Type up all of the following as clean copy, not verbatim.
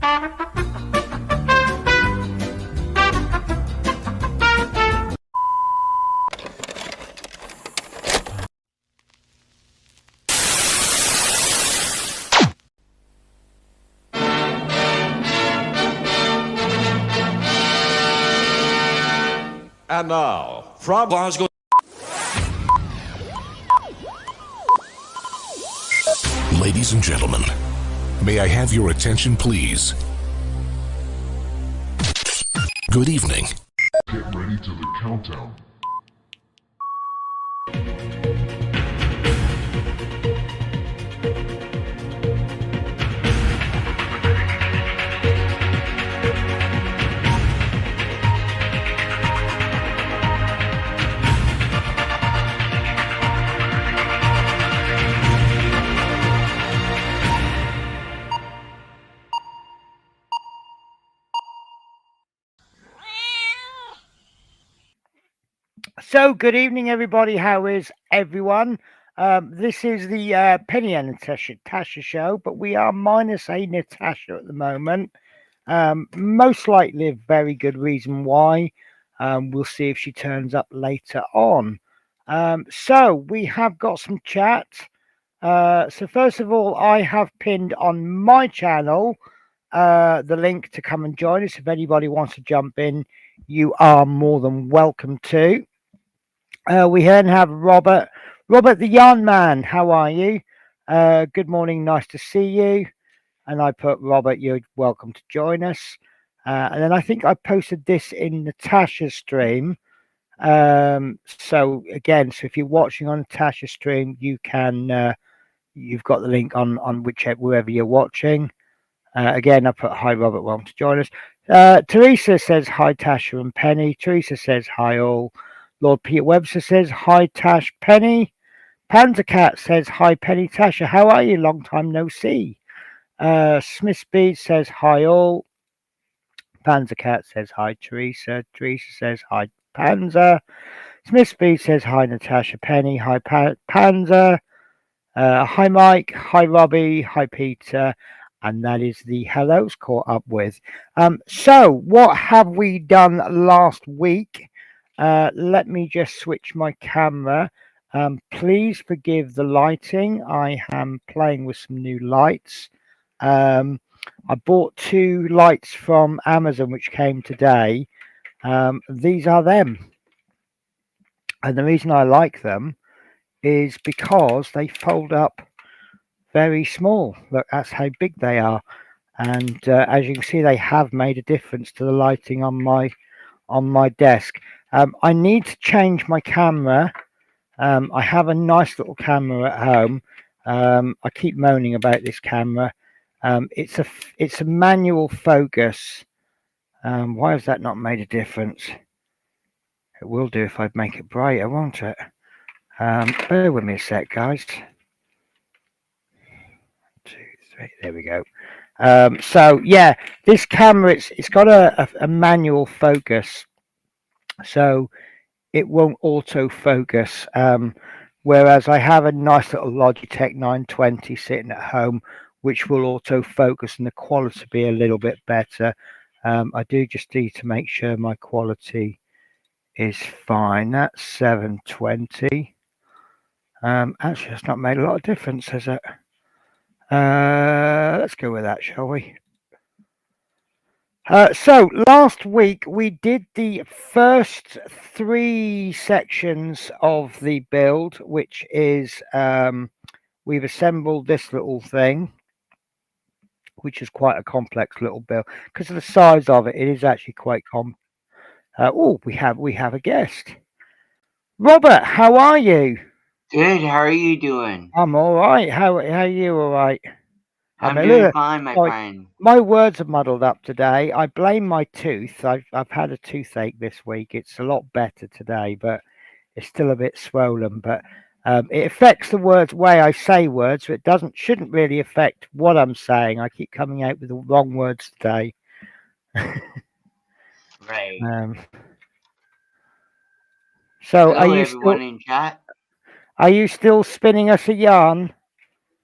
And now, from Glasgow. Ladies and gentlemen, may I have your attention, please? Good evening. Get ready to the countdown. So, good evening, everybody. How is everyone? This is the Penny and Natasha show, but we are minus a Natasha at the moment. Most likely a very good reason why. We'll see if she turns up later on. So, we have got some chat. So, first of all, I have pinned on my channel the link to come and join us. If anybody wants to jump in, you are more than welcome to. We then have Robert the Yarn Man. How are you? Good morning. Nice to see you. And I put, Robert, you're welcome to join us. And then I think I posted this in Natasha's stream. So again, so if you're watching on Natasha's stream, you can, you've got the link on wherever you're watching. Again, I put, hi, Robert, welcome to join us. Teresa says, hi, Tasha and Penny. Teresa says, hi, all. Lord Peter Webster says, hi, Tash, Penny. Panzercat says, hi, Penny, Tasha. How are you? Long time no see. Smith Speed says, hi, all. Panzercat says, hi, Teresa. Teresa says, hi, Panzer. Smith Speed says, hi, Natasha, Penny. Hi, Panzer. Hi, Mike. Hi, Robbie. Hi, Peter. And that is the hellos caught up with. So, what have we done last week? Let me just switch my camera. Please forgive the lighting. I am playing with some new lights. I bought 2 lights from Amazon which came today. These are them. And the reason I like them is because they fold up very small. Look, that's how big they are. And as you can see, they have made a difference to the lighting on my desk. I need to change my camera. I have a nice little camera at home. I keep moaning about this camera. It's a manual focus. Why has that not made a difference? It will do if I make it brighter, won't it? Bear with me a sec, guys. 2, 3, there we go. So yeah, this camera, it's got a manual focus. So it won't autofocus, whereas I have a nice little Logitech 920 sitting at home, which will autofocus and the quality will be a little bit better. I do just need to make sure my quality is fine. That's 720. Actually, that's not made a lot of difference, has it? Let's go with that, shall we? So last week we did the first 3 sections of the build, which is we've assembled this little thing, which is quite a complex little build because of the size of it. It is actually quite oh, we have a guest. Robert, how are you? Good. How are you doing? I'm all right. How are you? All right. I'm doing fine, my friend. My words are muddled up today. I blame my tooth. I've had a toothache this week. It's a lot better today, but it's still a bit swollen. But it affects the way I say words, so it shouldn't really affect what I'm saying. I keep coming out with the wrong words today. Right. So hello, everyone in chat. Are you still spinning us a yarn?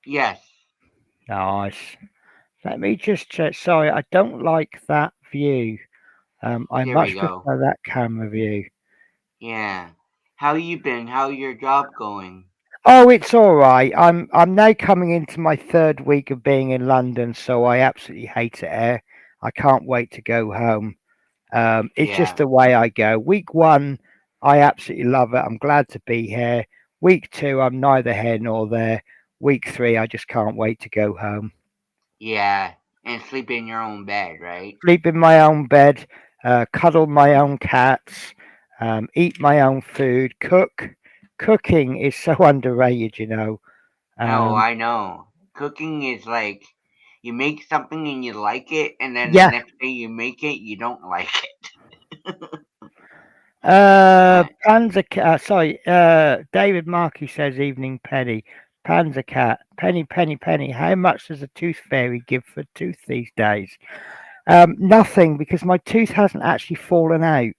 Yes. Nice. Let me just check. Sorry, I don't like that view. I There we much go. prefer that camera view. Yeah. How you been? How your job going? Oh, it's all right. I'm now coming into my third week of being in London, so I absolutely hate it here. I can't wait to go home. It's just Yeah. the way I go. Week one, I absolutely love it. I'm glad to be here. Week two, I'm neither here nor there. Week three, I just can't wait to go home. Yeah. And sleep in your own bed, right? Sleep in my own bed, cuddle my own cats, eat my own food, cook. Cooking is so underrated, you know. Oh, Um, I know. Cooking is like you make something and you like it, and then the yeah, next day you make it, you don't like it. But Panzer Cat. Sorry, David Markey says, "Evening, Penny. Panzer Cat. Penny, penny, penny. How much does a tooth fairy give for a tooth these days? Nothing, because my tooth hasn't actually fallen out.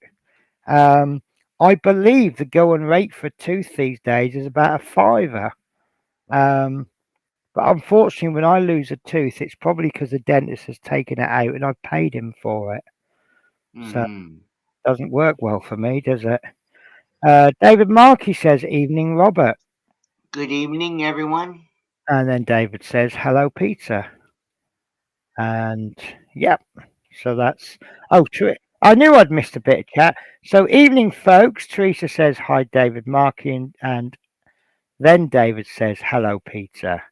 Um, I believe the going rate for a tooth these days is about a fiver. Um, but unfortunately, when I lose a tooth, it's probably because the dentist has taken it out and I've paid him for it. So it hmm doesn't work well for me, does it? David Markey says, "Evening, Robert." good evening, everyone. And then David says, "Hello, Peter." And yep, so that's I knew I'd missed a bit of chat. So evening, folks. Teresa says, "Hi, David Markey," and then David says, "Hello, Peter."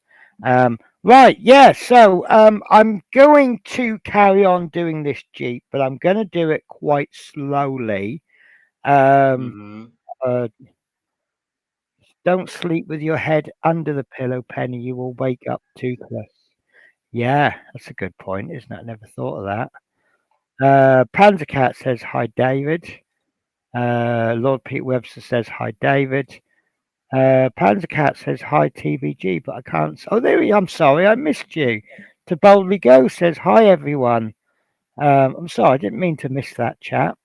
Right, yeah. So I'm going to carry on doing this Jeep, but I'm going to do it quite slowly. Um, hmm uh, don't sleep with your head under the pillow, Penny. You will wake up toothless. Yeah, that's a good point, isn't it? I never thought of that. Panzer Cat says, "Hi, David." Lord Pete Webster says, "Hi, David." Panzer Cat says, "Hi, TVG," but I can't. Oh, there we. I'm sorry, I missed you. To Boldly Go says, "Hi, everyone." I'm sorry, I didn't mean to miss that chat.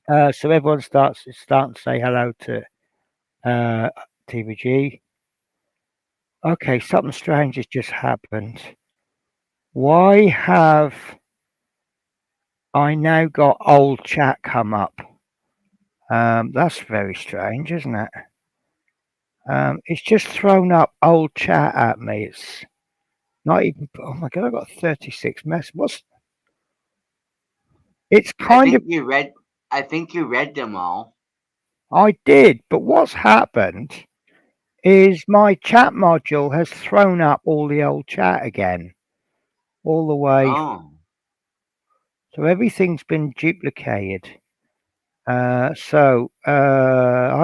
So everyone starting to say hello to uh, TVG. Okay, something strange has just happened. Why have I now got old chat come up? That's very strange, isn't it? It's just thrown up old chat at me. It's not even. Oh my god! I got 36 mess. What's? It's I kind of. think you read. I think you read them all. I did, but what's happened is my chat module has thrown up all the old chat again, all the way. Oh, So everything's been duplicated. Hi,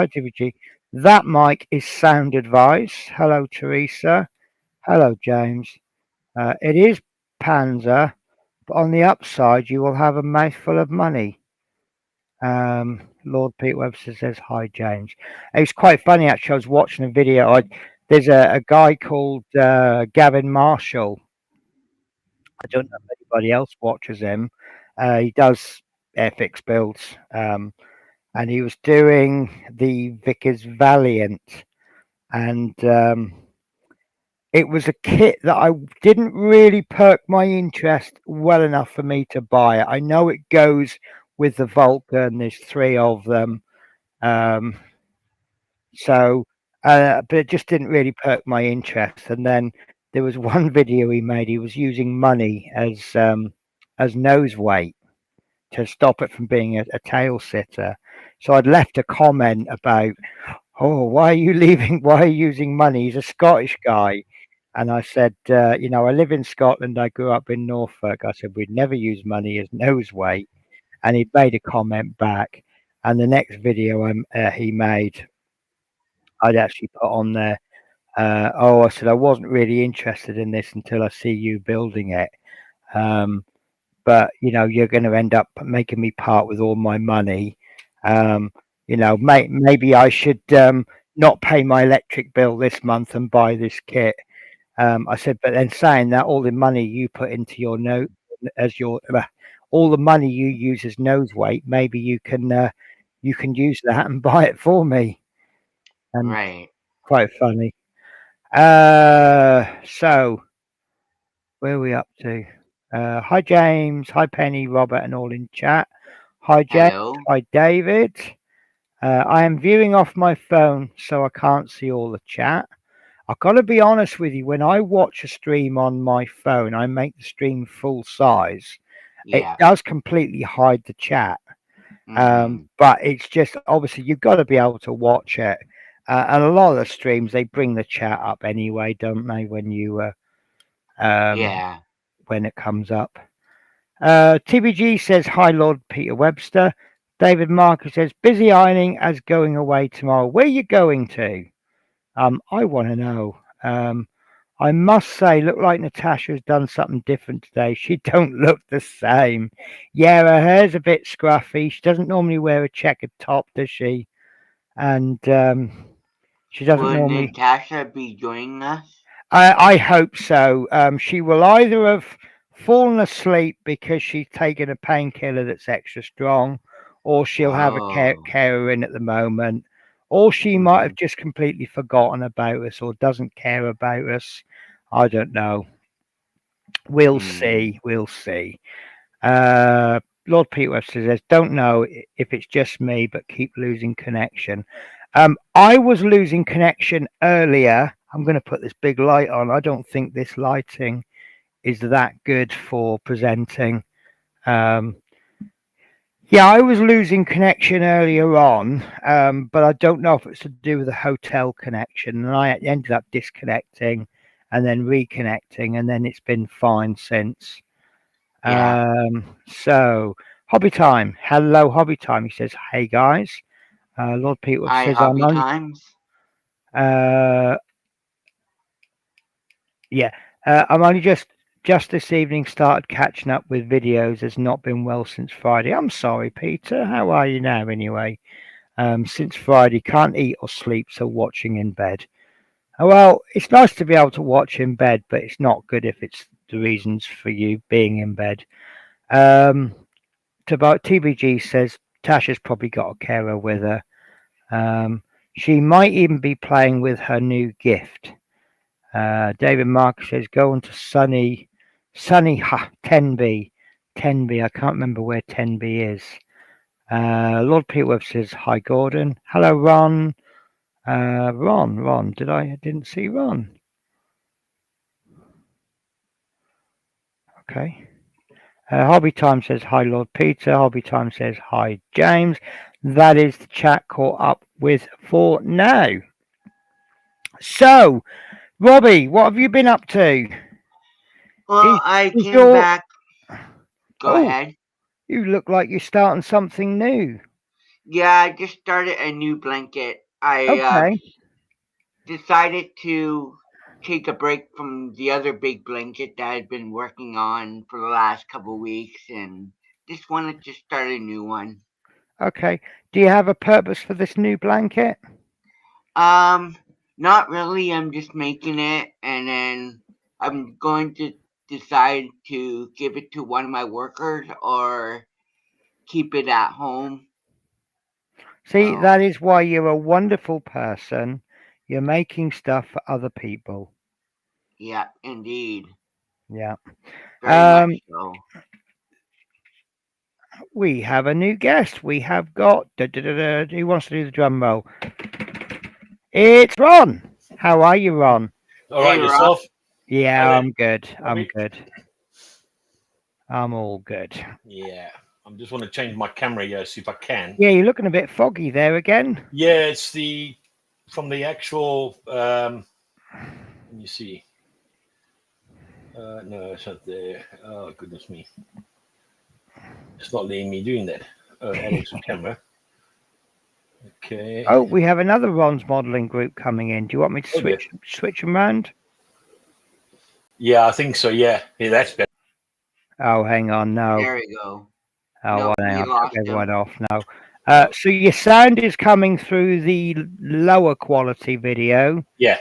TVG. That mic is sound advice. Hello, Teresa. Hello, James. It is Panzer, but on the upside, you will have a mouthful of money. Lord Pete Webster says, "Hi, James." It's quite funny, actually. I was watching a video. There's a guy called Gavin Marshall. I don't know if anybody else watches him. He does Airfix builds. And he was doing the Vickers Valiant, and it was a kit that I didn't really perk my interest well enough for me to buy it. I know it goes with the Vulcan. There's three of them, um, but it just didn't really perk my interest. And then there was one video he made. He was using money as nose weight to stop it from being a tail sitter. So I'd left a comment about, "Oh, why are you leaving? Why are you using money?" He's a Scottish guy. And I said, I live in Scotland. I grew up in Norfolk. I said, we'd never use money as nose weight. And he made a comment back. And the next video he made, I'd actually put on there, I said, I wasn't really interested in this until I see you building it. But, you're going to end up making me part with all my money. Maybe I should not pay my electric bill this month and buy this kit. I said, but then saying that, all the money you put into your note as all the money you use as nose weight, maybe you can use that and buy it for me. And right. quite funny. So Where are we up to? Hi, James. Hi, Penny, Robert, and all in chat. Hi, James. Hello. Hi, David. I am viewing off my phone, so I can't see all the chat. I've got to be honest with you. When I watch a stream on my phone, I make the stream full size. It Yeah. does completely hide the chat. Mm-hmm. But it's just obviously you've got to be able to watch it. And a lot of the streams they bring the chat up anyway, don't they? When you Yeah. when it comes up. TBG says hi, Lord Peter Webster. David Marcus says busy ironing as going away tomorrow. Where you going to? I want to know. I must say, look like Natasha's done something different today. She don't look the same. Yeah, her hair's a bit scruffy. She doesn't normally wear a checkered top, does she? And she doesn't Will normally. Natasha be joining us? I hope so. She will either have fallen asleep because she's taken a painkiller that's extra strong, or she'll have a Oh. carer in at the moment, or she might Mm-hmm. have just completely forgotten about us or doesn't care about us. I don't know. We'll Mm. see. We'll see. Uh, Lord Peter Webster says, don't know if it's just me, but keep losing connection. I was losing connection earlier. I'm going to put this big light on. I don't think this lighting is that good for presenting. Um, yeah, I was losing connection earlier on, but I don't know if it's to do with the hotel connection. And I ended up disconnecting and then reconnecting, and then it's been fine since. Yeah. So Hobby Time. Hello, Hobby Time. He says, hey guys. Lord Peter Hi, says, I'm Hobby only, Times. uh, yeah, I'm only just this evening started catching up with videos. Has not been well since Friday. I'm sorry, Peter. How are you now anyway? Since Friday, can't eat or sleep, so watching in bed. Well, it's nice to be able to watch in bed, but it's not good if it's the reasons for you being in bed. Um, about TBG says Tasha's probably got a carer with her. She might even be playing with her new gift. David Mark says go on to Sunny 10B. 10B, I can't remember where 10B is. Lord Peter Webb says hi Gordon. Hello Ron. Ron. I didn't see Ron. Okay. Hobby Time says hi Lord Peter. Hobby Time says hi James. That is the chat caught up with for now. So, Robbie, what have you been up to? Well, I Is came your back. Go oh, ahead. you look like you're starting something new. Yeah, I just started a new blanket. I Okay, decided to take a break from the other big blanket that I'd been working on for the last couple weeks and just wanted to start a new one. okay. Do you have a purpose for this new blanket? Um, Not really. I'm just making it and then I'm going to decide to give it to one of my workers or keep it at home. See, So, that is why you're a wonderful person. You're making stuff for other people. yeah, indeed. Yeah. Very much Um, so. we have a new guest. We have got who wants to do the drum roll? It's Ron. How are you, Ron? All Hey, right, Rob. yourself? Hi Yeah, there. I'm good. I'm Robbie? good. I'm all good. Yeah, I just want to change my camera here, see if I can. Yeah, you're looking a bit foggy there again. Yeah, it's from the actual. Let me see. No, it's not there. Oh goodness me! It's not letting me doing that. Adding some camera. Okay. Oh, we have another Ron's modelling group coming in. Do you want me to Oh dear. switch them round? Yeah, I think so. Yeah, that's better. Oh, hang on, no. There we go. Oh, well, Nope, hang we on, I took lost everyone him. off now. No. So your sound is coming through the lower quality video. Yeah.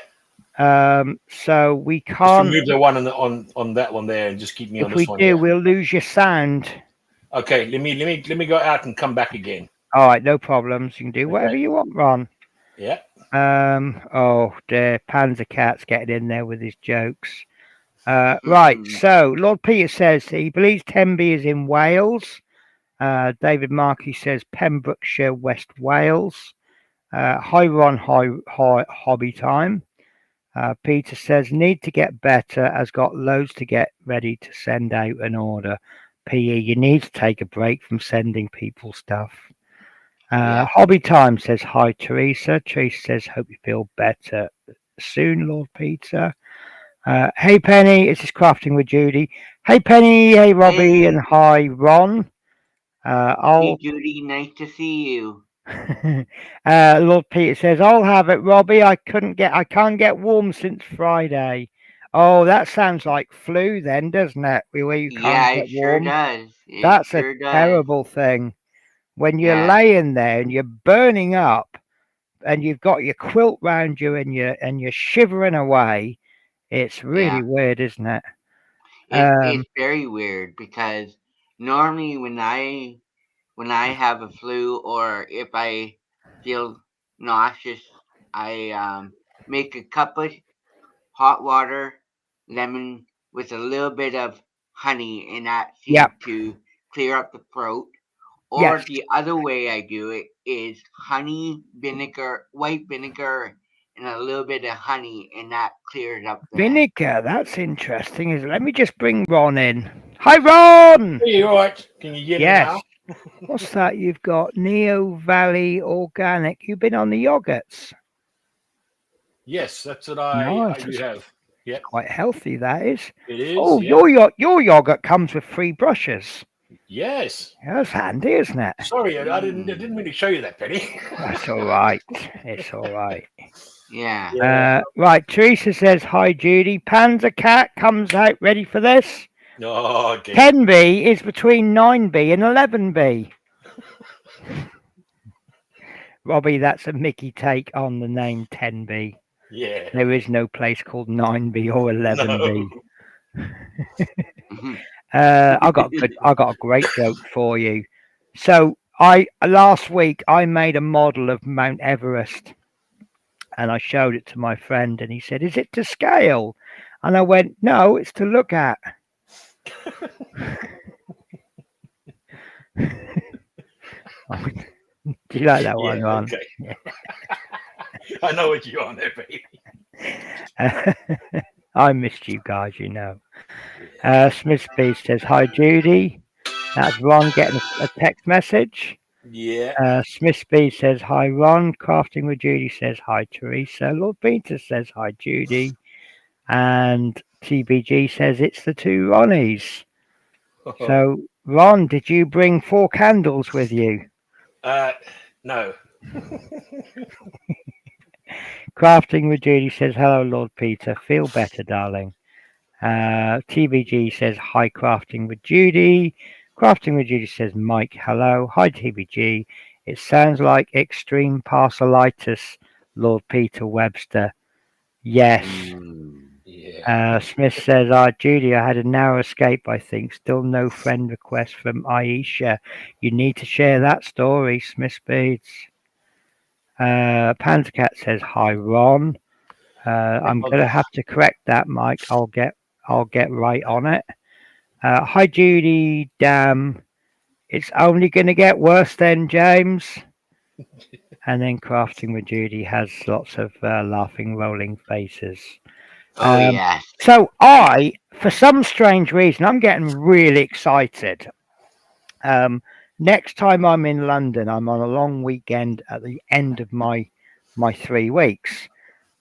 So we Just can't. remove the one on that one there, and just keep me on If this we one do, here. we'll lose your sound. Okay. Let me go out and come back again. All right, no problems. You can do whatever Okay. you want, Ron. Yeah. Oh dear, Panzer Cat's getting in there with his jokes. Right, so Lord Peter says he believes Tenby is in Wales. David Markey says Pembrokeshire, West Wales. Hi Ron, hi hobby time. Peter says need to get better, has got loads to get ready to send out an order. PE, you need to take a break from sending people stuff. Hobby time says hi Teresa. Teresa says hope you feel better soon, Lord Peter. Hey Penny, it's just crafting with Judy. Hey Penny, hey Robbie, and hi Ron. Hey Judy, nice to see you. Lord Peter says, I'll have it, Robbie. I can't get warm since Friday. Oh, that sounds like flu then, doesn't it? Where you can't get It warm. sure does. It That's sure a does. terrible thing. When you're Yeah. laying there and you're burning up and you've got your quilt round you and you're shivering away, it's really weird, isn't it? It's very weird because normally when I have a flu or if I feel nauseous, I make a cup of hot water, lemon with a little bit of honey, and that seems Yep. to clear up the throat. Or Yes. the other way I do it is honey, vinegar, white vinegar, and a little bit of honey, and that clears up the Vinegar, that's interesting. Let me just bring Ron in. Hi, Ron! Are you all right? Can you hear me Yes. now? What's that you've got? Neo Valley Organic. You've been on the yogurts. Yes, that's what I do have. Yep. Quite healthy, that is. It is. Oh, yeah. your yogurt comes with free brushes. Yes. That's handy, isn't it? Sorry, I didn't mean to show you that, Penny. That's all right. It's all right. Yeah. Right, Teresa says, hi, Judy. Panzer Cat comes out ready for this. Oh, okay. 10B is between 9B and 11B. Robbie, that's a Mickey take on the name 10B. Yeah. There is no place called 9B or 11B. No. I got a great joke for you. So last week I made a model of Mount Everest and I showed it to my friend and he said, "Is it to scale?" And I went, "No, it's to look at." Do you like that one, Ron? Okay. Yeah. I know what you're on there, baby. I missed you guys, you know. Smith Speed says, hi, Judy. That's Ron getting a text message. Yeah. Smith Speed says, hi, Ron. Crafting with Judy says, hi, Teresa. Lord Peter says, hi, Judy. And TBG says, it's the two Ronnies. So, Ron, did you bring 4 candles with you? No. Crafting with Judy says, hello, Lord Peter. Feel better, darling. TBG says, hi, Crafting with Judy. Crafting with Judy says, Mike, hello. Hi, TBG. It sounds like extreme parcelitis, Lord Peter Webster. Yes. Yeah. Smith says, Judy, I had a narrow escape, I think. Still no friend request from Aisha. You need to share that story, Smith Speeds. Panzercat says, hi, Ron. I'm going to have to correct that, Mike. I'll get right on it. Hi, Judy. Damn. It's only going to get worse then, James. And then Crafting with Judy has lots of laughing, rolling faces. Oh, yes. So for some strange reason, I'm getting really excited. Next time I'm in London, I'm on a long weekend at the end of my 3 weeks.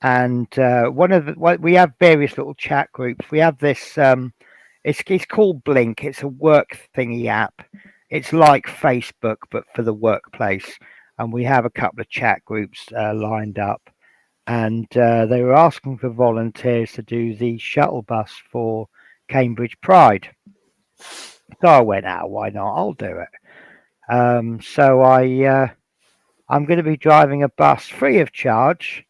And we have various little chat groups. We have this, it's called Blink. It's a work thingy app. It's like Facebook, but for the workplace. And we have a couple of chat groups lined up. And they were asking for volunteers to do the shuttle bus for Cambridge Pride. So I went, why not? I'll do it. So I'm going to be driving a bus free of charge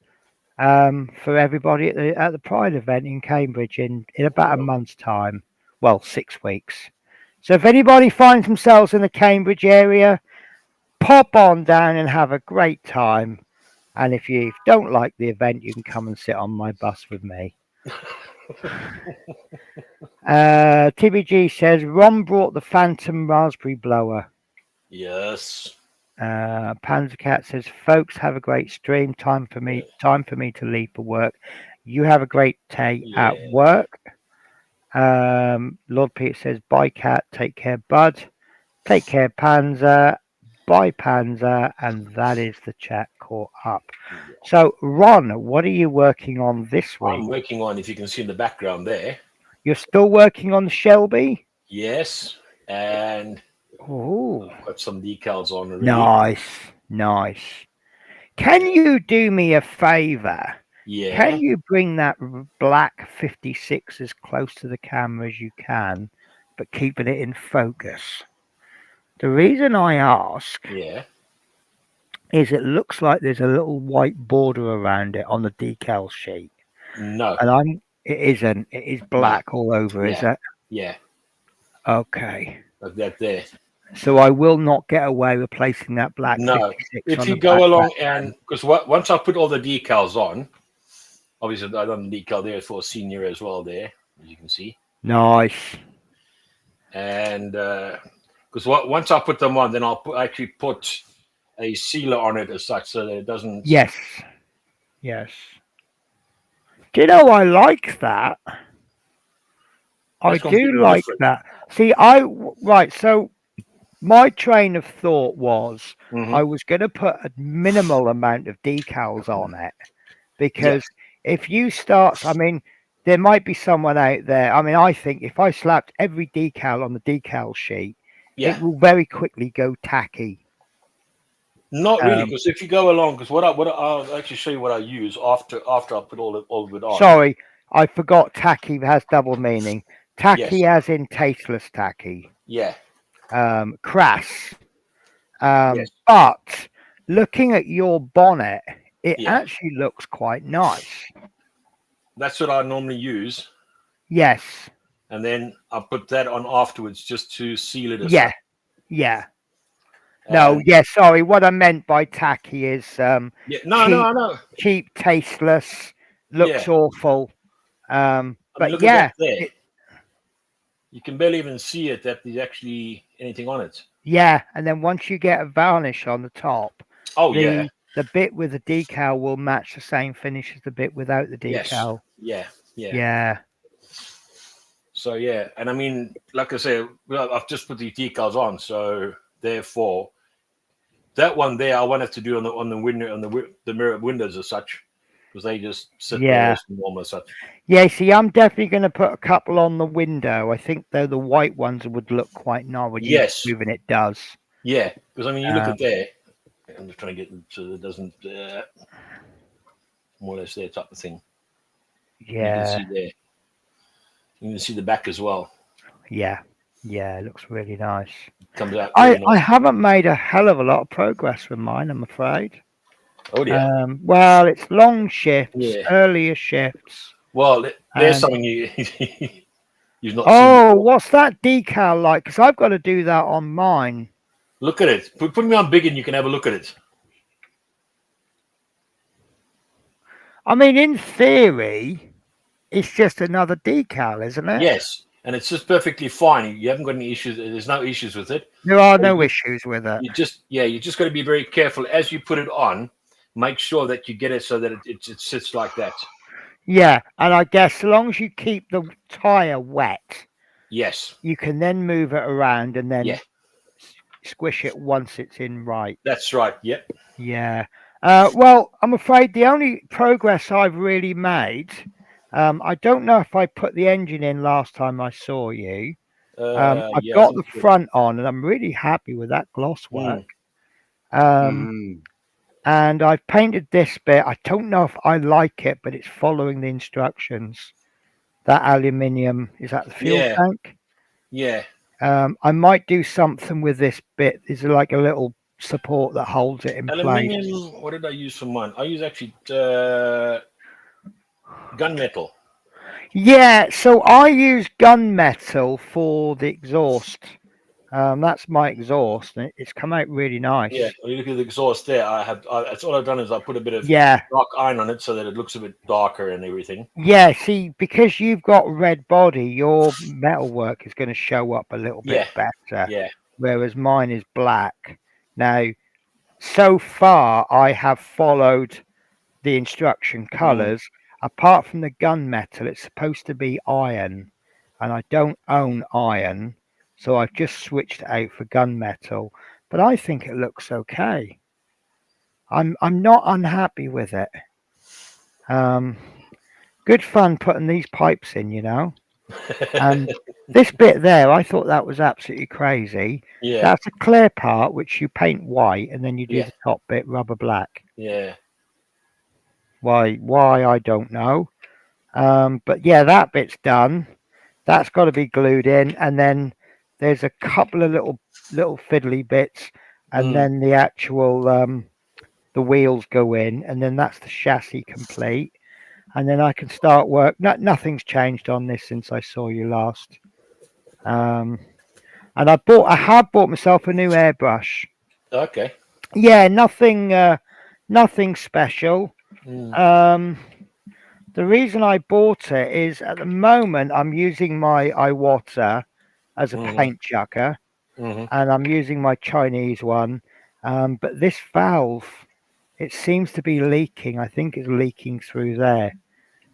for everybody at the Pride event in Cambridge in about a month's time. Well, 6 weeks. So if anybody finds themselves in the Cambridge area, pop on down and have a great time. And if you don't like the event, you can come and sit on my bus with me. TBG says Ron brought the Phantom raspberry blower. Yes. Panzer Cat says, "Folks, have a great stream. Time for me to leave for work. You have a great day at work." Lord Peter says, "Bye, Cat. Take care, Bud. Take care, Panzer. Bye, Panzer." And that is the chat caught up. So, Ron, what are you working on this week? I'm working on, if you can see in the background there. You're still working on the Shelby? Yes. And Oh, I've got some decals on already. nice. Can you do me a favor? Yeah. Can you bring that black 56 as close to the camera as you can, but keeping it in focus? The reason I ask is it looks like there's a little white border around it on the decal sheet. No. And it isn't. It is black all over, is it? Yeah. Okay. Like that there. So I will not get away with placing that black 56 if on you the go back along background. and because once I put all the decals on, obviously I done the decal there for senior as well there, as you can see. Nice. And because once I put them on, then I'll actually put a sealer on it as such, so that it doesn't. Yes. Do you know I like that? I do like that. See, so my train of thought was I was going to put a minimal amount of decals on it because if you start, I mean, there might be someone out there. I mean, I think if I slapped every decal on the decal sheet, it will very quickly go tacky. Not really, because if you go along, because I'll actually show you what I use after I put all of it on. Sorry, I forgot. Tacky has double meaning. Tacky as in tasteless tacky. Yeah. Crass. But looking at your bonnet, it actually looks quite nice. That's what I normally use. Yes. And then I put that on afterwards just to seal it. Yeah. No, sorry. What I meant by tacky is I know. Cheap, tasteless, looks awful. But look at that there. You can barely even see it that there's actually anything on it. Yeah, and then once you get a varnish on the top, the bit with the decal will match the same finish as the bit without the decal. Yes. Yeah. So and I mean, like I say, I've just put the decals on, so therefore, that one there I won't have to do on the window the mirror windows as such, because they just sit there as normal as such. Yeah, see, I'm definitely going to put a couple on the window. I think though the white ones would look quite nice when you're moving it does. Yeah, because I mean, you look at there. I'm just trying to get it so that it doesn't more or less there type of thing. Yeah. You can see there. You can see the back as well. Yeah, it looks really nice. Comes out. I haven't made a hell of a lot of progress with mine, I'm afraid. Oh yeah. Well, it's long shifts, earlier shifts. Well, there's something you've not seen. Oh, what's that decal like? Because I've got to do that on mine. Look at it. Put me on big and you can have a look at it. I mean, in theory, it's just another decal, isn't it? Yes, and it's just perfectly fine. You haven't got any issues. There's no issues with it. There are no issues with it. You just got to be very careful as you put it on. Make sure that you get it so that it sits like that. Yeah, and I guess as long as you keep the tire wet, you can then move it around and then squish it once it's in right. That's right. Yep. Yeah. Well, I'm afraid the only progress I've really made, I don't know if I put the engine in last time I saw you. I've got the front on, and I'm really happy with that gloss work. And I've painted this bit. I don't know if I like it, but it's following the instructions. That aluminium, is that the fuel tank? Yeah. I might do something with this bit. There's like a little support that holds it in aluminium, place. What did I use for mine? I use actually gunmetal. Yeah, so I use gunmetal for the exhaust. That's my exhaust, and it's come out really nice. Yeah, when you look at the exhaust there, that's all I've done is I put a bit of Yeah. dark iron on it so that it looks a bit darker and everything. Yeah, see, because you've got red body, your metalwork is going to show up a little bit better, Yeah. whereas mine is black. Now, so far, I have followed the instruction colours. Apart from the gunmetal, it's supposed to be iron, and I don't own iron, so I've just switched it out for gunmetal. But I think it looks okay. I'm not unhappy with it. Good fun putting these pipes in, you know. And this bit there, I thought that was absolutely crazy. Yeah. That's a clear part which you paint white, and then you do Yeah. the top bit rubber black. Yeah. Why I don't know. But yeah, that bit's done. That's got to be glued in, and then there's a couple of little fiddly bits, and then the actual the wheels go in, and then that's the chassis complete, and then I can start work. Nothing's changed on this since I saw you last. And I have bought myself a new airbrush. Okay. Yeah, nothing special. The reason I bought it is at the moment I'm using my Iwata as a paint chucker, and I'm using my Chinese one. But this valve, it seems to be leaking. I think it's leaking through there.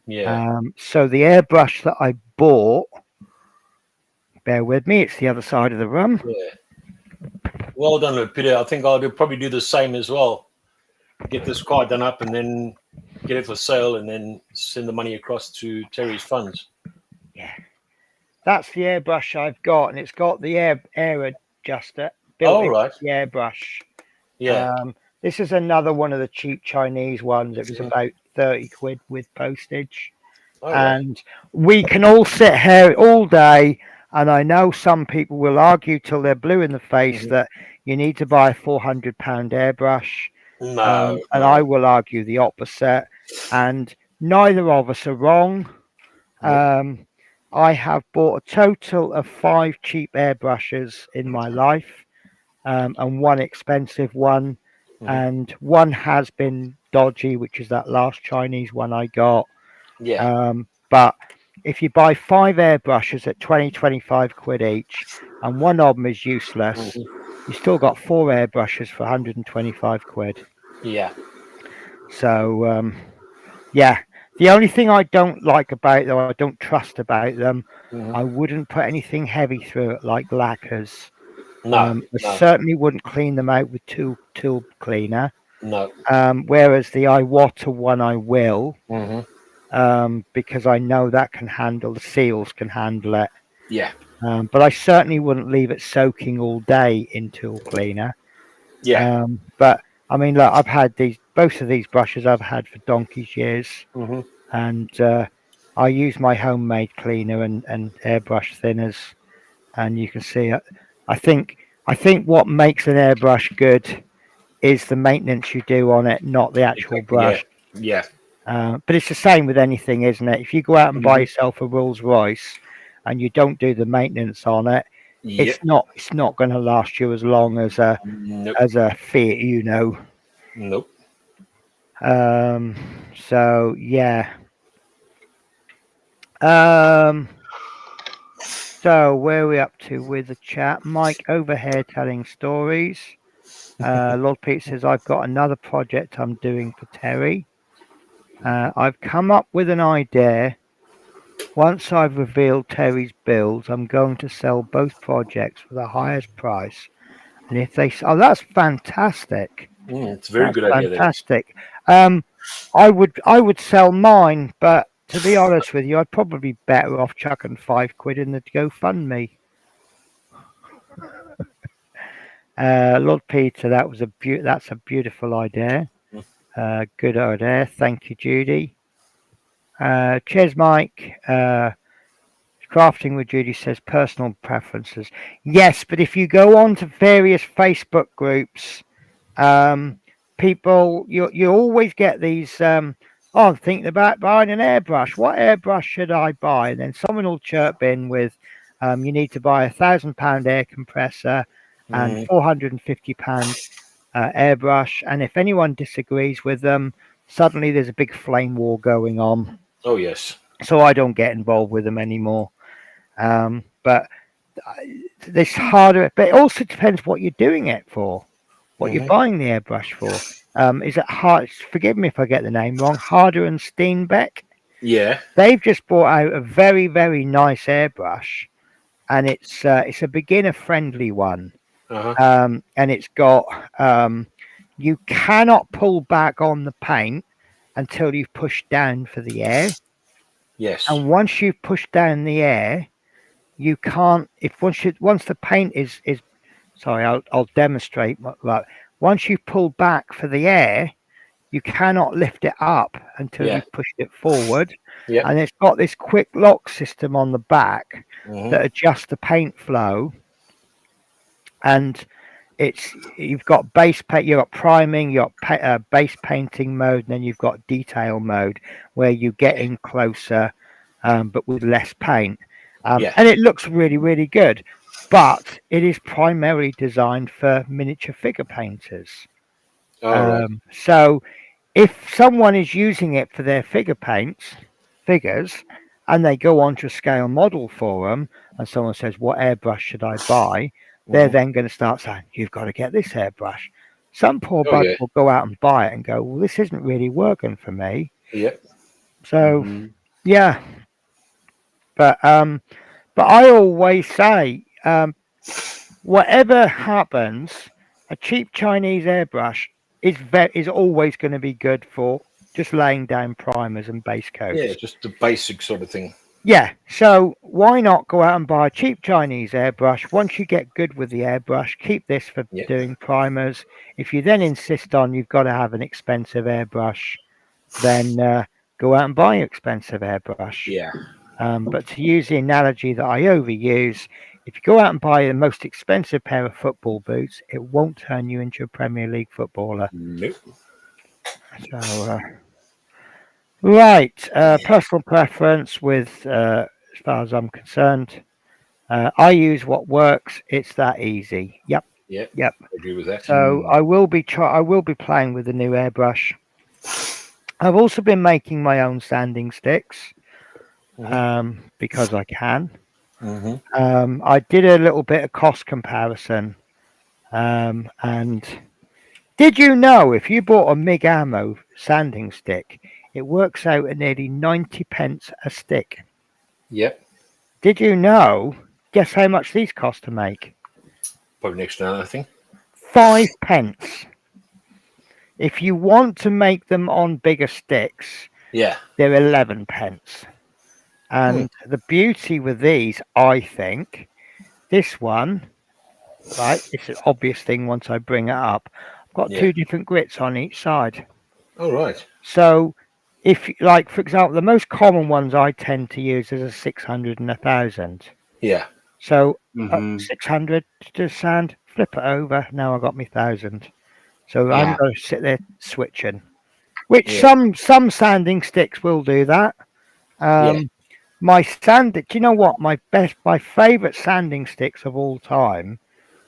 Yeah. So the airbrush that I bought, bear with me, it's the other side of the room. Yeah. Well done, Peter. I think I'll probably do the same as well. Get this car done up and then get it for sale and then send the money across to Terry's funds. Yeah. That's the airbrush I've got, and it's got the air adjuster built into the airbrush. Yeah. This is another one of the cheap Chinese ones. It was about 30 quid with postage. And we can all sit here all day, and I know some people will argue till they're blue in the face that you need to buy a £400 airbrush. No, and I will argue the opposite, and neither of us are wrong. I have bought a total of 5 cheap airbrushes in my life, and one expensive one, and one has been dodgy, which is that last Chinese one I got. Yeah. But if you buy 5 airbrushes at 25 quid each, and one of them is useless, you still got 4 airbrushes for 125 quid. Yeah. So, yeah. The only thing I don't like about them, I don't trust about them, I wouldn't put anything heavy through it like lacquers. No. I certainly wouldn't clean them out with tool cleaner. No. Whereas the Iwata one I will, because I know that can handle, the seals can handle it. Yeah. But I certainly wouldn't leave it soaking all day in tool cleaner. Yeah. But I mean, look, I've had both of these brushes I've had for donkey's years, and I use my homemade cleaner and airbrush thinners, and you can see it. I think what makes an airbrush good is the maintenance you do on it, not the actual brush. Yeah. But it's the same with anything, isn't it? If you go out and buy yourself a Rolls Royce and you don't do the maintenance on it, it's not going to last you as long as a Fiat, you know. Nope. So yeah. So where are we up to with the chat? Mike over here telling stories. Lord Pete says, I've got another project I'm doing for Terry. I've come up with an idea. Once I've revealed Terry's builds, I'm going to sell both projects for the highest price. And if they, that's fantastic. It's a very good idea. Fantastic. I would sell mine, but to be honest with you, I'd probably be better off chucking 5 quid in the GoFundMe. Lord Peter, that's a beautiful idea. Good idea. Thank you, Judy. Cheers, Mike. Crafting with Judy says personal preferences. Yes, but if you go on to various Facebook groups, people, you always get these. I'm thinking about buying an airbrush. What airbrush should I buy? And then someone will chirp in with, You need to buy £1,000 air compressor and £450 airbrush. And if anyone disagrees with them, suddenly there's a big flame war going on. Oh yes. So I don't get involved with them anymore. But this harder, but it also depends what you're doing it for, what you're buying the airbrush for. Is it hard? Forgive me if I get the name wrong. Harder and Steenbeck. Yeah. They've just brought out a very, very nice airbrush, and it's a beginner friendly one. And it's got you cannot pull back on the paint until you've pushed down for the air. Yes. And once you've pushed down the air, you can't. Once the paint is sorry, I'll demonstrate. Like once you pull back for the air, you cannot lift it up until you've pushed it forward. Yeah. And it's got this quick lock system on the back that adjusts the paint flow. And you've got base paint, you've got priming, you've got base painting mode, and then you've got detail mode where you get in closer, but with less paint. And it looks really, really good. But it is primarily designed for miniature figure painters. Right. So if someone is using it for their figures, and they go onto a scale model for them, and someone says, what airbrush should I buy? They're then going to start saying, you've got to get this airbrush. Some poor bug will go out and buy it and go, well, this isn't really working for me. Yep. So, yeah. But I always say, whatever happens, a cheap Chinese airbrush is always going to be good for just laying down primers and base coats. Yeah, just the basic sort of thing. Yeah, so why not go out and buy a cheap Chinese airbrush? Once you get good with the airbrush, keep this for doing primers. If you then insist on you've got to have an expensive airbrush, then go out and buy an expensive airbrush. Yeah. But to use the analogy that I overuse, if you go out and buy the most expensive pair of football boots, it won't turn you into a Premier League footballer. Nope. So, right, personal preference with, as far as I'm concerned, I use what works. It's that easy. Yep. I agree with that. So I will be playing with the new airbrush. I've also been making my own sanding sticks because I can. I did a little bit of cost comparison, and did you know if you bought a MIG ammo sanding stick, it works out at nearly 90p a stick? Yep. Did you know? Guess how much these cost to make? Probably next to nothing. 5p. If you want to make them on bigger sticks, they're 11p. And the beauty with these, I think, this one, right, it's an obvious thing once I bring it up. I've got two different grits on each side. Oh, right. So if, like, for example, the most common ones I tend to use is a 600 and 1000. Yeah. So 600 to sand, flip it over. Now I got me 1000. So I'm going to sit there switching, which some sanding sticks will do that. My do you know what? My favorite sanding sticks of all time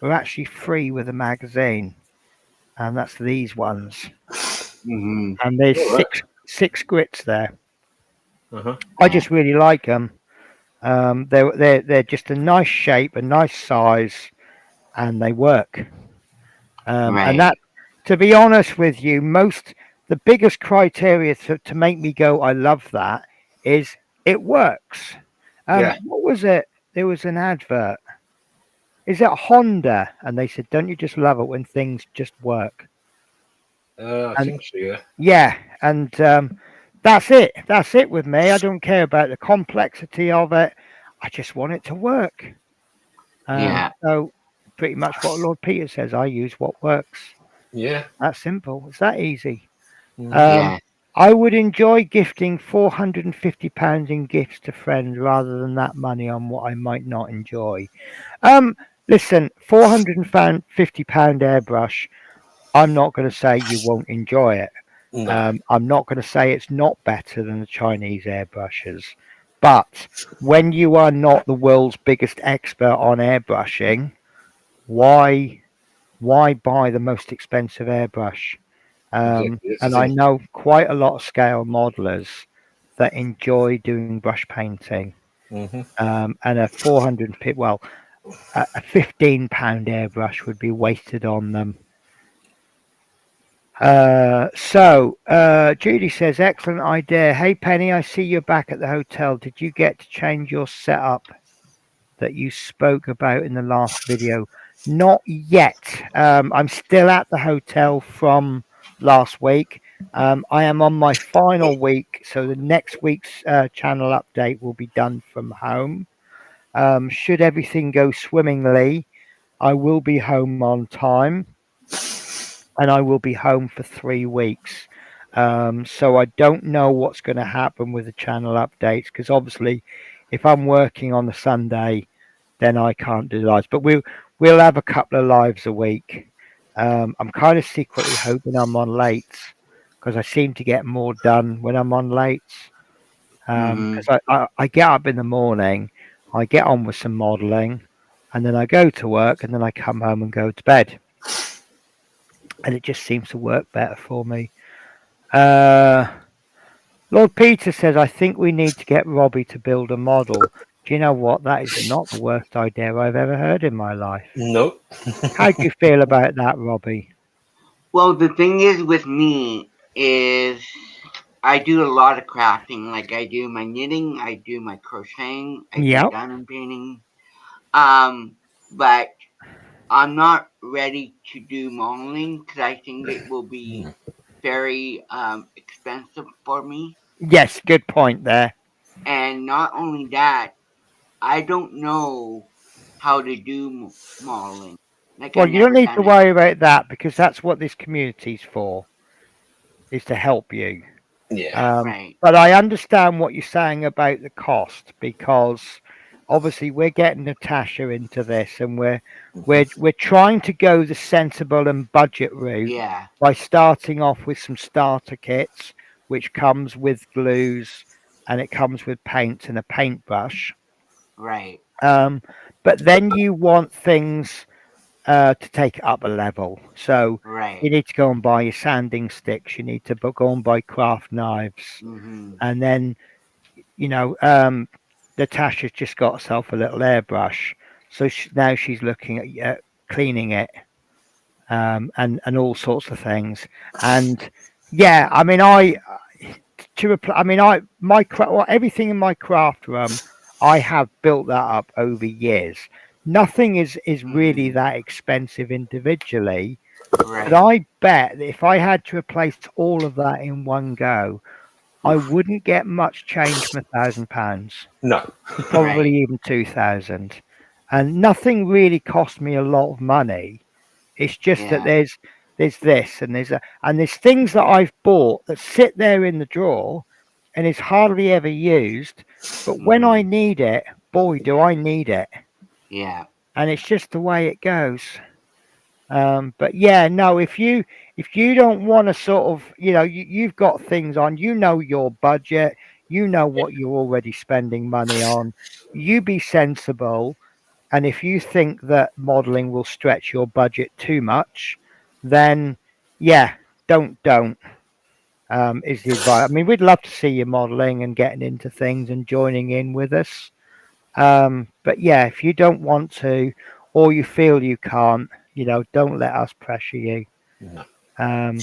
were actually free with a magazine, and that's these ones. And there's six grits there. I just really like them. They're just a nice shape, a nice size, and they work. And that, to be honest with you, the biggest criteria to make me go, I love that, is it works. What was it? There was an advert. Is it Honda? And they said, don't you just love it when things just work? I think so, yeah. Yeah, and that's it. That's it with me. I don't care about the complexity of it. I just want it to work. So pretty much what Lord Peter says, I use what works. Yeah. That's simple. It's that easy. I would enjoy gifting £450 in gifts to friends rather than that money on what I might not enjoy. Listen, £450 airbrush, I'm not going to say you won't enjoy it. I'm not going to say it's not better than the Chinese airbrushes, But when you are not the world's biggest expert on airbrushing, why buy the most expensive airbrush? Exactly. That's the And I thing. know quite a lot of scale modelers that enjoy doing brush painting. Hmm. And a 400 pip, well, a £15 airbrush would be wasted on them. Judy says, excellent idea. Hey Penny, I see you're back at the hotel. Did you get to change your setup that you spoke about in the last video? Not yet. I'm still at the hotel from last week. I am on my final week, so the next week's channel update will be done from home. Should everything go swimmingly, I will be home on time, and I will be home for 3 weeks. So I don't know what's going to happen with the channel updates, because obviously, if I'm working on the Sunday, then I can't do lives. But we'll have a couple of lives a week. I'm kind of secretly hoping I'm on late, because I seem to get more done when I'm on late. Mm-hmm. Because I get up in the morning, I get on with some modelling, and then I go to work, and then I come home and go to bed. And it just seems to work better for me. Uh, Lord Peter says, I think we need to get Robbie to build a model. Do you know what? That is not the worst idea I've ever heard in my life. No. How do you feel about that, Robbie? Well, the thing is with me is I do a lot of crafting. Like I do my knitting, I do my crocheting, I do Yep. diamond painting. But I'm not ready to do modeling because I think it will be very expensive for me. Yes, good point there. And not only that, I don't know how to do modeling. Like I Well, you don't never need to done it. worry about that, because that's what this community's for, is to help you. Yeah. Right. But I understand what you're saying about the cost, because obviously we're getting Natasha into this, and we're trying to go the sensible and budget route Yeah. by starting off with some starter kits, which comes with glues, and it comes with paints and a paintbrush. Right. Um, but then you want things to take it up a level. So Right. you need to go and buy your sanding sticks. You need to go and buy craft knives, Mm-hmm. and then you know, Natasha's just got herself a little airbrush, so now she's looking at cleaning it, and all sorts of things. And yeah, I mean, I mean, well, everything in my craft room, I have built that up over years. Nothing is really Mm-hmm. that expensive individually, but Right. I bet that if I had to replace all of that in one go, I Oof. wouldn't get much change from £1,000, No. probably Right. even 2,000. And nothing really cost me a lot of money. It's just that Yeah. there's this and there's things that I've bought that sit there in the drawer and is hardly ever used. But when I Mm-hmm. need it, boy, do I need it. Yeah. And it's just the way it goes. But yeah, no, if you don't want to sort of, you've got things on, your budget, what you're already spending money on. You be sensible, and if you think that modeling will stretch your budget too much, then yeah, don't. Is the advice. I mean, we'd love to see you modeling and getting into things and joining in with us. But yeah, if you don't want to, or you feel you can't, don't let us pressure you. No. Um,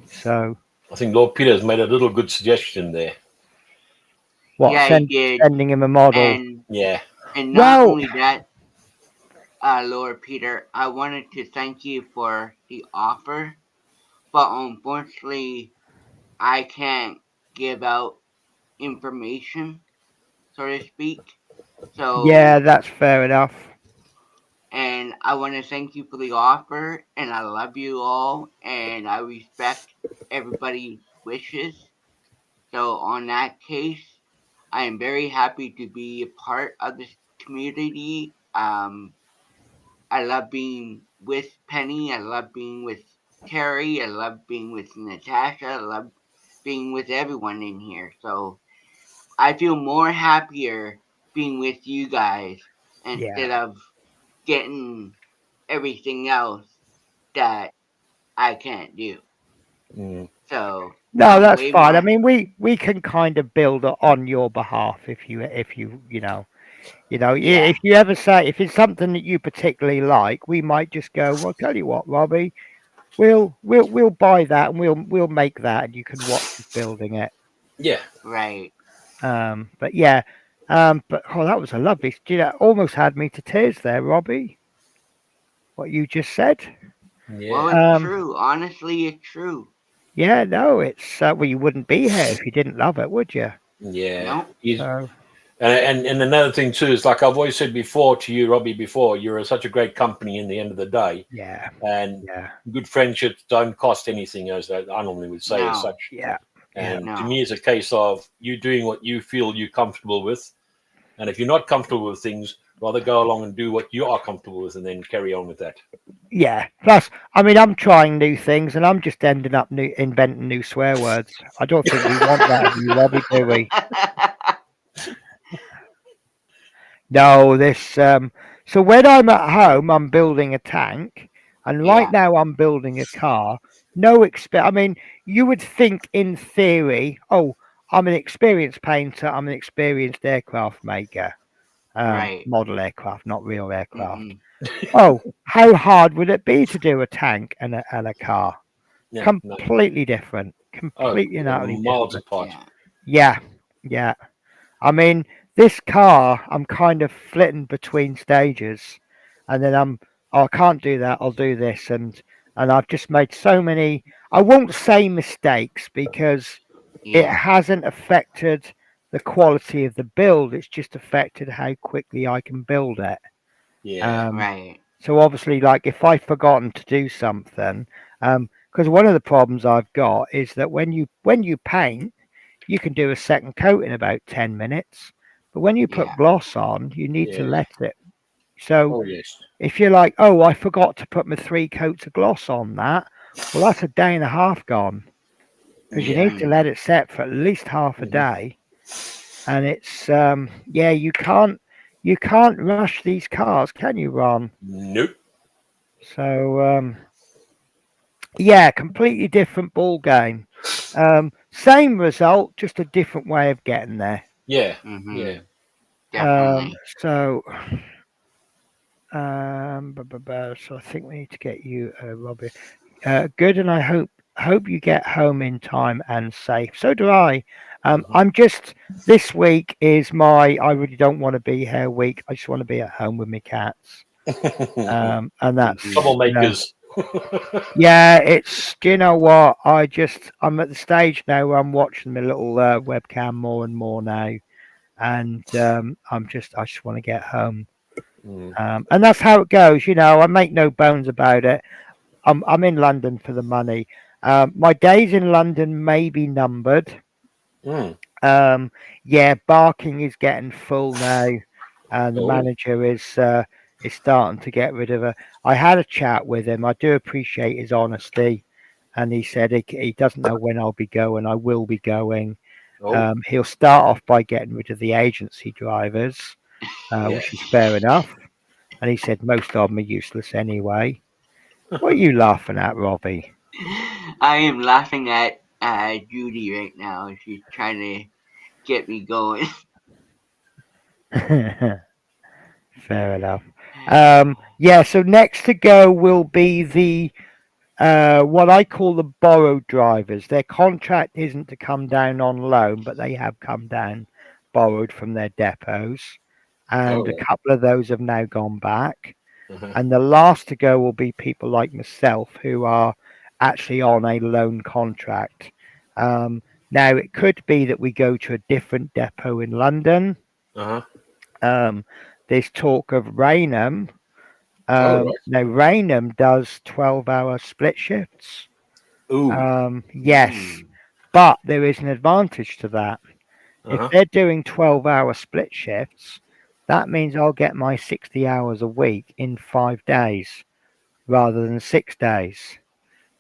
so I think Lord Peter's made a little good suggestion there. what? Yeah, he did. Sending him a model. And Yeah. not Well, only that, Lord Peter, I wanted to thank you for the offer, but unfortunately, I can't give out information, so to speak. yeah, So, that's fair enough. and I want to thank you for the offer, and I love you all, and I respect everybody's wishes. So, on that case, I am very happy to be a part of this community. I love being with Penny. I love being with Terry. I love being with Natasha. I love being with everyone in here. So I feel more happier being with you guys Yeah. instead of getting everything else that I can't do. Mm. So No, I'm that's way fine. I more. mean, we can kind of build it on your behalf if Yeah. if you ever say if it's something that you particularly like, we might just go. Well, tell you what, Robbie, we'll buy that and we'll make that, and you can watch us building it. Yeah. Right. But yeah, but that was a lovely. Almost had me to tears there, Robbie. What you just said. Well, Yeah. it's Um, true. Honestly, it's true. yeah, no, it's well, you wouldn't be here if you didn't love it, would you? Yeah. Nope. So And another thing too is like I've always said before to you, Robbie. Before you're such a great company in the end of the day, yeah, and yeah, good friendships don't cost anything, as I normally would say, as No. such. yeah, yeah, And to No. me, it's a case of you doing what you feel you're comfortable with, and if you're not comfortable with things, rather go along and do what you are comfortable with, and then carry on with that. yeah. Plus, I mean, I'm trying new things, and I'm just ending up inventing new swear words. I don't think we want that of you, Robbie, do we? No, this. So when I'm at home, I'm building a tank, and right Yeah. now I'm building a car. No I mean, you would think in theory, oh, I'm an experienced painter. I'm an experienced aircraft maker. Right. Model aircraft, not real aircraft. Mm-mm. Oh, how hard would it be to do a tank and a car? Yeah, no. Completely different. Oh, Completely and utterly miles different. apart. Yeah. Yeah, yeah. I mean, this car, I'm kind of flitting between stages, and then oh, I can't do that. I'll do this, and I've just made so many. I won't say mistakes because it Yeah. hasn't affected the quality of the build. It's just affected how quickly I can build it. Yeah. Um, Right. so obviously, like if I've forgotten to do something, because one of the problems I've got is that when you paint, you can do a second coat in about 10 minutes, but when you put Yeah. gloss on, you need to Yeah. let it. So Oh yes. if you're like, oh, I forgot to put my 3 coats of gloss on that, well, that's a day and a half gone because you Yeah. need to let it set for at least half a Mhm. day, and it's yeah, you can't rush these cars, can you, Ron? Nope. So yeah, completely different ball game. Same result, just a different way of getting there. Yeah. Mm-hmm. Yeah. Definitely. So so I think we need to get you, Robbie. Good, and I hope you get home in time and safe. So do I. Mhm. I'm just this week is my I really don't want to be here week. I just want to be at home with my cats. And that's Indeed. Troublemakers. yeah. It's do you know what I'm at the stage now where I'm watching my little webcam more and more now, and I just want to get home. Mm. And that's how it goes. I make no bones about it. I'm in London for the money. My days in London may be numbered. Mm. Yeah, Barking is getting full now, and the Oh. manager is starting to get rid of her. I had a chat with him. I do appreciate his honesty, and he said he doesn't know when I'll be going. I will be going. Oh. He'll start off by getting rid of the agency drivers, which is Yes. fair enough. And he said most of them are useless anyway. What are you laughing at, Robbie? I am laughing at Judy right now. She's trying to get me going. Fair enough. Yeah, so next to go will be the what I call the borrowed drivers. Their contract isn't to come down on loan, but they have come down borrowed from their depots, and a Oh. couple of those have now gone back. Uh-huh. And the last to go will be people like myself who are actually on a loan contract. Now, it could be that we go to a different depot in London. Uh-huh. Um, there's talk of Rainham. Oh right. Now, Rainham does 12-hour split shifts. Ooh. Yes, Mm. but there is an advantage to that. If Uh-huh. they're doing 12-hour split shifts, that means I'll get my 60 hours a week in 5 days rather than 6 days.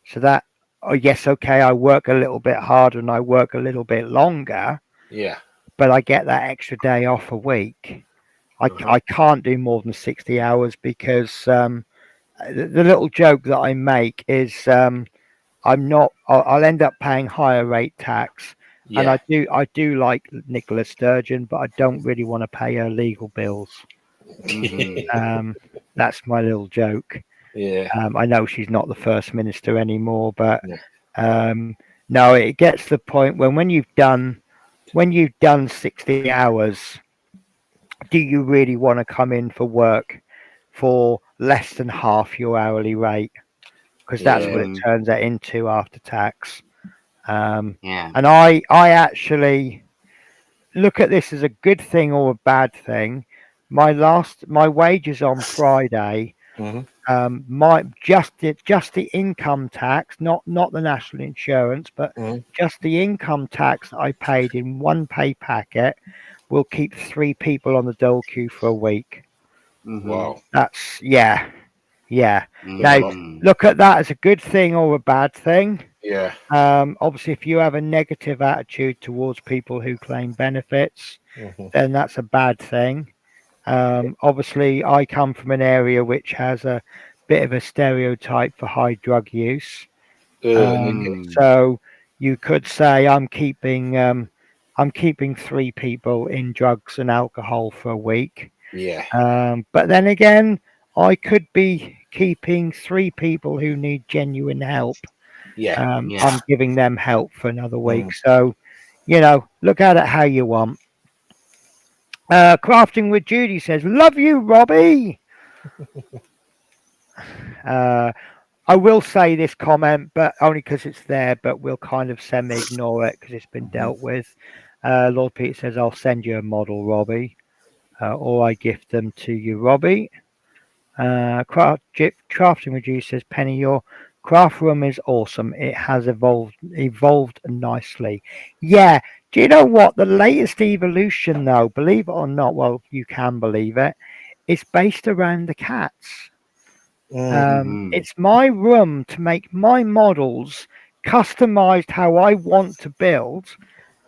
So that, oh, yes, okay, I work a little bit harder and I work a little bit longer, Yeah. but I get that extra day off a week. I can't do more than 60 hours because the little joke that I make is I'll end up paying higher rate tax. And Yeah. I do like Nicola Sturgeon, but I don't really want to pay her legal bills. Mhm. That's my little joke. Yeah. I know she's not the first minister anymore, but Yeah. no, it gets to the point when you've done 60 hours, do you really want to come in for work for less than half your hourly rate? Because that's what Yeah. it Mhm. turns it into after tax. Yeah. And I actually look at this as a good thing or a bad thing. My wages on Friday, Hmm. my just the income tax, not the national insurance, but Hmm. just the income tax that I paid in one pay packet will keep 3 people on the dole queue for a week. Mhm. Wow. That's yeah. That's a Now lot. Mhm. look at that as a good thing or a bad thing. Yeah. Obviously, if you have a negative attitude towards people who claim benefits, Hmm. then that's a bad thing. Obviously, I come from an area which has a bit of a stereotype for high drug use. Okay. Mhm. So you could say I'm keeping 3 people in drugs and alcohol for a week. Yeah. But then again, I could be keeping 3 people who need genuine help. Yeah. I'm Yeah. giving them help for another week. Mm. So, look at it how you want. Crafting with Judy says, "Love you, Robbie." Uh, I will say this comment, but only because it's there, but we'll kind of semi-ignore it because it's been Mhm. dealt with. Lord Peter says, "I'll send you a model, Robbie, or I gift them to you, Robbie." Crafting with you says, "Penny, your craft room is awesome. It has evolved nicely." Yeah. Do you know what? The latest evolution, though, believe it or not, well, you can believe it, is based around the cats. Mm. Mhm. It's my room to make my models customized how I want to build.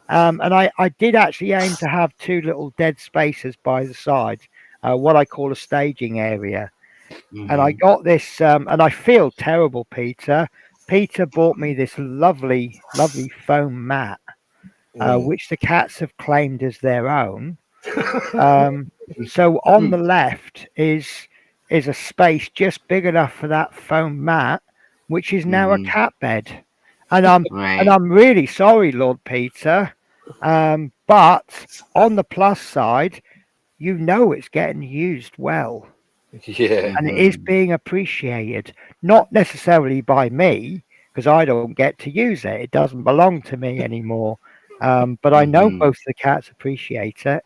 And I did actually aim to have 2 little dead spaces by the side, what I call a staging area. And I Mhm. got this, and I feel terrible, Peter. Peter bought me this lovely, lovely foam mat, Mm. which the cats have claimed as their own. Um, so on the left is a space just big enough for that foam mat, which is now a Mhm. cat bed. And Right. I'm really sorry, Lord Peter, but on the plus side, it's getting used well Yeah. and it is Mhm. being appreciated, not necessarily by me because I don't get to use it. It doesn't belong to me anymore. But I know Mhm. both the cats appreciate it.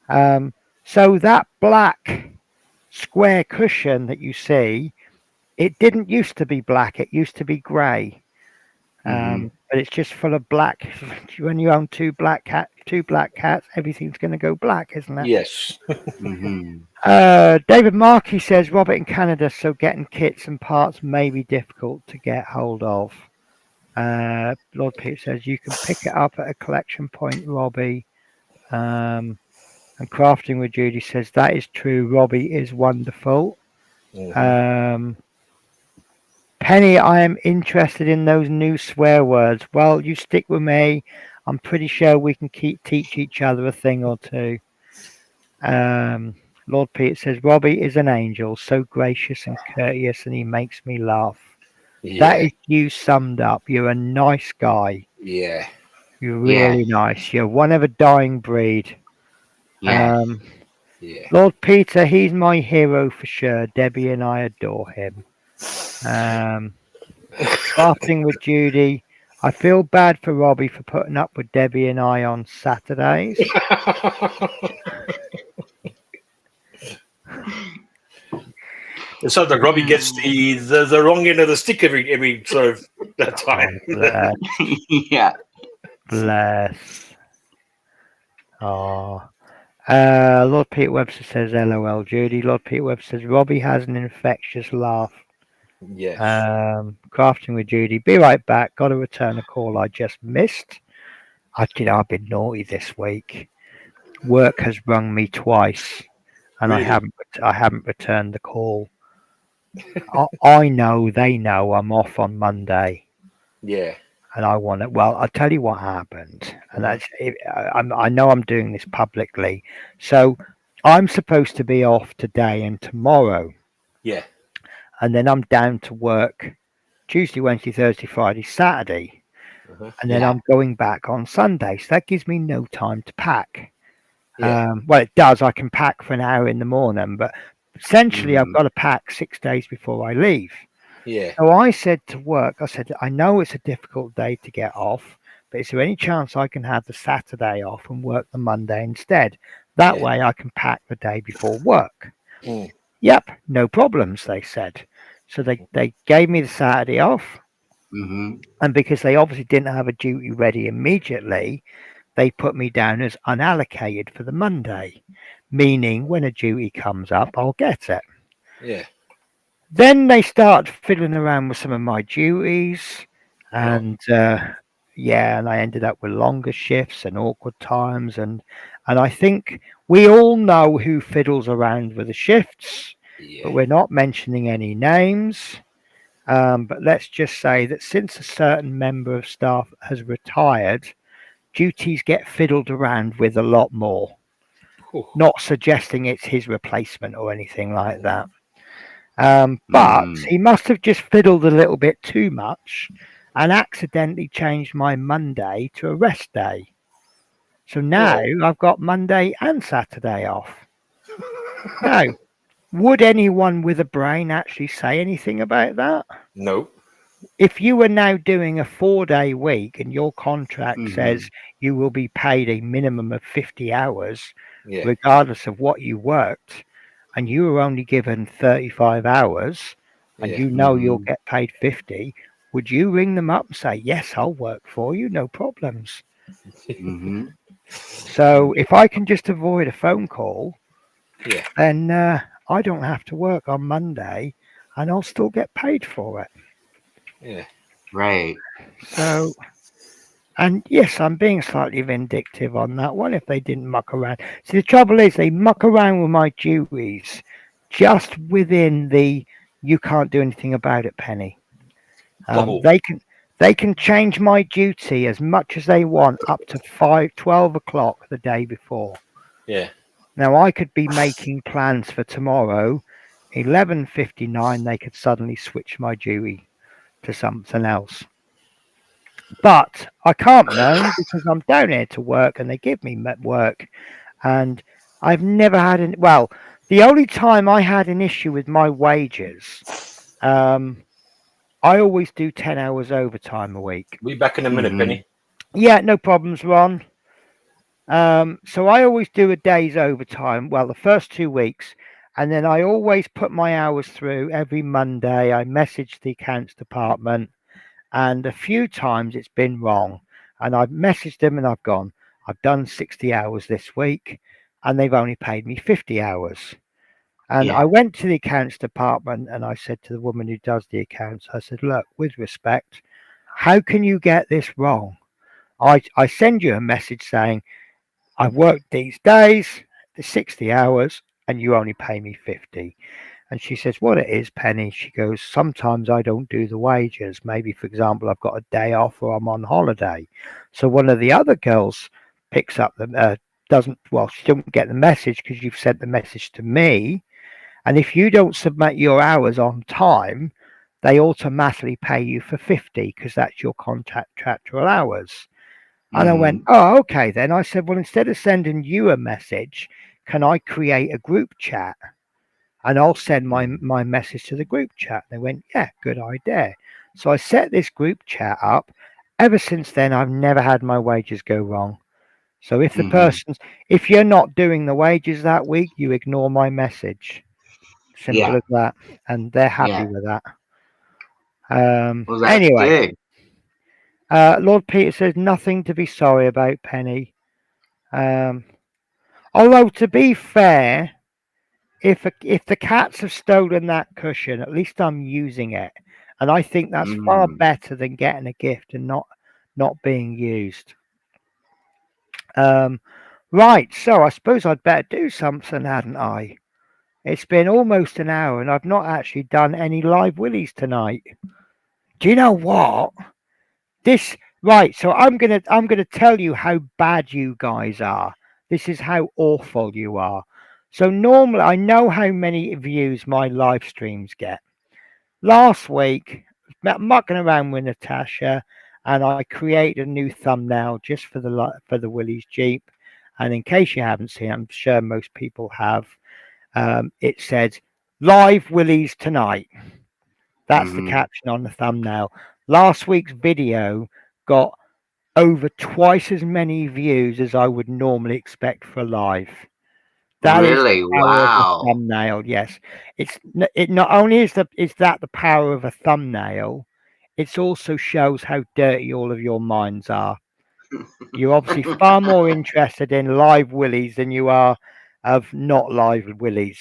Um, so that black square cushion that you see, it didn't used to be black. It used to be grey. Mhm. But it's just full of black. When you own two black cats, everything's going to go black, isn't it? Yes. Mhm. David Markey says Robert in Canada, so getting kits and parts may be difficult to get hold of. Lord Pete says you can pick it up at a collection point, Robbie. And Crafting with Judy says that is true. Robbie is wonderful. Hmm. Um, Penny, I am interested in those new swear words. Well, you stick with me. I'm pretty sure we can teach each other a thing or two. Lord Peter says Robbie is an angel, so gracious and courteous, and he makes me laugh. That Yeah. is you summed up. You're a nice guy. Yeah. You're Yes. really nice. You're one of a dying breed. Yes. Um, Yeah. Lord Peter, he's my hero for sure. Debbie and I adore him. Crafting with Judy. I feel bad for Robbie for putting up with Debbie and I on Saturdays. It's so that Robbie gets the wrong end of the stick every sort of that time. Oh, bless, Yeah. bless. Oh. Lord Peter Webster says, LOL, Judy. Lord Peter Webster says, Robbie has an infectious laugh. Yes. Crafting with Judy. Be right back. Got to return a call I just missed. I've been naughty this week. Work has rung me twice, and Really? I haven't returned the call. I know they know I'm off on Monday, Yeah. and I want to. Well, I'll tell you what happened, and Mhm. I know I'm doing this publicly, so I'm supposed to be off today and tomorrow, Yeah. and then I'm down to work Tuesday, Wednesday, Thursday, Friday, Saturday, Uh-huh. and then Yeah. I'm going back on Sunday. So that gives me no time to pack. Yeah. Well, it does. I can pack for an hour in the morning, but essentially I've Mm-hmm. got to pack 6 days before I leave. Yeah. So I said to work, I said, I know it's a difficult day to get off, but is there any chance I can have the Saturday off and work the Monday instead? That Yeah. way I can pack the day before work. Mm. Yep, no problems, they said. So they gave me the Saturday off. Mm-hmm. And because they obviously didn't have a duty ready immediately, they put me down as unallocated for the Monday, meaning when a duty comes up, I'll get it. Yeah. Then they start fiddling around with some of my duties, Oh. and yeah, and I ended up with longer shifts and awkward times, and I think we all know who fiddles around with the shifts, but Yeah. we're not mentioning any names. But let's just say that since a certain member of staff has retired, duties get fiddled around with a lot more. Whew. Not suggesting it's his replacement or anything like that. But Mm-hmm. he must have just fiddled a little bit too much and accidentally changed my Monday to a rest day. So now Oh. I've got Monday and Saturday off. Now, would anyone with a brain actually say anything about that? No. If you were now doing a 4-day week and your contract Mm-hmm. says you will be paid a minimum of 50 hours, Yeah. regardless of what you worked, and you were only given 35 hours, and Yeah. you know you'll Mm-hmm. get paid 50, would you ring them up and say, yes, I'll work for you, no problems? Mm-hmm. So if I can just avoid a phone call, Yeah. then I don't have to work on Monday and I'll still get paid for it. Yeah. Right. So, and yes, I'm being slightly vindictive on that one if they didn't muck around. See, the trouble is they muck around with my duties just within the you can't do anything about it penny. Oh. They can change my duty as much as they want up to 12 o'clock the day before. Yeah. Now I could be making plans for tomorrow. 11:59 they could suddenly switch my duty to something else. But I can't moan because I'm down here to work and they give me work. And I've never had an, well, the only time I had an issue with my wages, um, I always do 10 hours overtime a week. Be back in a minute, Mm-hmm. Penny. Yeah, no problems, Ron. So I always do a day's overtime, well, the first 2 weeks, and then I always put my hours through every Monday. I message the accounts department, and a few times it's been wrong. And I've messaged them and I've gone, I've done 60 hours this week, and they've only paid me 50 hours. And Yeah. I went to the accounts department and I said to the woman who does the accounts, I said, look, with respect, how can you get this wrong? I send you a message saying, I've worked these days, the 60 hours, and you only pay me 50. And she says, what it is, Penny, she goes, sometimes I don't do the wages. Maybe, for example, I've got a day off or I'm on holiday. So one of the other girls picks up the, doesn't, well, she don't get the message because you've sent the message to me. And if you don't submit your hours on time, they automatically pay you for 50 because that's your contractual hours. And I went, Mm-hmm. oh, okay then. I said, well, instead of sending you a message, can I create a group chat? And I'll send my message to the group chat. They went, yeah, good idea. So I set this group chat up. Ever since then, I've never had my wages go wrong. So Mm-hmm. if you're not doing the wages that week, you ignore my message. Simple Yeah. as that. And they're happy Yeah. with that. Well, that's Anyway, good. Lord Peter says nothing to be sorry about, Penny. Um, although to be fair, if the cats have stolen that cushion, at least I'm using it, and I think that's far Mm. better than getting a gift and not being used. Right, so I suppose I'd better do something, hadn't I? It's been almost an hour and I've not actually done any live Willies tonight. Do you know what? This right, so I'm gonna tell you how bad you guys are. This is how awful you are. So normally I know how many views my live streams get. Last week, mucking around with Natasha, and I created a new thumbnail just for the Willys Jeep. And in case you haven't seen, I'm sure most people have. It said "Live Willys tonight." That's the caption on the thumbnail. Last week's video got over twice as many views as I would normally expect for a live. That is Really? the power of the Wow. thumbnail. Yes, it not only is that the power of a thumbnail, it also shows how dirty all of your minds are. You're obviously far more interested in live Willies than you are of not live Willies.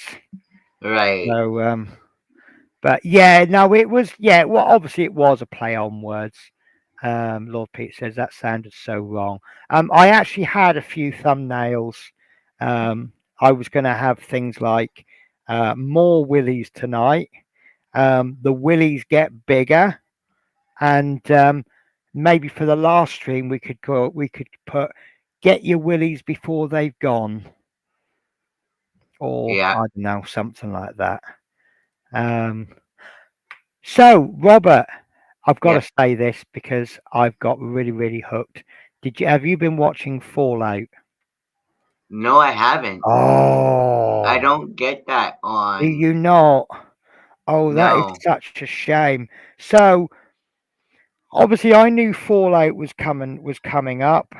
Right. So, but yeah, no, it was well, obviously it was a play on words. Lord Pete says that sounded so wrong. I actually had a few thumbnails. I was going to have things like more Willies tonight. The Willies get bigger, and maybe for the last stream we could put get your Willies before they've gone, or I Yeah. don't know, something like that. So Robert, I've got Yep. to say this because I've got really hooked. Have you been watching Fallout? No, I haven't. I Oh, don't get that do on. you not? Oh, that is No. such a shame. So obviously, I knew Fallout was coming up,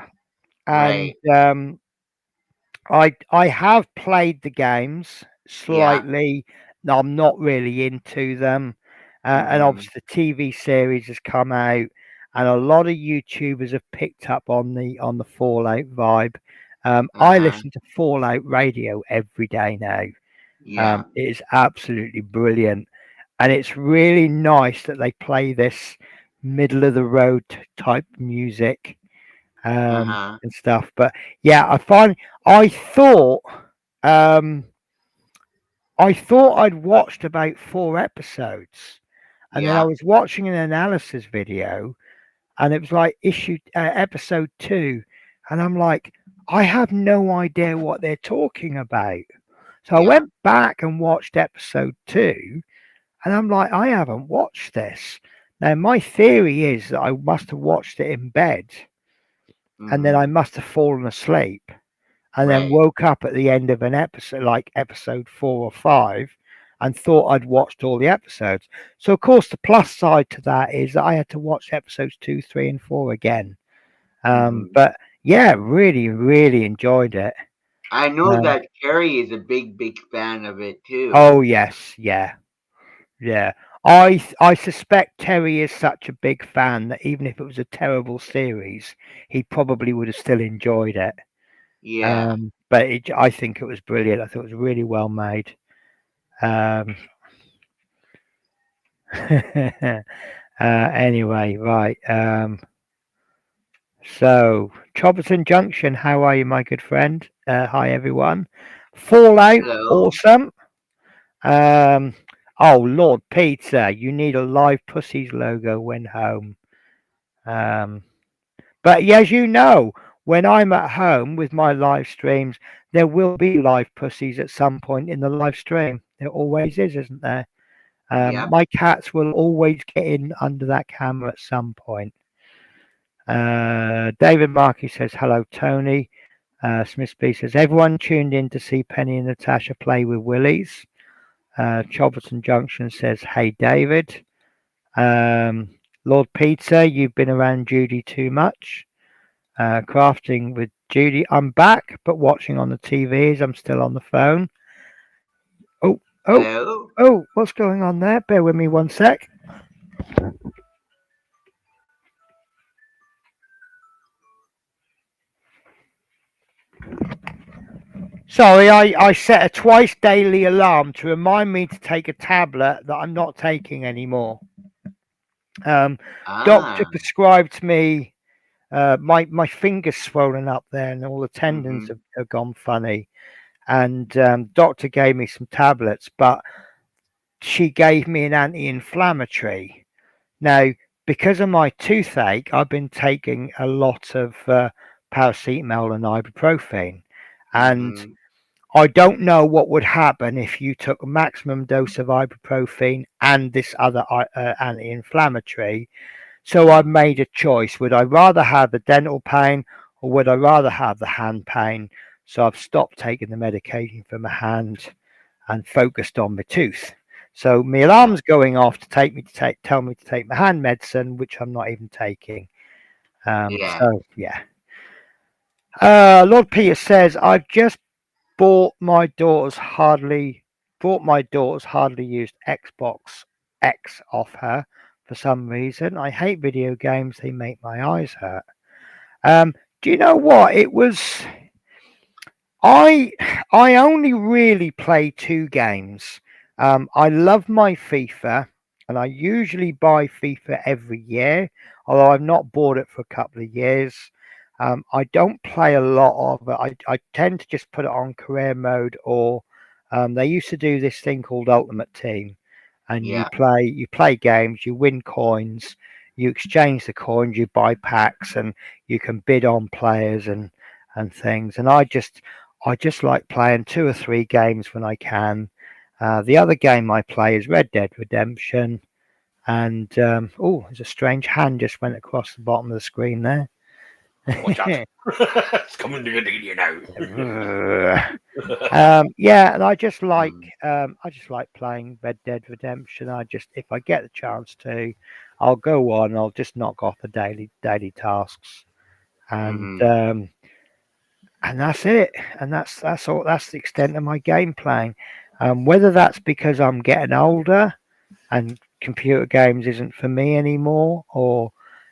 and Right. I have played the games Yeah. slightly. No, I'm not really into them, and Mhm. obviously the TV series has come out, and a lot of YouTubers have picked up on the Fallout vibe. I Uh-huh. listen to Fallout Radio every day now. Yeah. It is absolutely brilliant, and it's really nice that they play this middle of the road type music Uh-huh. and stuff. But yeah, I thought um, I thought I'd watched about 4 episodes, and then I Yeah. was watching an analysis video, and it was like episode 2, and I'm like, I have no idea what they're talking about. So I Yeah. went back and watched episode 2, and I'm like, I haven't watched this. Now my theory is that I must have watched it in bed, and then I Mhm. must have fallen asleep and then Right. woke up at the end of an episode, like episode 4 or 5, and thought I'd watched all the episodes. So, of course, the plus side to that is that I had to watch episodes 2, 3, and 4 again. Mhm. But yeah, really enjoyed it. I know Uh, that Carrie is a big fan of it too. oh yes, yeah. I suspect Terry is such a big fan that even if it was a terrible series, he probably would have still enjoyed it. Yeah. But I think it was brilliant. I thought it was really well made. Um, anyway, right. So, Choberton Junction, how are you, my good friend? Hi, everyone. Fallout, Hello. awesome. Um, oh, Lord Pizza, you need a Live Pussies logo when home. Um, but as you know, when I'm at home with my live streams, there will be live pussies at some point in the live stream. There always is, isn't there? Yep. My cats will always get in under that camera at some point. David Markey says, hello, Tony. Smith B says, everyone tuned in to see Penny and Natasha play with Willys. Choberton Junction says, hey, David. Lord Pizza, you've been around Judy too much. Crafting with Judy. I'm back, but watching on the TV as I'm still on the phone. Oh, oh, Hello. oh, what's going on there? Bear with me one sec. Sorry, I set a twice daily alarm to remind me to take a tablet that I'm not taking anymore. Doctor Ah. prescribed me my finger's swollen up there, and all the tendons have gone funny. And doctor gave me some tablets, but she gave me an anti-inflammatory. Now, because of my toothache, I've been taking a lot of paracetamol and ibuprofen, and I don't know what would happen if you took a maximum dose of ibuprofen and this other anti-inflammatory. So I've made a choice. Would I rather have the dental pain, or would I rather have the hand pain? So I've stopped taking the medication for my hand and focused on my tooth. So my alarm's going off to tell me to take my hand medicine, which I'm not even taking. So yeah. Lord Peter says, I've just bought my daughter's hardly used Xbox X off her for some reason. I hate video games; they make my eyes hurt. Do you know what? It was I only really play 2 games. I love my FIFA, and I usually buy FIFA every year, although I've not bought it for a couple of years. I don't play a lot of it. I tend to just put it on career mode, or they used to do this thing called Ultimate Team, and you play games, you win coins, you exchange the coins, you buy packs, and you can bid on players and things. And I just like playing 2 or 3 games when I can. The other game I play is Red Dead Redemption, and there's a strange hand just went across the bottom of the screen there. Watch out. It's coming to you now. Yeah, and I just like playing Red Dead Redemption. If I get the chance to, I'll go on. I'll just knock off the daily tasks, and that's it. And that's all. That's the extent of my game playing. Whether that's because I'm getting older and computer games isn't for me anymore, or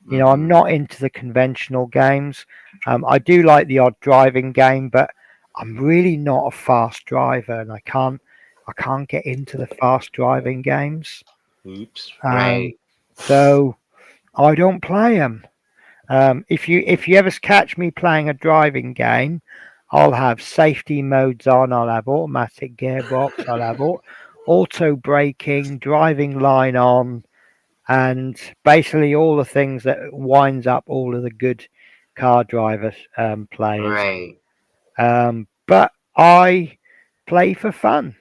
I'm not into the conventional games. I do like the odd driving game, but I'm really not a fast driver, and I can't get into the fast driving games. Oops. Right. So I don't play them. If you ever catch me playing a driving game, I'll have safety modes on. I'll have automatic gearbox. I'll have auto braking, driving line on, and basically all the things that winds up all of the good car drivers players. Right. But I play for fun.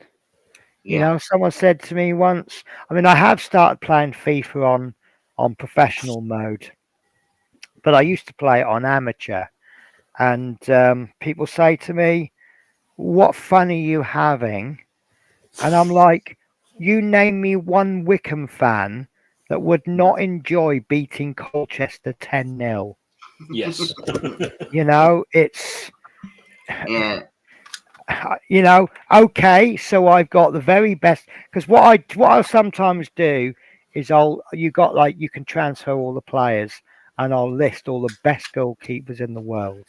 Yeah. Someone said to me once, I have started playing FIFA on professional mode, but I used to play it on amateur. And people say to me, what fun are you having? And I'm like, you name me one Wickham fan that would not enjoy beating Colchester 10-0. Yes. It's Yeah. Okay, so I've got the very best, because what I'll sometimes do is you can transfer all the players, and I'll list all the best goalkeepers in the world,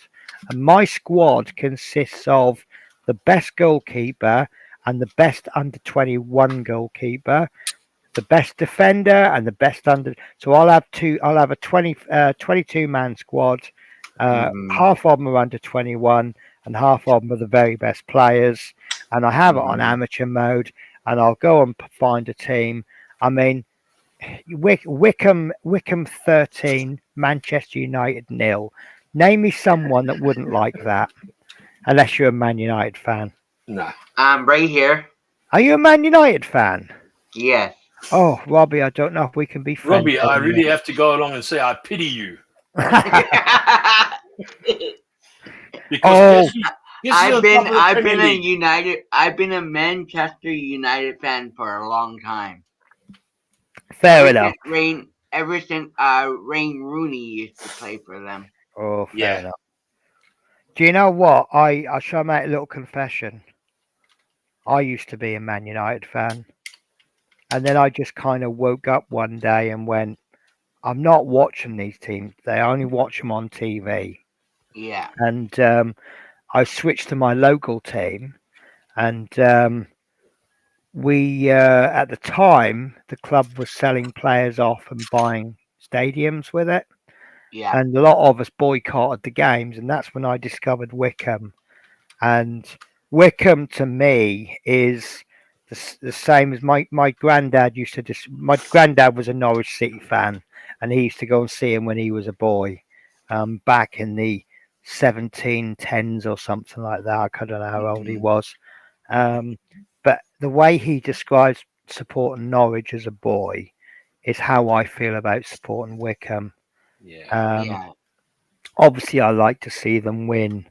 and my squad consists of the best goalkeeper and the best under 21 goalkeeper, the best defender and the best under. So I'll have a 22 man squad. Half of them are under 21, and half of them are the very best players. And I have it on amateur mode, and I'll go and find a team. Wickham 13, Manchester United 0. Name me someone that wouldn't like that, unless you're a Man United fan. No. I'm right here. Are you a Man United fan? Yes. Oh, Robbie, I don't know if we can be friends. Robbie, I really have to go along and say I pity you. Because I've been a Manchester United fan for a long time. Fair enough. Ever since Wayne Rooney used to play for them. Oh, fair enough. Do you know what? I shall make a little confession. I used to be a Man United fan, and then I just kind of woke up one day and went, I'm not watching these teams. They only watch them on TV. Yeah. And I switched to my local team, and we at the time the club was selling players off and buying stadiums with it, Yeah. and a lot of us boycotted the games, and that's when I discovered Wickham. And Wickham to me is the same as my granddad used to. My granddad was a Norwich City fan, and he used to go and see him when he was a boy, back in the 1710s or something like that. I don't know how old he was, but the way he describes supporting Norwich as a boy is how I feel about supporting Wickham. Yeah. Yeah. Obviously, I like to see them win,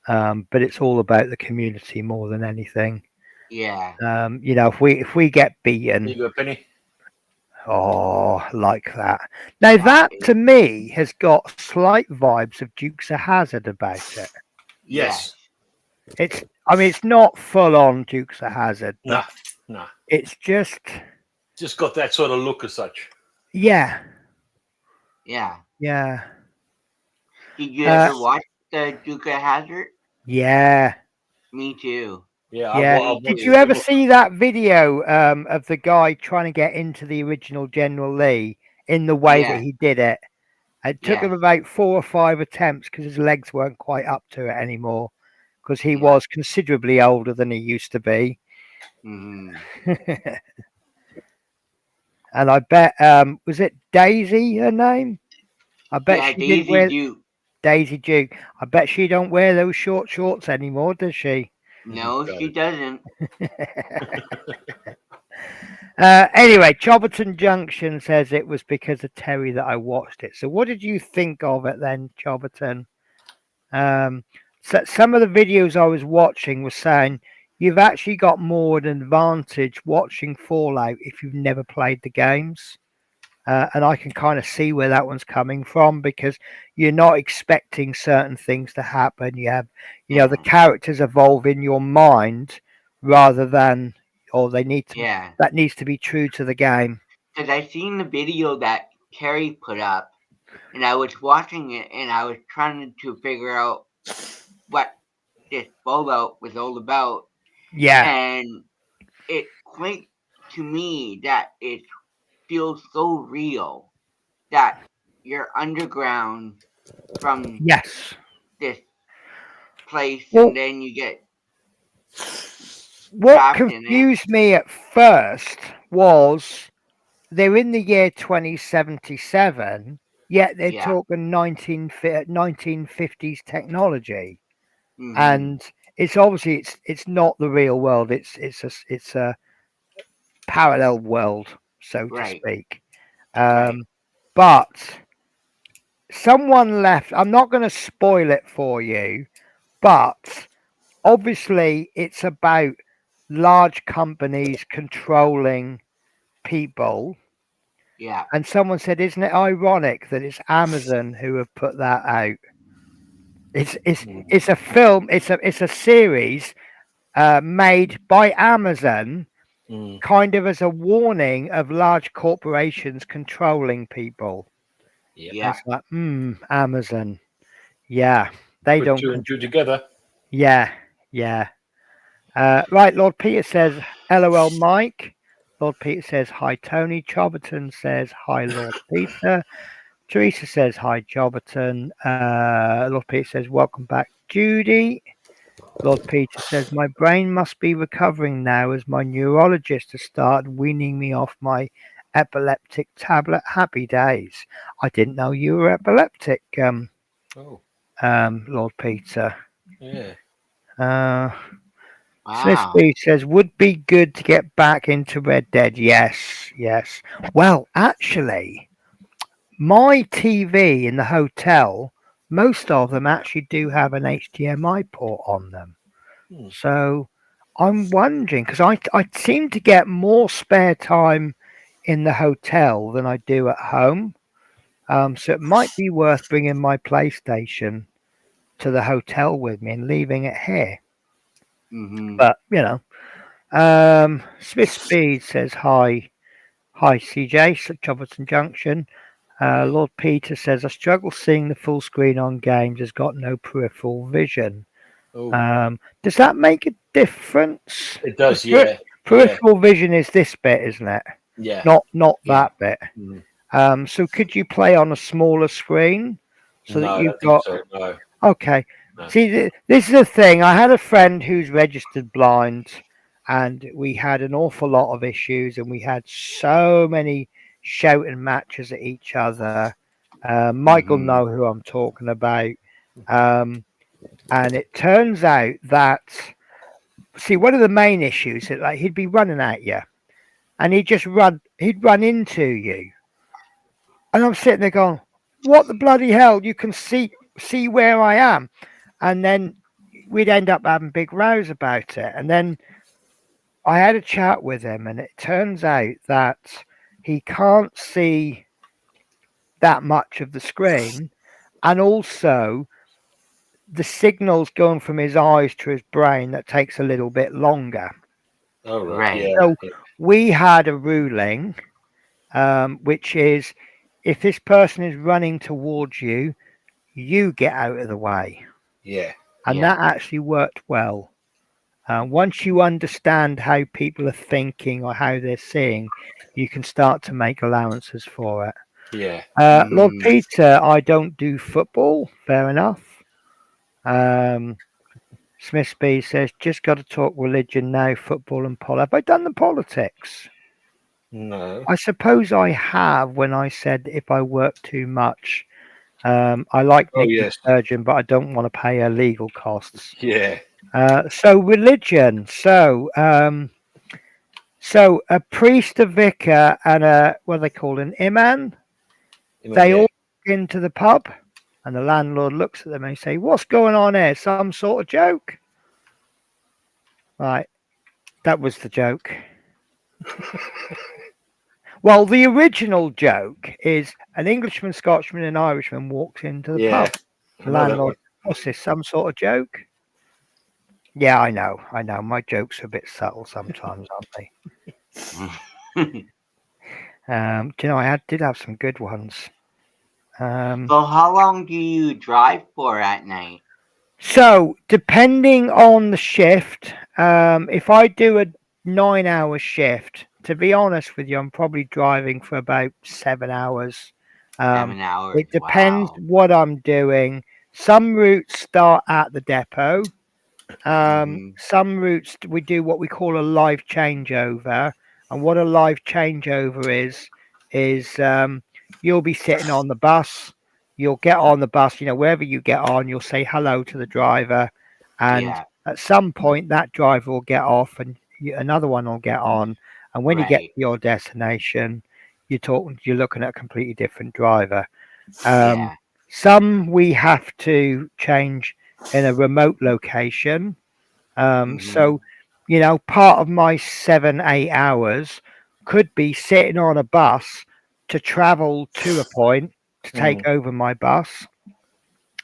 but it's all about the community more than anything. Yeah. If we get There beaten, you go, Penny. oh, like that. Now Wow. that to me has got slight vibes of Dukes of Hazzard about it. Yes. It's not full on Dukes of Hazzard, but Nah. it's just, Just got that sort of look as such. yeah. Yeah. Did you ever watch the Duke of Hazzard? Yeah. Me too. Yeah. Yeah. Did you ever see that video of the guy trying to get into the original General Lee in the way that he did it? It took him about 4 or 5 attempts because his legs weren't quite up to it anymore, because he was considerably older than he used to be. Mm-hmm. And I bet, was it Daisy her name? I bet she Daisy didn't wear Duke. Daisy Duke. I bet she don't wear those short shorts anymore, does she? No, she doesn't. Anyway, Chobberton Junction says it was because of Terry that I watched it. So what did you think of it then, Chobberton? So some of the videos I was watching were saying you've actually got more of an advantage watching Fallout if you've never played the games. And I can kind of see where that one's coming from, because you're not expecting certain things to happen. You have, the characters evolve in your mind rather than, or they need to. Yeah. That needs to be true to the game. Because I seen the video that Terry put up, and I was watching it, and I was trying to figure out what this Fallout was all about. Yeah. And it clicked to me that it feels so real that you're underground from this place, and then you get what confused me at first was they're in the year 2077, yet they're talking 1950s technology. Mm-hmm. And it's obviously it's not the real world. It's a parallel world, so to speak. But someone left. I'm not going to spoil it for you, but obviously it's about large companies controlling people. Yeah. And someone said, isn't it ironic that it's Amazon who have put that out? It's a film. It's a series made by Amazon, kind of as a warning of large corporations controlling people. Yeah. It's like, Amazon. Yeah, they Put don't. 2 and 2 together. Yeah. Right, Lord Peter says, LOL Mike. Lord Peter says, hi Tony. Chobberton says, hi Lord Peter. Teresa says, hi Chobberton. Lord Peter says, welcome back Judy. Lord Peter says, my brain must be recovering now as my neurologist has started weaning me off my epileptic tablet. Happy days. I didn't know you were epileptic, Lord Peter. Yeah. Wow. Smithby says, would be good to get back into Red Dead. Yes. Well, actually, my TV in the hotel, most of them actually do have an HDMI port on them. So I'm wondering, because I seem to get more spare time in the hotel than I do at home. So it might be worth bringing my PlayStation to the hotel with me and leaving it here. Mm-hmm. But, Smith Speed says, hi CJ, Chobberton Junction. Lord Peter says, I struggle seeing the full screen on games, has got no peripheral vision. Does that make a difference? It does, yeah. Peripheral vision is this bit, isn't it? Yeah. Not that bit. Mm. So could you play on a smaller screen so that No, I you've don't think got? so. No. Okay. No. See, this is the thing. I had a friend who's registered blind, and we had an awful lot of issues, and we had so many shouting matches at each other. Michael Mhm. know who I'm talking about. And it turns out that, see, one of the main issues is like he'd be running at you, and he'd run into you, and I'm sitting there going, "What the bloody hell? You can see where I am," and then we'd end up having big rows about it. And then I had a chat with him, and it turns out that he can't see that much of the screen, and also the signals going from his eyes to his brain that takes a little bit longer. Oh, right. Right. Yeah. So we had a ruling, which is if this person is running towards you, you get out of the way. Yeah. And Yeah. that actually worked well. Once you understand how people are thinking or how they're seeing, you can start to make allowances for it. Yeah. Lord Mm. Peter, I don't do football. Fair enough. Smith B says, just got to talk religion now, football and Have I done the politics? No. I suppose I have when I said if I work too much. I like Oh, Nicky yes. Sturgeon, but I don't want to pay her legal costs. Yeah. So religion. So a priest, a vicar, and a what do they call an imam. They Yeah. all walk into the pub, and the landlord looks at them and say, "What's going on here? Some sort of joke?" Right, that was the joke. Well, the original joke is an Englishman, Scotsman, and Irishman walks into the Yeah. pub. The I know that one. landlord, what's this? Some sort of joke? Yeah, I know. My jokes are a bit subtle sometimes, aren't they? Do you know, did have some good ones. So how long do you drive for at night? So, depending on the shift, if I do a 9-hour shift, to be honest with you, I'm probably driving for about 7 hours. 7 hours. It depends Wow. what I'm doing. Some routes start at the depot. Mhm. Some routes we do what we call a live changeover, and what a live changeover is you'll be sitting on the bus. You'll get on the bus, wherever you get on, you'll say hello to the driver, and Yeah. at some point that driver will get off, and another one will get on, and when you get Right. to your destination, you're looking at a completely different driver. Yeah. Some we have to change in a remote location. Mhm. So, part of my 7, 8 hours could be sitting on a bus to travel to a point to take over my bus.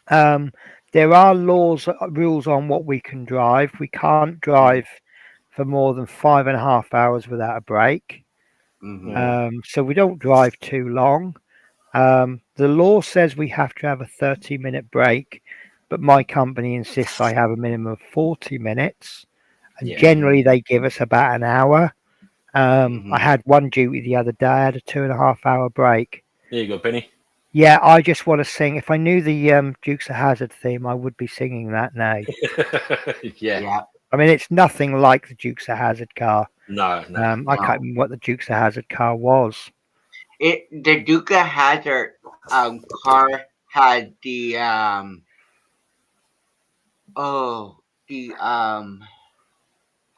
There are rules on what we can drive. We can't drive for more than 5.5 hours without a break. Mhm. So we don't drive too long. The law says we have to have a 30-minute break, but my company insists I have a minimum of 40 minutes. And Yeah. generally, they give us about an hour. I Mhm. had one duty the other day. I had a 2.5-hour break. There you go, Penny. Yeah, I just want to sing. If I knew the Dukes of Hazzard theme, I would be singing that now. Yeah. Yeah. I mean, it's nothing like the Dukes of Hazzard car. No. I can't remember what the Dukes of Hazzard car was. The Duke Hazard car had the oh the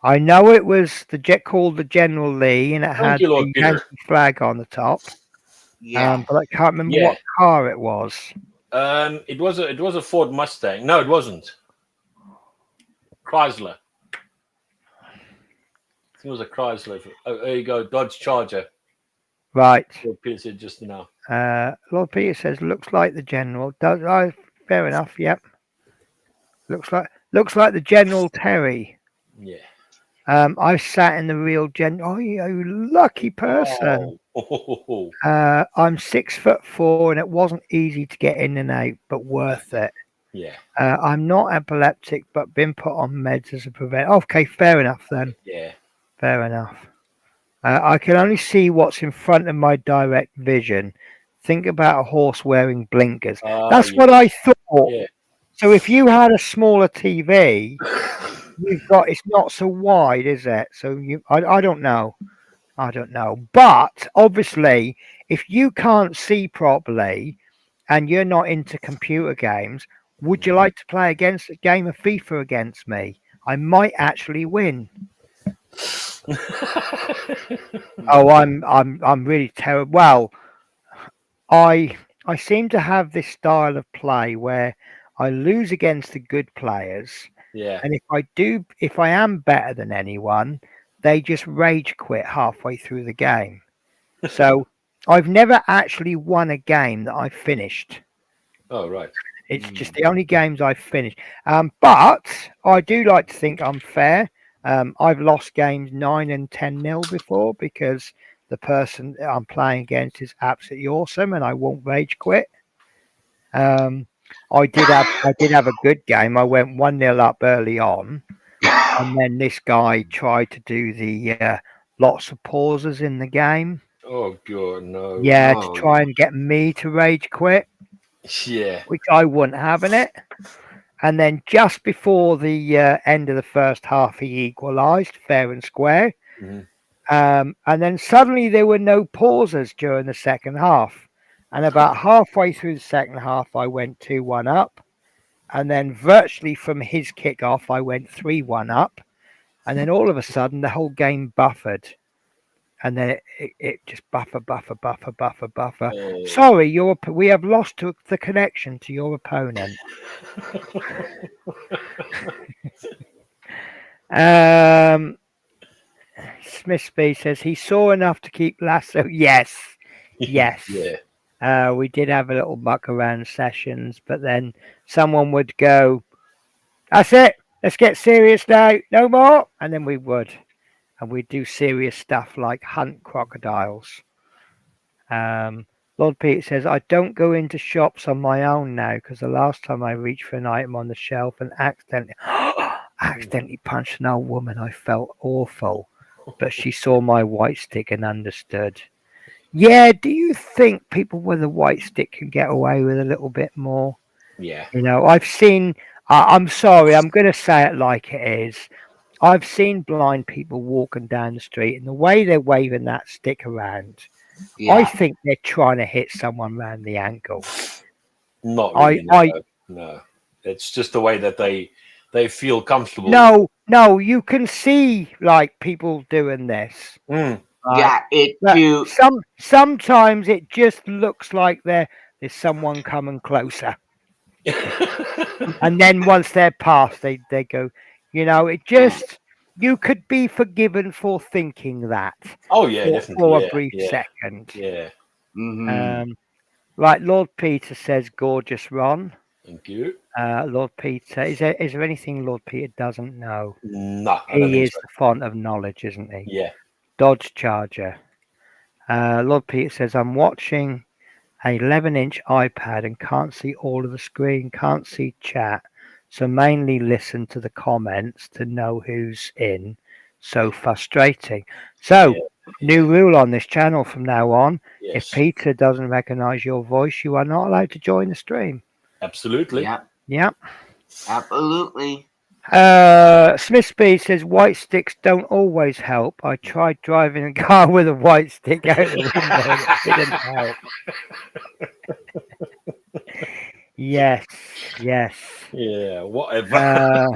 I know it was the jet called the General Lee, and it Thank had you, Lord the Peter. Yankee flag on the top. yes. But I can't remember Yeah. what car it was. It was a Ford Mustang. No, it wasn't. Chrysler. I think it was a Chrysler. Oh, there you go. Dodge Charger. Right. Lord Peter said just now. Lord Peter says, looks like the General. Fair enough. Yep. Looks like the General Terry. Yeah. I sat in the real General. Oh, you lucky person. Oh. I'm 6'4", and it wasn't easy to get in and out, but worth it. Yeah. I'm not epileptic, but been put on meds as a prevent. Okay, fair enough then. Yeah. Fair enough. I can only see what's in front of my direct vision. Think about a horse wearing blinkers. That's what I thought. Yeah. So if you had a smaller TV, it's not so wide, is it? So I don't know. I don't know. But obviously, if you can't see properly and you're not into computer games, would you like to play against a game of FIFA against me? I might actually win. Oh, I'm really terrible. Well, I seem to have this style of play where I lose against the good players, Yeah. and if I am better than anyone, they just rage quit halfway through the game. So I've never actually won a game that I finished. Oh, right. It's just the only games I've finished. But I do like to think I'm fair. I've lost games 9 and 10-0 before because the person I'm playing against is absolutely awesome and I won't rage quit. I did have a good game. I went 1-0 up early on, and then this guy tried to do the lots of pauses in the game. Oh, God, no. Yeah, Oh. to try and get me to rage quit, Yeah. which I wouldn't have in it. And then just before the end of the first half, he equalised fair and square. Mhm. And then suddenly there were no pauses during the second half. And about halfway through the second half, I went 2-1 up. And then virtually from his kickoff, I went 3-1 up. And then all of a sudden, the whole game buffered. And then it just buffer. Oh. Sorry, we have lost the connection to your opponent. Smithsby says he saw enough to keep Lasso. Yes. Yeah. We did have a little muck around sessions, but then someone would go, "That's it. Let's get serious now. No more," and then we would, and we'd do serious stuff like hunt crocodiles. Lord Peter says, I don't go into shops on my own now because the last time I reached for an item on the shelf and accidentally punched an old woman, I felt awful. But she saw my white stick and understood. Yeah, do you think people with a white stick can get away with a little bit more? Yeah. You know, I've seen, I'm sorry, I'm going to say it like it is. I've seen blind people walking down the street and the way they're waving that stick around, I think they're trying to hit someone round the ankle. Not really. No. It's just the way that they feel comfortable. No, you can see like people doing this. Mm. Sometimes it just looks like there's someone coming closer. And then once they're past, they go, you know, it just, you could be forgiven for thinking that. Oh, yeah, definitely. For a brief second. Yeah. Mm-hmm. Right, Lord Peter says, gorgeous Ron. Thank you. Lord Peter, is there anything Lord Peter doesn't know? No, He is the font of knowledge, isn't he? Yeah. Dodge Charger. Lord Peter says, I'm watching an 11-inch iPad and can't see all of the screen, can't see chat, so mainly listen to the comments to know who's in. So frustrating. So, new rule on this channel from now on, if Peter doesn't recognize your voice, you are not allowed to join the stream. Absolutely. Yeah. Absolutely. Smithsby says white sticks don't always help. I tried driving a car with a white stick out the window. It didn't help. Yes. Yeah, whatever.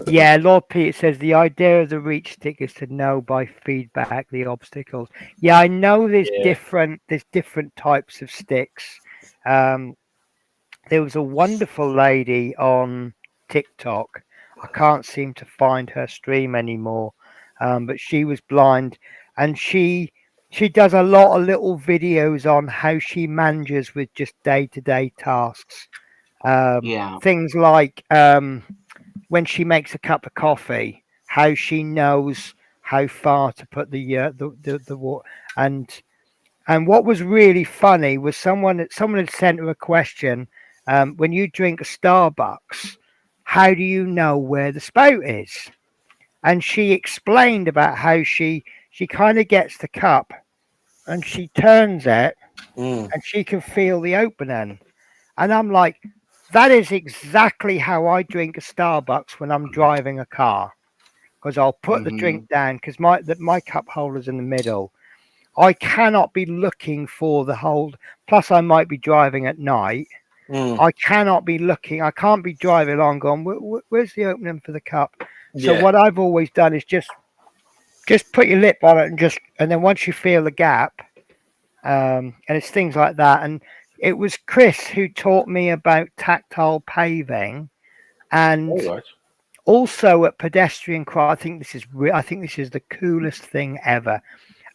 Yeah, Lord Peter says the idea of the reach stick is to know by feedback the obstacles. Yeah, I know there's different types of sticks. There was a wonderful lady on TikTok. I can't seem to find her stream anymore, but she was blind, and she does a lot of little videos on how she manages with just day-to-day tasks. Things like when she makes a cup of coffee, how she knows how far to put the water. And what was really funny was someone had sent her a question. When you drink a Starbucks, how do you know where the spout is? And she explained about how she she kind of gets the cup and she turns it Mm. and she can feel the opening. And I'm like, that is exactly how I drink a Starbucks when I'm driving a car. Because I'll put the drink down because my cup holder's in the middle. I cannot be looking for the hold. Plus, I might be driving at night. Mm. I cannot be looking. I can't be driving along going, where's the opening for the cup? So Yeah. what I've always done is just put your lip on it and then once you feel the gap, and it's things like that. And it was Chris who taught me about tactile paving, and All right. also at pedestrian cross. I think this is the coolest thing ever.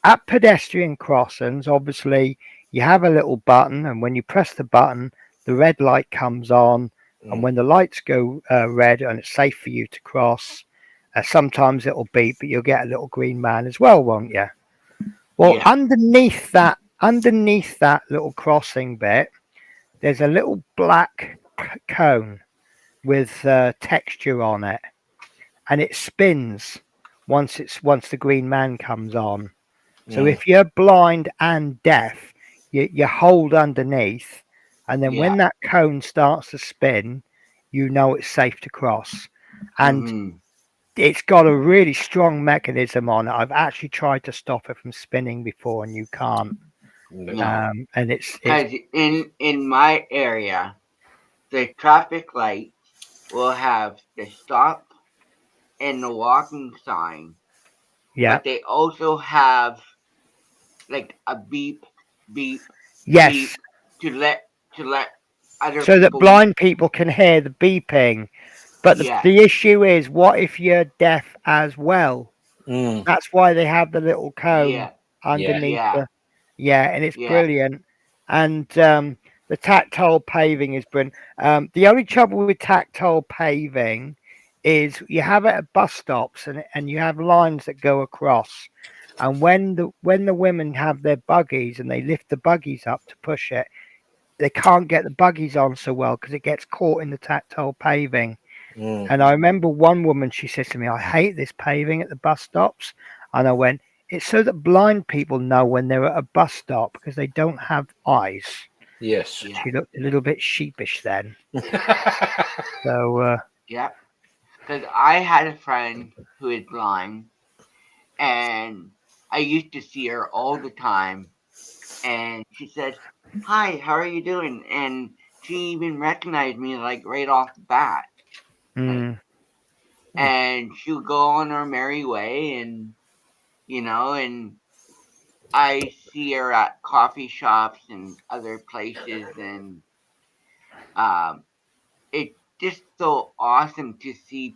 At pedestrian crossings, obviously, you have a little button, and when you press the button, the red light comes on. And when the lights go red and it's safe for you to cross, sometimes it'll beep, but you'll get a little green man as well, won't you? Well, Yeah. underneath that little crossing bit, there's a little black cone with texture on it, and it spins once the green man comes on. So if you're blind and deaf, you hold underneath, and then when Yeah. that cone starts to spin, you know it's safe to cross. And it's got a really strong mechanism on it. I've actually tried to stop it from spinning before, and you can't. No. And it's Because in my area, the traffic light will have the stop and the walking sign, yeah, but they also have like a beep, beep, beep yes, to let other so that people. blind people can hear the beeping. But Yeah. the issue is, what if you're deaf as well? Mm. That's why they have the little cone Yeah. Yeah. underneath Yeah. the. Yeah, and it's Yeah. brilliant. And the tactile paving is brilliant. The only trouble with tactile paving is you have it at bus stops and you have lines that go across. And when the women have their buggies and they lift the buggies up to push it, they can't get the buggies on so well because it gets caught in the tactile paving. Mm. And I remember one woman, she said to me, I hate this paving at the bus stops. And I went, it's so that blind people know when they're at a bus stop because they don't have eyes. Yes. Yeah. She looked a little bit sheepish then. So, Yeah. Because I had a friend who is blind, and I used to see her all the time. And she said, "Hi, how are you doing?" And she even recognized me like right off the bat. Like, mm, and she would go on her merry way, and and I see her at coffee shops and other places, and um, it's just so awesome to see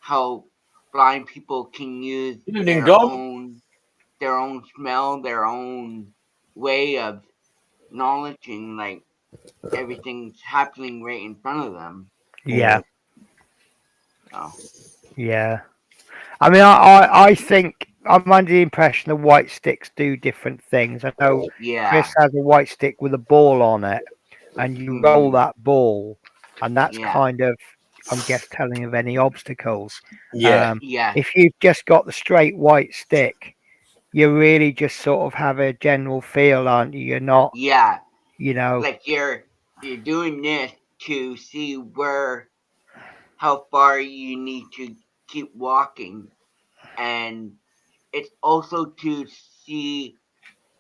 how blind people can use Evening, Dom. their own smell, their own way of acknowledging like everything's happening right in front of them. yeah, So yeah. I mean, I think I'm under the impression the white sticks do different things. I know yeah, Chris has a white stick with a ball on it, and you roll hmm that ball, and that's yeah, kind of, I'm guess, telling of any obstacles. Yeah. yeah, If you've just got the straight white stick, you really just sort of have a general feel, aren't you? You're not, yeah. you know, Like you're doing this to see how far you need to keep walking, and it's also to see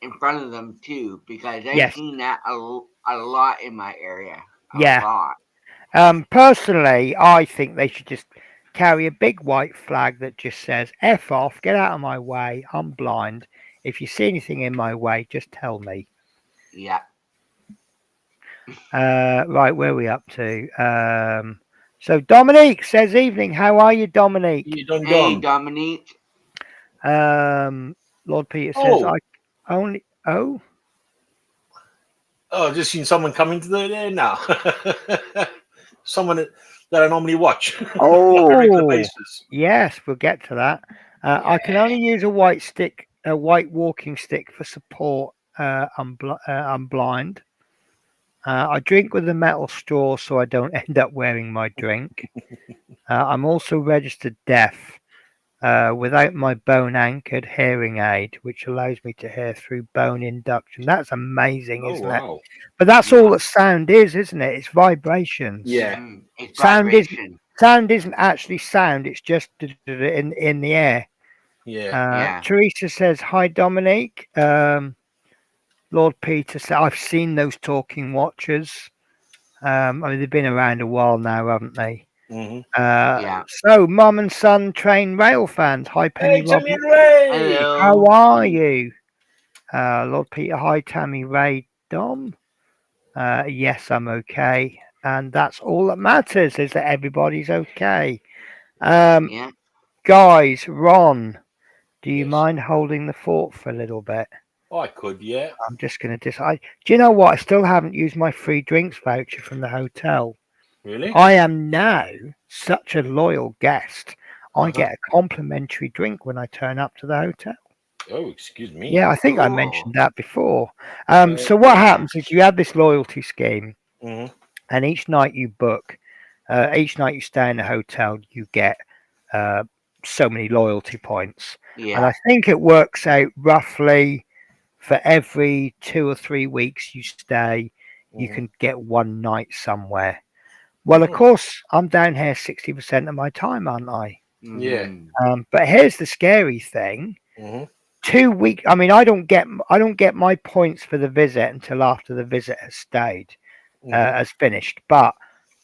in front of them too, because I've yes, seen that a lot in my area, a yeah. lot. Personally, I think they should just carry a big white flag that just says "F off, get out of my way, I'm blind. If you see anything in my way, just tell me." Yeah. Right, where are we up to? So Dominique says, "Evening, how are you, Dominique?" You done, Hey, Dom. Dominique. Lord Peter says, Oh. "I only." Oh, Oh, just seen someone come into there now. Someone that I normally watch on a regular oh, basis. yes, we'll get to that. I can only use a white stick, a white walking stick for support. I'm blind. I drink with a metal straw so I don't end up wearing my drink. I'm also registered deaf. without my bone anchored hearing aid, which allows me to hear through bone induction. That's amazing, Oh isn't it? wow. But that's Yeah. all that sound is, isn't it? It's vibrations. Yeah. It's Sound isn't vibration. sound isn't actually sound. It's just in the air. Yeah. Yeah. Teresa says hi, Dominique. Lord Peter said I've seen those talking watchers. I mean they've been around a while now, haven't they? Mm-hmm. Yeah. So mum and son train rail fans. Hi, Penny Hey, Tammy Robin. and Ray. Hello. How are you? Lord Peter, hi, Tammy Ray Dom. Yes, I'm okay. And that's all that matters is that everybody's okay. Yeah. Guys, Ron, do you Yes. mind holding the fort for a little bit? I could, yeah. I'm just going to decide. Do you know what? I still haven't used my free drinks voucher from the hotel. Really? I am now such a loyal guest. I Uh-huh. get a complimentary drink when I turn up to the hotel. Oh, excuse me. Yeah, I think I Cool. mentioned that before. Uh, So what Yeah. happens is you have this loyalty scheme, Mm-hmm. and each night you book, each night you stay in a hotel, you get uh, so many loyalty points. And Yeah. I think it works out roughly for every 2 or 3 weeks you stay, you Mm-hmm. can get one night somewhere. Well, of Mm. course, I'm down here 60% of my time, aren't I? Yeah. Mhm. But here's the scary thing. Mm-hmm. 2 weeks. I mean, I don't get my points for the visit until after the visit has stayed, Mm-hmm. has finished. But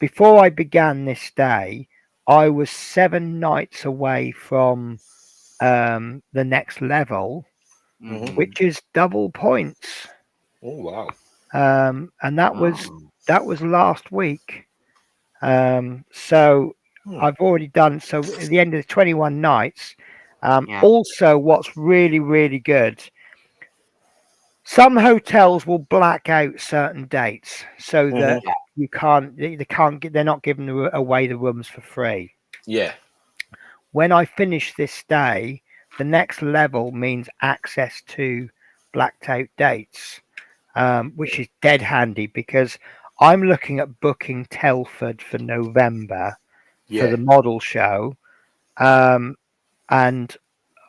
before I began this day, I was 7 nights away from the next level, Mhm. which is double points. Oh wow. And that was Oh. last week. So Hmm. I've already done so at the end of the 21 nights. Yeah. Also, what's really, really good, some hotels will black out certain dates so that Mm-hmm. Yeah. you can't, they can't get, they're not giving away the rooms for free. Yeah. When I finish this day, the next level means access to blacked out dates, which is dead handy because I'm looking at booking Telford for November for Yeah. the model show, and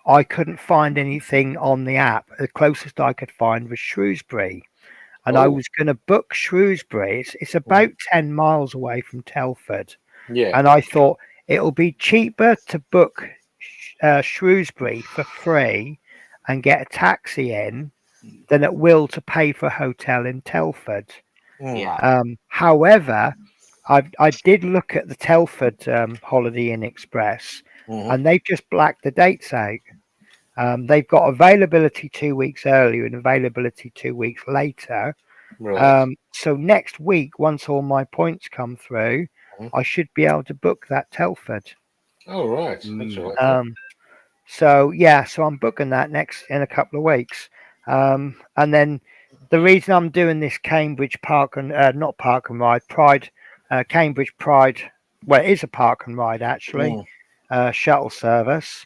I couldn't find anything on the app. The closest I could find was Shrewsbury, and I Oh. was going to book Shrewsbury. It's about 10 miles away from Telford, Yeah. and I thought it'll be cheaper to book Shrewsbury for free and get a taxi in than it will to pay for a hotel in Telford. Mm. Yeah. However, I did look at the Telford Holiday Inn Express, Mm-hmm. and they've just blacked the dates out. They've got availability 2 weeks earlier and availability 2 weeks later. Right. So next week, once all my points come through, Mhm. I should be able to book that Telford. Oh right. That's Mm. all right. Then. So yeah, so I'm booking that next in a couple of weeks. And then the reason I'm doing this Cambridge Park and not Park and Ride Pride, Cambridge Pride. Well, it is a park and ride actually, shuttle service.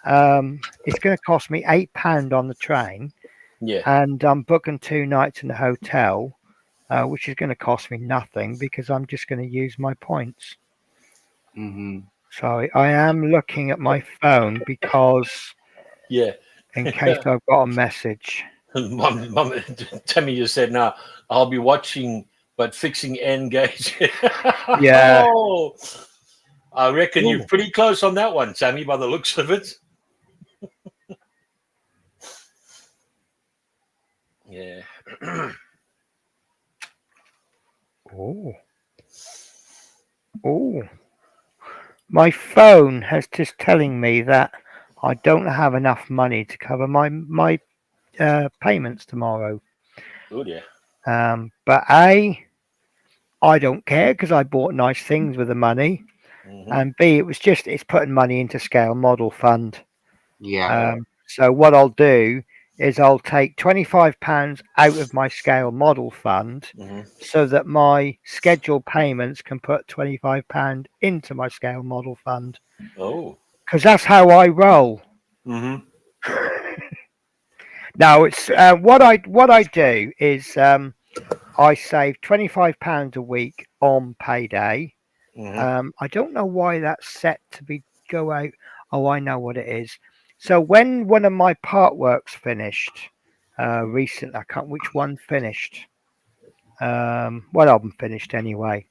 It's going to cost me £8 on the train, Yeah. and I'm booking 2 nights in the hotel, which is going to cost me nothing because I'm just going to use my points. Mhm. So I am looking at my phone because Yeah. in case I've got a message. Mum, Tammy just said, "Now I'll be watching, but fixing end gauge." Yeah. Oh, I reckon Ooh. you're pretty close on that one, Tammy, by the looks of it. Yeah. Oh. Oh. My phone has just telling me that I don't have enough money to cover my payments tomorrow. Good, yeah. But I don't care because I bought nice things with the money, Mm-hmm. and B, it's putting money into Scale Model Fund. Yeah. So what I'll do is I'll take £25 out of my Scale Model Fund Mm-hmm. so that my scheduled payments can put £25 into my Scale Model Fund Oh. because that's how I roll. Mm-hmm. Now it's what I do is I save £25 a week on payday. Mm-hmm. I don't know why that's set to be go out. Oh, I know what it is. So when one of my part works finished, recent, I can't which one finished. One of them finished anyway.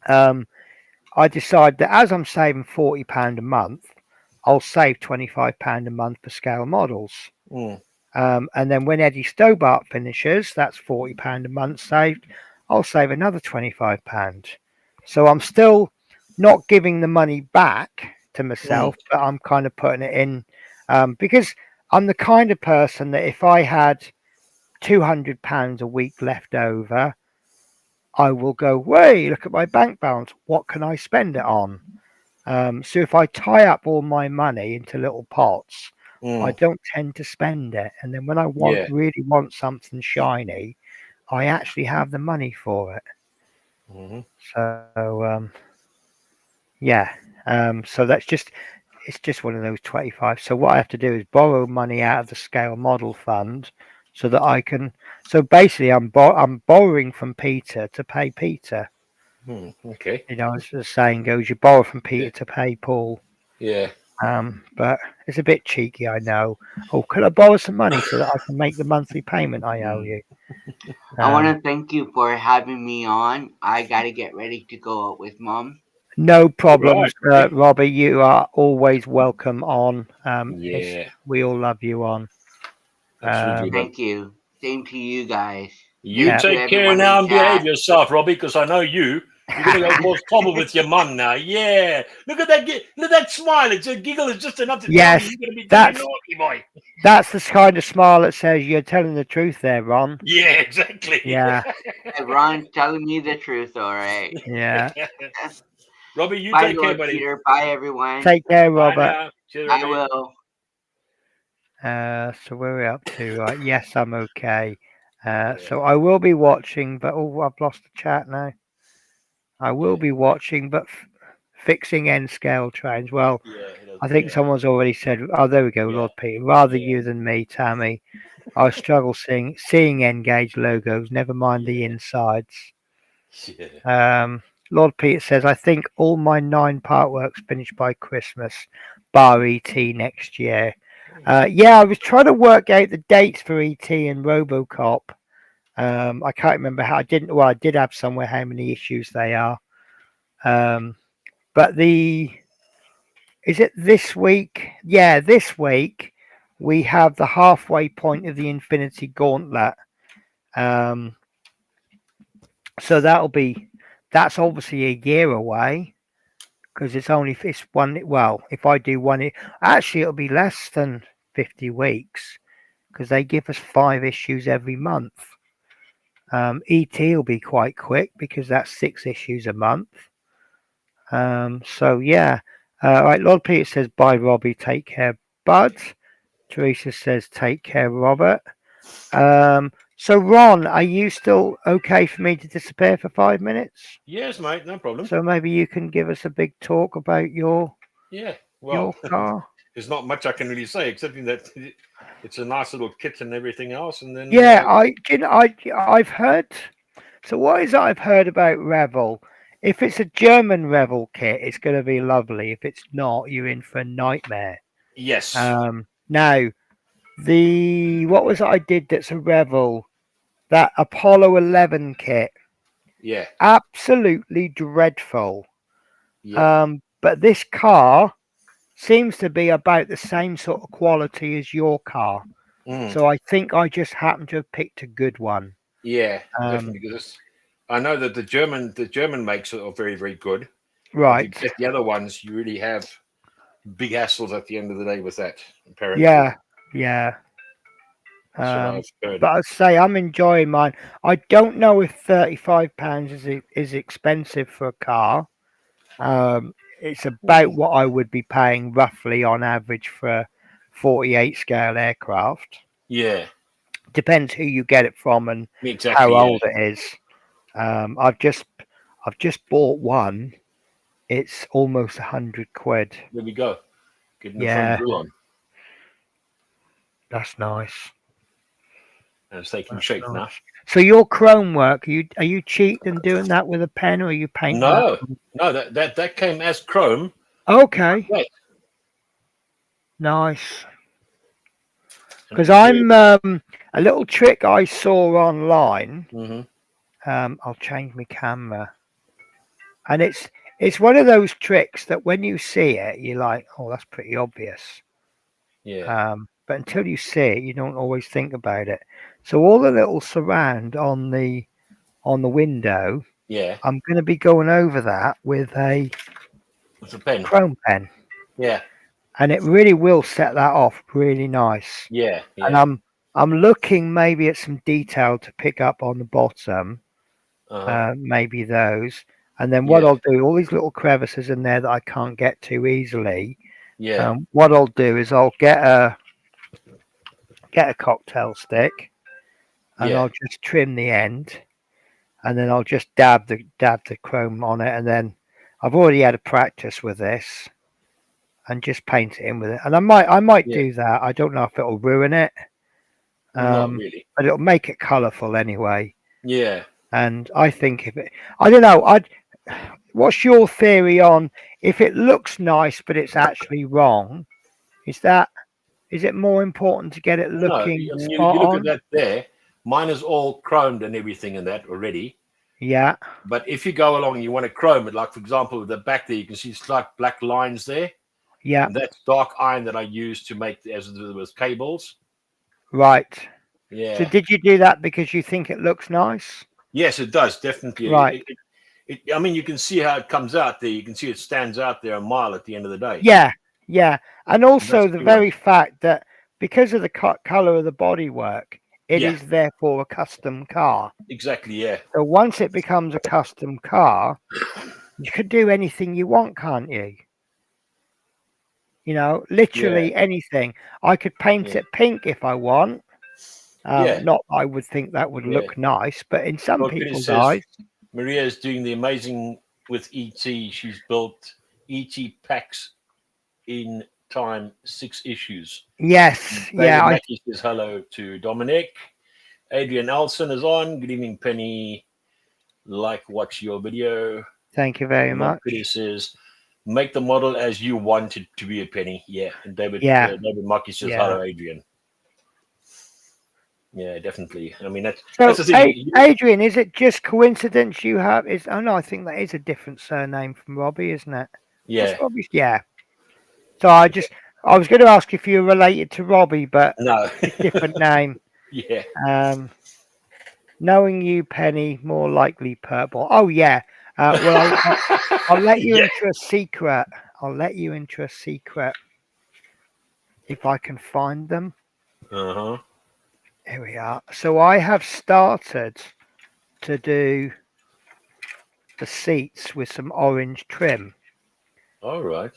Um, I decided that as I'm saving £40 a month, I'll save £25 a month for scale models. Mm. And then when Eddie Stobart finishes, that's £40 a month saved. I'll save another £25. So I'm still not giving the money back to myself, but I'm kind of putting it in because I'm the kind of person that if I had £200 a week left over, I will go, "Way, look at my bank balance. What can I spend it on?" So if I tie up all my money into little pots, I don't tend to spend it. And then when I Yeah. really want something shiny, I actually have the money for it. Mm-hmm. So yeah. So it's just one of those 25. So what I have to do is borrow money out of the scale model fund so that I can. So basically, I'm borrowing from Peter to pay Peter. Okay. You know, as the saying goes, you borrow from Peter Yeah. to pay Paul. Yeah. But it's a bit cheeky, I know. Oh, could I borrow some money so that I can make the monthly payment I owe you? I want to thank you for having me on. I got to get ready to go out with Mom. No problems, Right. Robbie. You are always welcome on. Yeah. We all love you on. Absolutely. But Thank you. Same to you guys. you Same Yeah. to take care everyone now in and behave chat. yourself, Robbie, because I know you're gonna go cause trouble with your mum now. Yeah. Look at that. Look at that smile. It's a giggle is just enough to tell me Yes, you're gonna be doing that's naughty boy. that's the kind of smile that says you're telling the truth there, Ron. Yeah, exactly. Yeah, Ron's telling me the truth, all right. yeah. Robbie, you Bye, take care, Lord buddy. Peter. Bye, everyone. Take care, Bye Robert. now. Cheers, I Robbie. will. So where are we up to? Right, yes, I'm okay. So I will be watching, but oh, I've lost the chat now. I will be watching, but fixing N scale trains. Well, I think someone's already said. Oh, there we go, Yeah. Lord Peter. Rather you than me, Tammy. I struggle seeing N gauge logos. Never mind the insides. Yeah. Lord Peter says, I think all my 9 part works finished by Christmas, bar ET next year. Yeah, I was trying to work out the dates for ET and RoboCop. I can't remember how. I didn't. Well, I did have somewhere how many issues they are. But is it this week? Yeah, this week we have the halfway point of the Infinity Gauntlet. So that's obviously a year away because it's one. Well, if I do one, actually it'll be less than 50 weeks because they give us 5 issues every month. ET will be quite quick because that's 6 issues a month. So yeah. All right, Lord Peter says, bye, Robbie. Take care, bud. Teresa says, take care, Robert. So Ron, are you still okay for me to disappear for 5 minutes? Yes, mate, no problem. So maybe you can give us a big talk about your Well, car. there's not much I can really say except that it's a nice little kit and everything else. And then Yeah, I've heard. So what is it I've heard about Revel? If it's a German Revel kit, it's going to be lovely. If it's not, you're in for a nightmare. yes, Now what was it I did that's a Revel? That Apollo 11 kit. yeah, Absolutely dreadful. yeah. But this car seems to be about the same sort of quality as your car. So I think I just happened to have picked a good one. Yeah, definitely. Because I know that the German makes are very, very good. Right. But the other ones, you really have big hassles at the end of the day with that. Apparently, Yeah. that's what I've heard. But I'd say I'm enjoying mine. I don't know if £35 is expensive for a car. It's about what I would be paying roughly on average for a 48 scale aircraft. Yeah, Depends who you get it from and exactly. how old it is. I've just bought one. It's almost £100. There we go. Getting the Yeah. front grill on, That's nice. and it's taking shape now. So your chrome work, are you cheap and doing that with a pen, or are you painting? No, that came as chrome. Okay. Right. Nice. Because I'm a little trick I saw online. I'll change my camera, and it's one of those tricks that when you see it, you're like, oh, that's pretty obvious. Yeah. But until you see it, you don't always think about it. So all the little surround on the window, Yeah. I'm going to be going over that with a With a pen. chrome pen, Yeah. and it really will set that off really nice. Yeah. And Yeah. I'm looking maybe at some detail to pick up on the bottom, maybe those. And then what Yeah. I'll do, all these little crevices in there that I can't get to easily. Yeah. What I'll do is I'll get a cocktail stick, and Yeah. I'll just trim the end, and then I'll just dab the chrome on it, and then I've already had a practice with this, and just paint it in with it. And I might Yeah. do that. I don't know if it'll ruin it, Not really. but it'll make it colourful anyway. Yeah. And I think I don't know. What's your theory on if it looks nice but it's actually wrong? Is it more important to get it No, looking I mean, you spot look on? at that there. Mine is all chromed and everything in that already. Yeah. But if you go along and you want to chrome it, like for example, with the back there, you can see slight black lines there. Yeah. And that's dark iron that I use to make as with cables. Right. Yeah. So did you do that because you think it looks nice? Yes, it does definitely. Right. I mean, you can see how it comes out there. You can see it stands out there a mile at the end of the day. Yeah. Yeah. And also the the very fact that because of the color of the bodywork, it Yeah. is therefore a custom car. Exactly. Yeah. So once it becomes a custom car, you could do anything you want, can't you? You know, literally anything. I could paint it pink if I want. Not that I would think that would look nice, but in some people's eyes. Maria is doing the amazing with ET. She's built ET packs in time 6 issues. Yes. David Yeah. Mackey says hello to Dominic. Adrian Elson is on. Good evening, Penny. Watch your video. Thank you very much. Peter says, make the model as you want it to be a Penny. Yeah. And David Mackey says hello, Adrian. Yeah, definitely. I mean, that's the thing. Adrian, is it just coincidence you have? Oh no, I think that is a different surname from Robbie, isn't it? Yeah. Yeah. So I was going to ask if you're related to Robbie, but no, different name. Yeah. Knowing you, Penny, more likely purple. Oh yeah. Well, I'll let you into a secret. I'll let you into a secret if I can find them. Here we are. So I have started to do the seats with some orange trim. All right.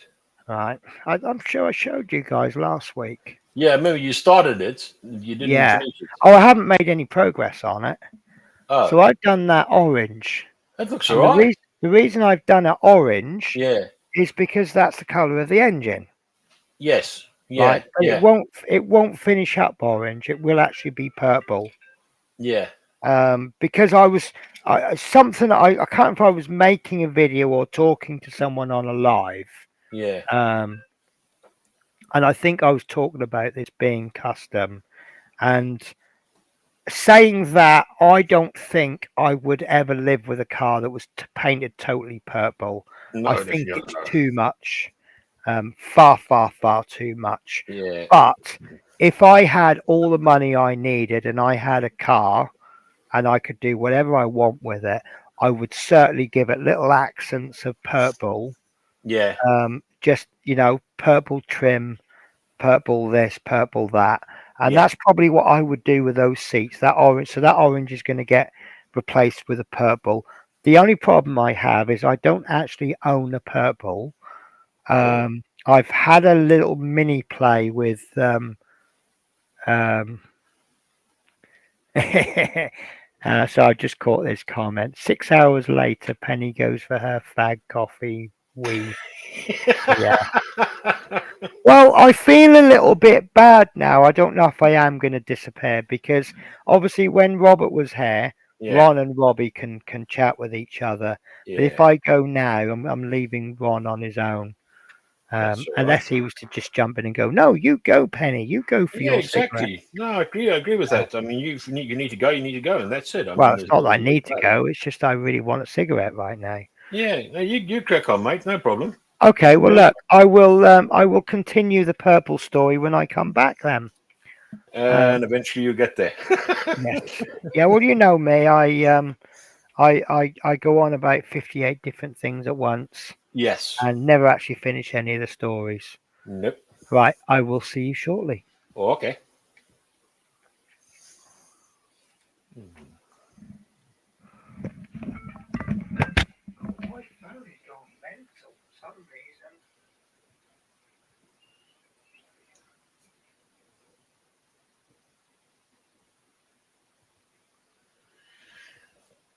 Right. I'm sure I showed you guys last week. Yeah, I remember you started it. You didn't finish it. Oh, I haven't made any progress on it. Oh. So I've done that orange. That looks all right. The reason I've done it orange is because that's the colour of the engine. Yes. Yeah. Right? But it won't finish up orange. It will actually be purple. Yeah. Because I can't remember if I was making a video or talking to someone on a live. Yeah. And I think I was talking about this being custom, and saying that I don't think I would ever live with a car that was painted totally purple. No, I think it's too much. Far, far, far too much. Yeah. But if I had all the money I needed and I had a car and I could do whatever I want with it, I would certainly give it little accents of purple. Yeah. Just, purple trim, purple this, purple that. And that's probably what I would do with those seats. That orange. So that orange is going to get replaced with a purple. The only problem I have is I don't actually own a purple. I've had a little mini play with so I just caught this comment. 6 hours later, Penny goes for her fag coffee. Well, I feel a little bit bad now. I don't know if I am going to disappear because obviously when Robert was here, Ron and Robbie can chat with each other. But if I go now, I'm leaving Ron on his own. That's all right. Unless he was to just jump in and go, no, you go, Penny, you go for Yeah, your exactly. cigarette. No, I agree with that. I mean, you need to go, and that's it. I Well, mean, it's not that I there's no need to about it. go. It's just I really want a cigarette right now. Yeah, no, you crack on, mate. No problem. Okay, well, Yeah. look, I will continue the purple story when I come back then. And eventually you get there. Yes. Yeah, well, you know me. I go on about 58 different things at once Yes. and never actually finish any of the stories. Nope. Right, I will see you shortly. Oh, okay. My phone is going mental for some reason.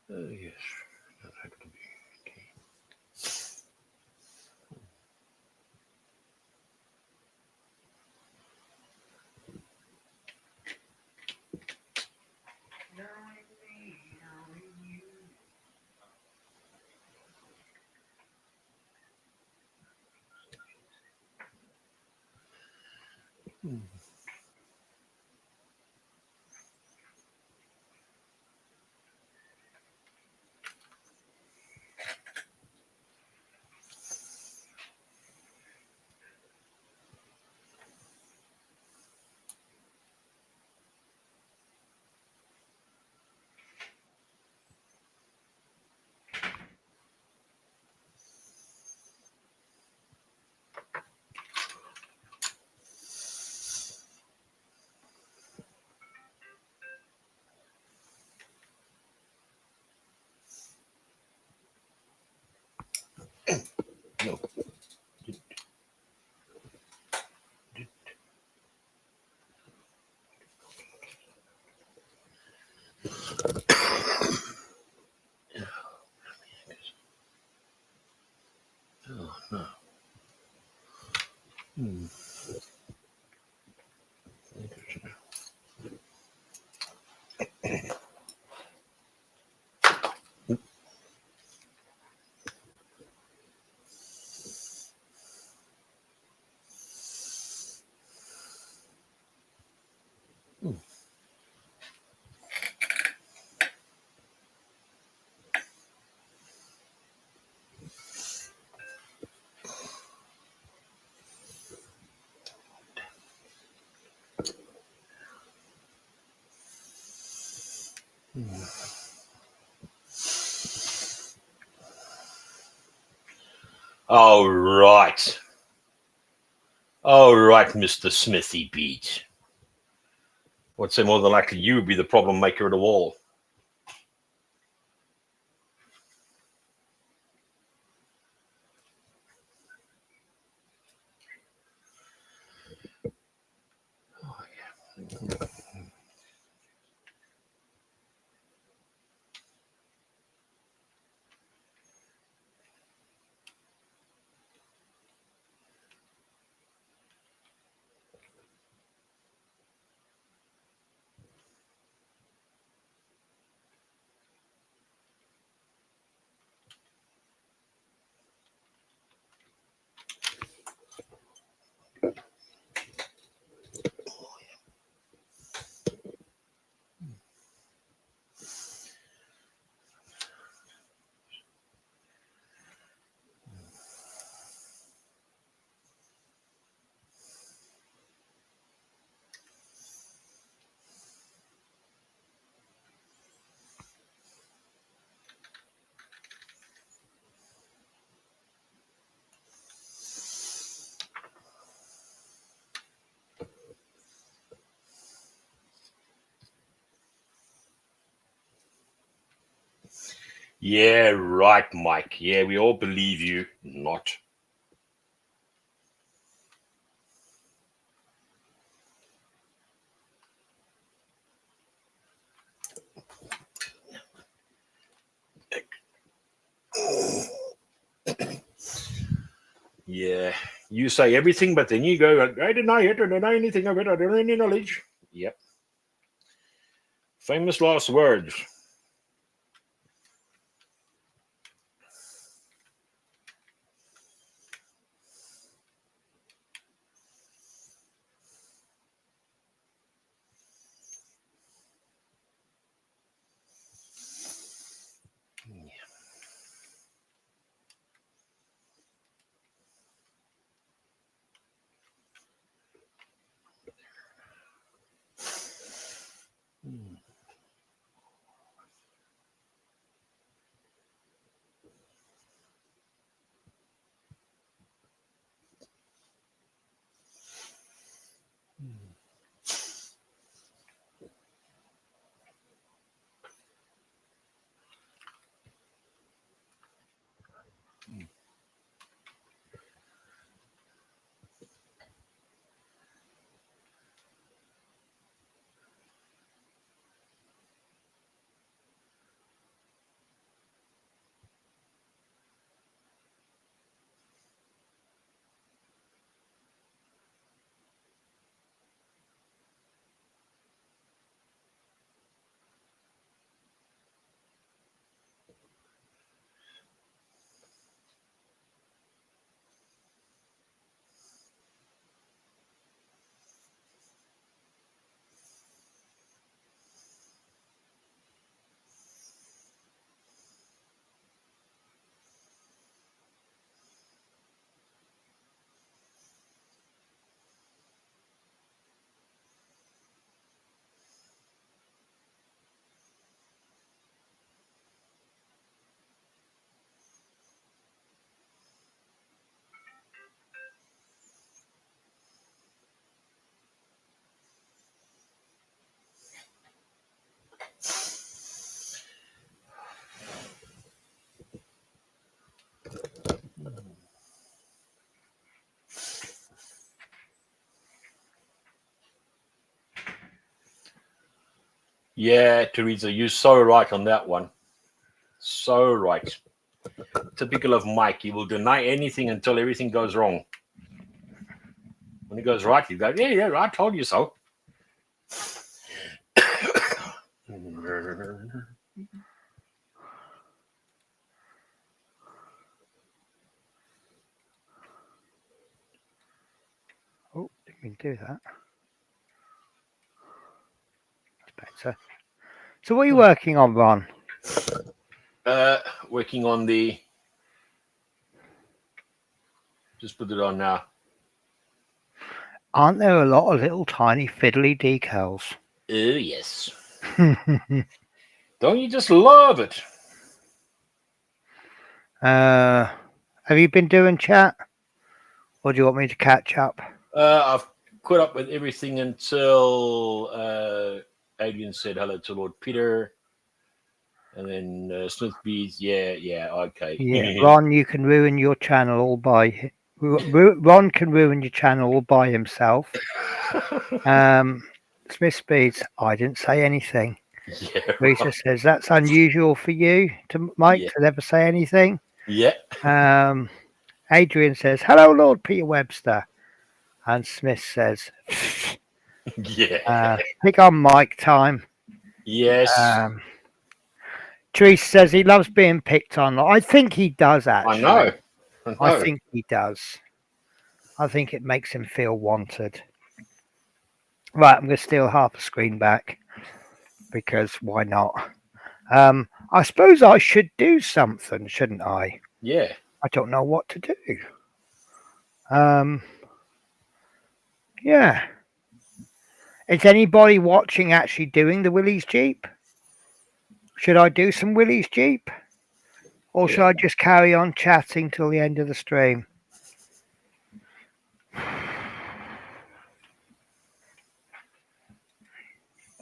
Yes. That had to be. Okay. No. Oh, no. All right. All right, Mr. Smithy Beat. What's say more than likely you would be the problem maker of the wall. Oh, yeah. Yeah, right, Mike. Yeah, we all believe you. Not. Yeah, you say everything, but then you go, I deny it, I don't know anything of it, I don't have any knowledge. Yep. Famous last words. Yeah, Teresa, you're so right on that one. So right. Typical of Mike. He will deny anything until everything goes wrong. When he goes right, he goes, yeah, I told you so. Oh, didn't mean to do that. That's better. So what are you working on, Ron? Working on the. Just put it on now. Aren't there a lot of little tiny fiddly decals? Oh, yes. Don't you just love it? Have you been doing chat? Or do you want me to catch up? I've caught up with everything until Adrian said hello to Lord Peter. And then Smith Bees, yeah, okay. Yeah, Ron, you can ruin your channel all by... Ron can ruin your channel all by himself. Smith Speeds, I didn't say anything. Yeah, Lisa right. says, that's unusual for you, to Mike, Yeah. to never say anything. Yeah. Adrian says, hello, Lord Peter Webster. And Smith says, Yeah. pick on Mike time. Yes. Teresa says he loves being picked on. I think he does, actually. I know. I think he does. I think it makes him feel wanted. Right, I'm going to steal half a screen back because why not? I suppose I should do something, shouldn't I? Yeah. I don't know what to do. Yeah. Is anybody watching actually doing the Willys Jeep? Should I do some Willys Jeep? Or should I just carry on chatting till the end of the stream?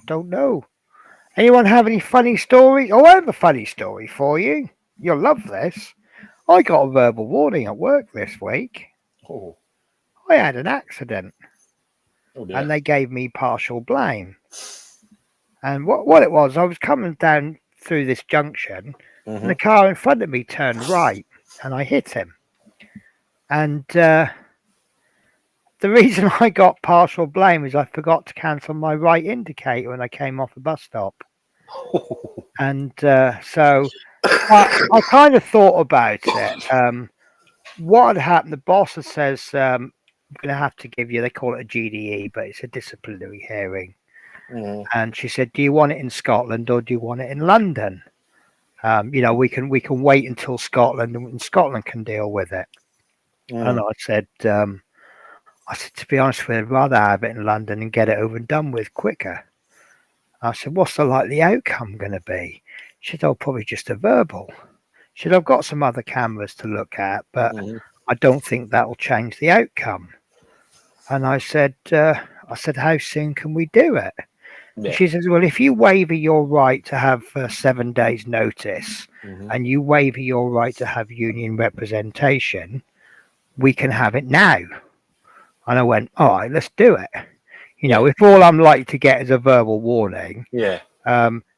Don't know. Anyone have any funny stories? Oh, I have a funny story for you. You'll love this. I got a verbal warning at work this week. Oh. I had an accident. Oh dear. And they gave me partial blame. And what it was, I was coming down through this junction, and the car in front of me turned right, and I hit him. And the reason I got partial blame is I forgot to cancel my right indicator when I came off the bus stop. And so I kind of thought about it. What had happened, the boss says, I'm going to have to give you, they call it a GDE, but it's a disciplinary hearing. And she said, do you want it in Scotland or do you want it in London? We can wait until Scotland, and Scotland can deal with it. And I said, to be honest with you, I'd rather have it in London and get it over and done with quicker. I said, what's the likely outcome going to be? She said, oh, probably just a verbal. She said, I've got some other cameras to look at, but I don't think that'll change the outcome. And I said, how soon can we do it? Yeah. She says, well, if you waiver your right to have 7 days notice and you waiver your right to have union representation, we can have it now. And I went, all right, let's do it. If all I'm likely to get is a verbal warning,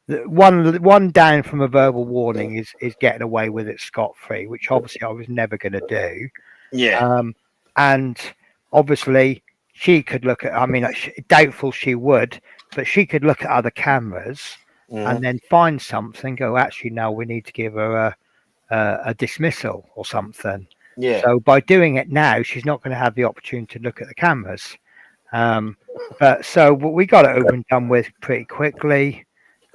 one down from a verbal warning is getting away with it scot-free, which obviously I was never going to do. Yeah. And obviously she could look at, doubtful she would, but she could look at other cameras and then find something, go, actually, no, we need to give her a dismissal or something. Yeah. So by doing it now, she's not going to have the opportunity to look at the cameras. But we got it over and done with pretty quickly.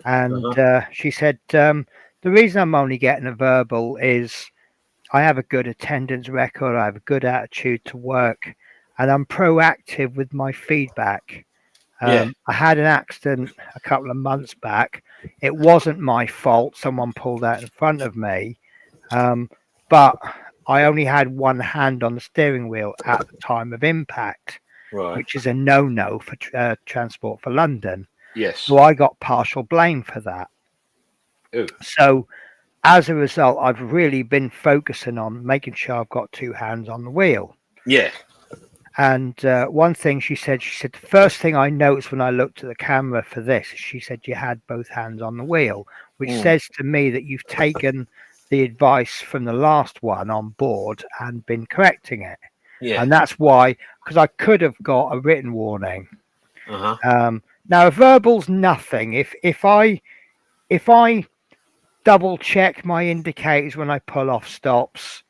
And she said, the reason I'm only getting a verbal is I have a good attendance record. I have a good attitude to work, and I'm proactive with my feedback. I had an accident a couple of months back. It wasn't my fault. Someone pulled out in front of me. But I only had one hand on the steering wheel at the time of impact, which is a no-no for Transport for London. Yes. So I got partial blame for that. Ooh. So as a result, I've really been focusing on making sure I've got two hands on the wheel. Yeah. And one thing she said, the first thing I noticed when I looked at the camera for this, she said you had both hands on the wheel, which says to me that you've taken the advice from the last one on board and been correcting it. Yeah. And that's why, because I could have got a written warning. Uh-huh. Now a verbal's nothing. If I double check my indicators when I pull off stops,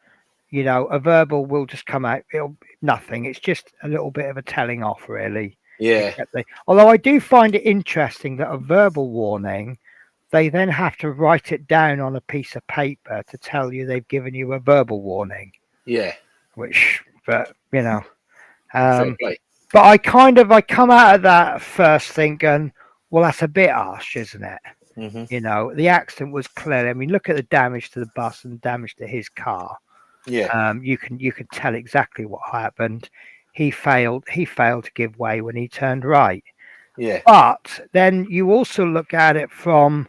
a verbal will just come out. It'll nothing. It's just a little bit of a telling off, really. Yeah. Although I do find it interesting that a verbal warning, they then have to write it down on a piece of paper to tell you they've given you a verbal warning. Yeah. But Fair play. but I come out of that first thinking, well, that's a bit harsh, isn't it? Mm-hmm. The accident was clear. I mean, look at the damage to the bus and damage to his car. Yeah. You can tell exactly what happened. He failed to give way when he turned right. Yeah. But then you also look at it from,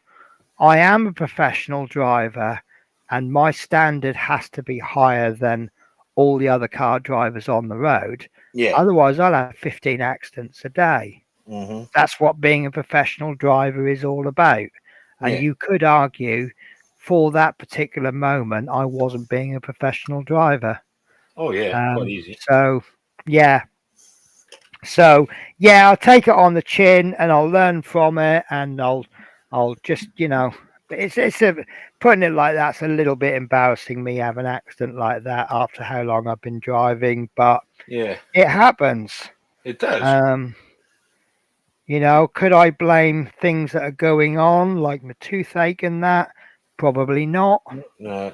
I am a professional driver and my standard has to be higher than all the other car drivers on the road. Yeah. Otherwise, I'll have 15 accidents a day. Mm-hmm. That's what being a professional driver is all about. And you could argue for that particular moment, I wasn't being a professional driver. Oh, yeah. Quite easy. So, yeah. I'll take it on the chin and I'll learn from it, and I'll just, it's putting it like that's a little bit embarrassing, me have an accident like that after how long I've been driving, but yeah, it happens. It does. Could I blame things that are going on, like my toothache and that? Probably not. No.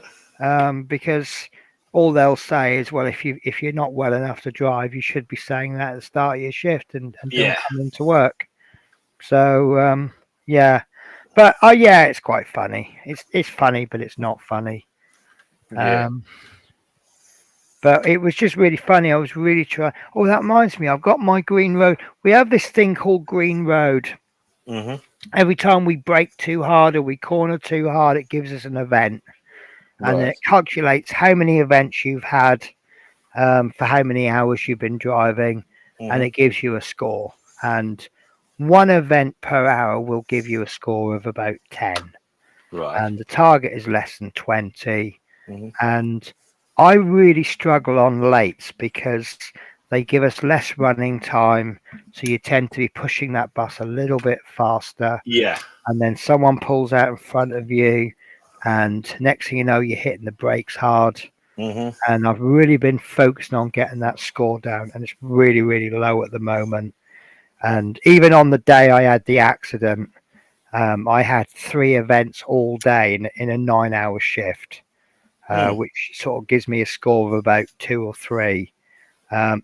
Because all they'll say is, well, if you're not well enough to drive, you should be saying that at the start of your shift and don't come into work. So yeah, but it's quite funny. It's funny, but it's not funny. Yeah. But it was just really funny. I was really trying. Oh, that reminds me. I've got my green road. We have this thing called green road. Mm-hmm. Every time we brake too hard or we corner too hard, it gives us an event. And then it calculates how many events you've had for how many hours you've been driving, and it gives you a score. And one event per hour will give you a score of about 10. Right. And the target is less than 20. And I really struggle on lates because they give us less running time. So you tend to be pushing that bus a little bit faster. Yeah. And then someone pulls out in front of you. And next thing you know, you're hitting the brakes hard. And I've really been focusing on getting that score down. And it's really, really low at the moment. And even on the day I had the accident, I had 3 events all day in a 9-hour shift, which sort of gives me a score of about 2 or 3.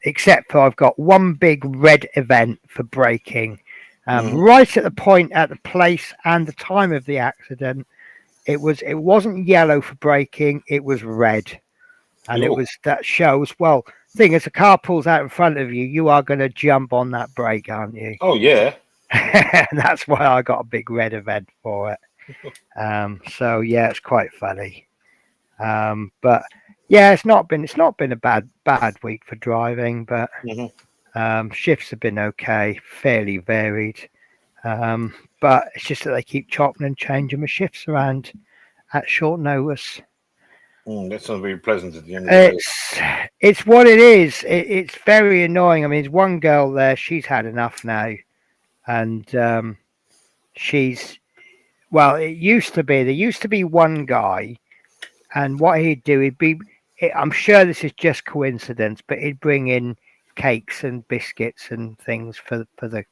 Except for I've got one big red event for braking. Right at the point, at the place and the time of the accident, it wasn't yellow for braking, it was red. And that shows, well, thing is, a car pulls out in front of you, you are going to jump on that brake, aren't you? Oh, yeah. And that's why I got a big red event for it. So yeah, it's quite funny. But yeah, it's not been a bad week for driving, but shifts have been okay, fairly varied. But it's just that they keep chopping and changing my shifts around at short notice. That's not very pleasant at the end of the day. It's what it is. It's very annoying. I mean, there's one girl there, she's had enough now. And there used to be one guy, and what he'd do, I'm sure this is just coincidence, but he'd bring in cakes and biscuits and things for the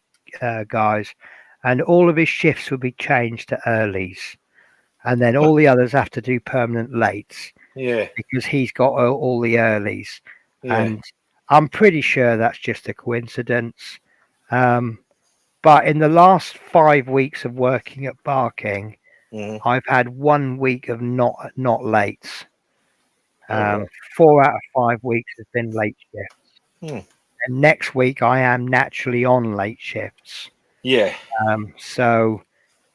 guys, and all of his shifts would be changed to earlies, and then all the others have to do permanent lates. Yeah. Because he's got all the earlies. Yeah. And I'm pretty sure that's just a coincidence. But in the last 5 weeks of working at Barking, I've had 1 week of not lates. 4 out of 5 weeks has been late shifts. And next week I am naturally on late shifts. Yeah. So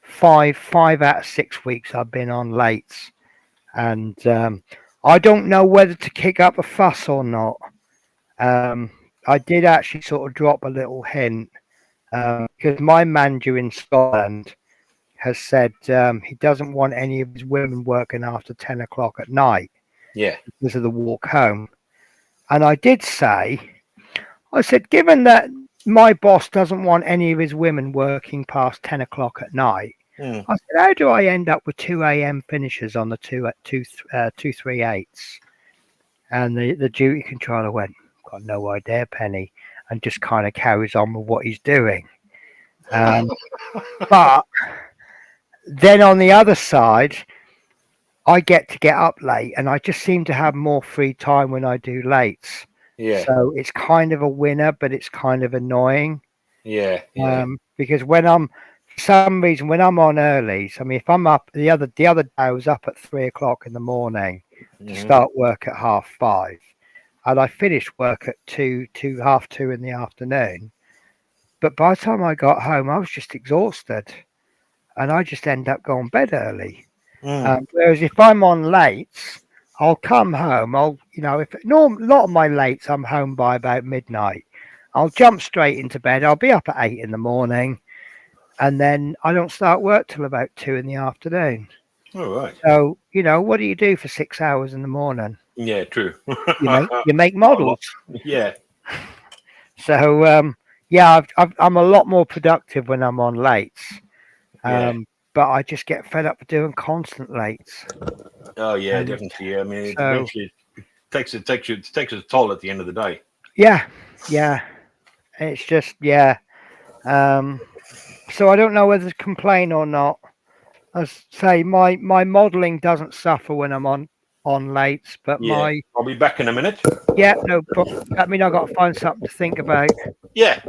5 out of 6 weeks I've been on lates. And I don't know whether to kick up a fuss or not. I did actually sort of drop a little hint because my manager in Scotland has said he doesn't want any of his women working after 10 o'clock at night Yeah. because of the walk home. And I did say, I said, given that my boss doesn't want any of his women working past 10 o'clock at night, Mm. I said, how do I end up with 2 a.m. finishes on the 238s? And the duty controller went, got no idea, Penny, and just kind of carries on with what he's doing. But then on the other side, I get to get up late, and I just seem to have more free time when I do lates. Yeah. So it's kind of a winner, but it's kind of annoying. Yeah. Yeah. Because when for some reason, when I'm on early, I mean, if I'm up the other day, I was up at 3 o'clock in the morning to start work at 5:30, and I finished work at 2:30 in the afternoon. But by the time I got home, I was just exhausted, and I just end up going to bed early. Whereas if I'm on lates, I'll come home. If a lot of my lates, I'm home by about midnight. I'll jump straight into bed. I'll be up at 8 in the morning, and then I don't start work till about 2 in the afternoon. All right. So what do you do for 6 hours in the morning? Yeah. True. You make models. Yeah. So I'm a lot more productive when I'm on lates. Yeah. But I just get fed up with doing constant lates. Oh yeah, And definitely. I mean, so- eventually it takes a toll at the end of the day. Yeah. It's just so I don't know whether to complain or not. As say, my modelling doesn't suffer when I'm on lates, but Yeah. I'll be back in a minute. but I mean I've got to find something to think about. Yeah.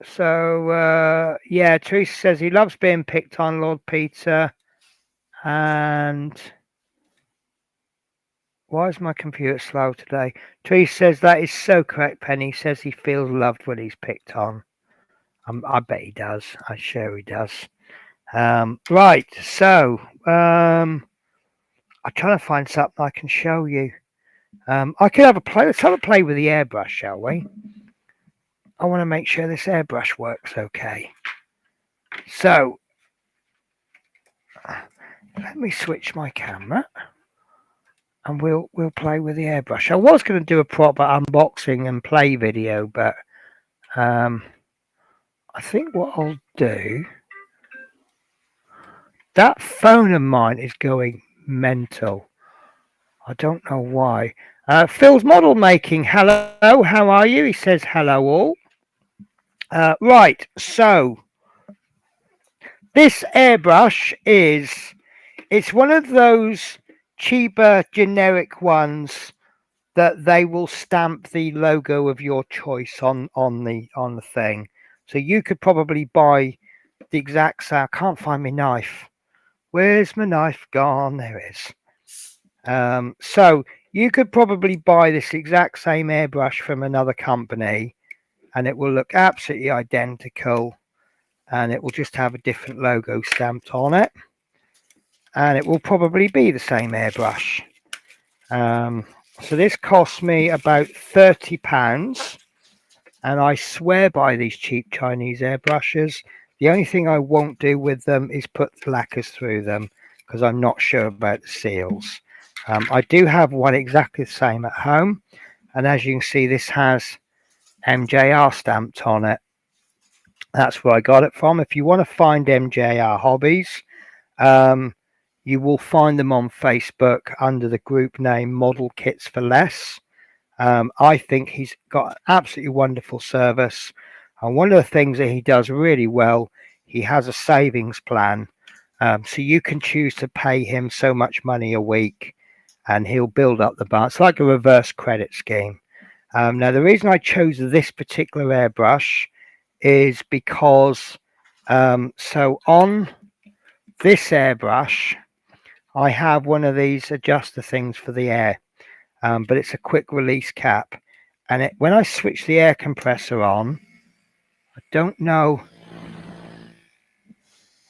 So Teresa says he loves being picked on, Lord Peter. And why is my computer slow today? Teresa says that is so correct, Penny. Says he feels loved when he's picked on. I bet he does. I'm sure he does. Right, so I'm trying to find something I can show you. I could have a play. Let's have a play with the airbrush, shall we? I want to make sure this airbrush works okay. So let me switch my camera, and we'll play with the airbrush. I was going to do a proper unboxing and play video, but I think what I'll do. That phone of mine is going mental. I don't know why. Phil's model making. Hello, how are you? He says hello all. Right, so this airbrush it's one of those cheaper generic ones that they will stamp the logo of your choice on the thing. So you could probably buy the exact same. I can't find my knife. Where's my knife gone? There it is. So you could probably buy this exact same airbrush from another company, and it will look absolutely identical, and it will just have a different logo stamped on it, and it will probably be the same airbrush. So this cost me about £30, and I swear by these cheap Chinese airbrushes. The only thing I won't do with them is put lacquers through them, because I'm not sure about the seals. I do have one exactly the same at home, and as you can see, this has MJR stamped on it. That's where I got it from. If you want to find MJR hobbies, you will find them on Facebook under the group name Model Kits for Less. I think he's got absolutely wonderful service, and one of the things that he does really well, he has a savings plan, so you can choose to pay him so much money a week, and he'll build up the bar. It's like a reverse credit scheme. Now, the reason I chose this particular airbrush is because so on this airbrush, I have one of these adjuster things for the air, but it's a quick release cap, and when I switch the air compressor on, I don't know,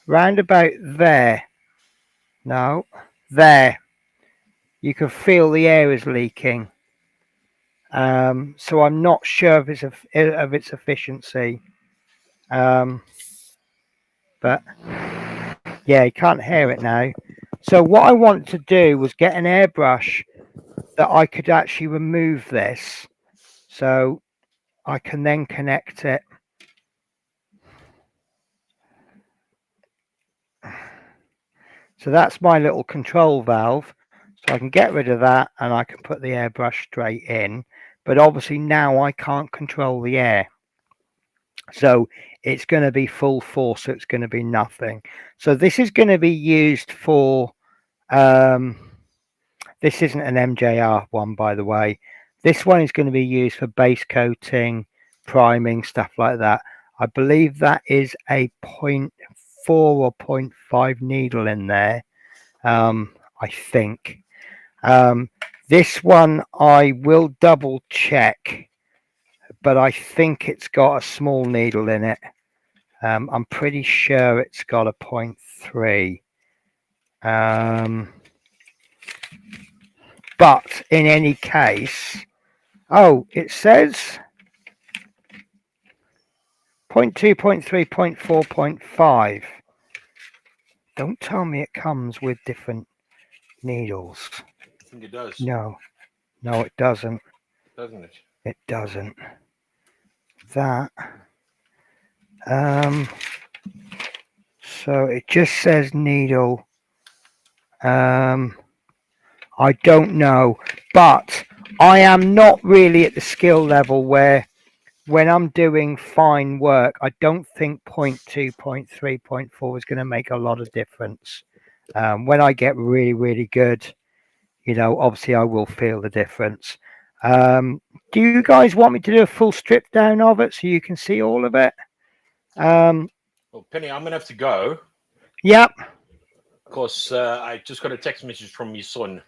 round about there, no, there, you can feel the air is leaking. So I'm not sure of its efficiency. But yeah, you can't hear it now. So what I want to do was get an airbrush that I could actually remove this, so I can then connect it. So that's my little control valve. So I can get rid of that and I can put the airbrush straight in. But obviously now I can't control the air. So it's going to be full force, so it's going to be nothing. So this is going to be used for, this isn't an MJR one, by the way. This one is going to be used for base coating, priming, stuff like that. I believe that is a 0.4 or 0.5 needle in there, I think. This one I will double check, but I think it's got a small needle in it. I'm pretty sure it's got a 0.3. But in any case, it says 0.2, 0.3, 0.4, 0.5. Don't tell me it comes with different needles. I think it does. No, it doesn't. Doesn't it? It doesn't. That. So it just says needle. I don't know, but I am not really at the skill level where when I'm doing fine work, I don't think 0.2, 0.3, 0.4 is going to make a lot of difference. When I get really, really good, obviously I will feel the difference. Do you guys want me to do a full strip down of it so you can see all of it? Well, Penny, I'm going to have to go. Yep. Of course, I just got a text message from my son.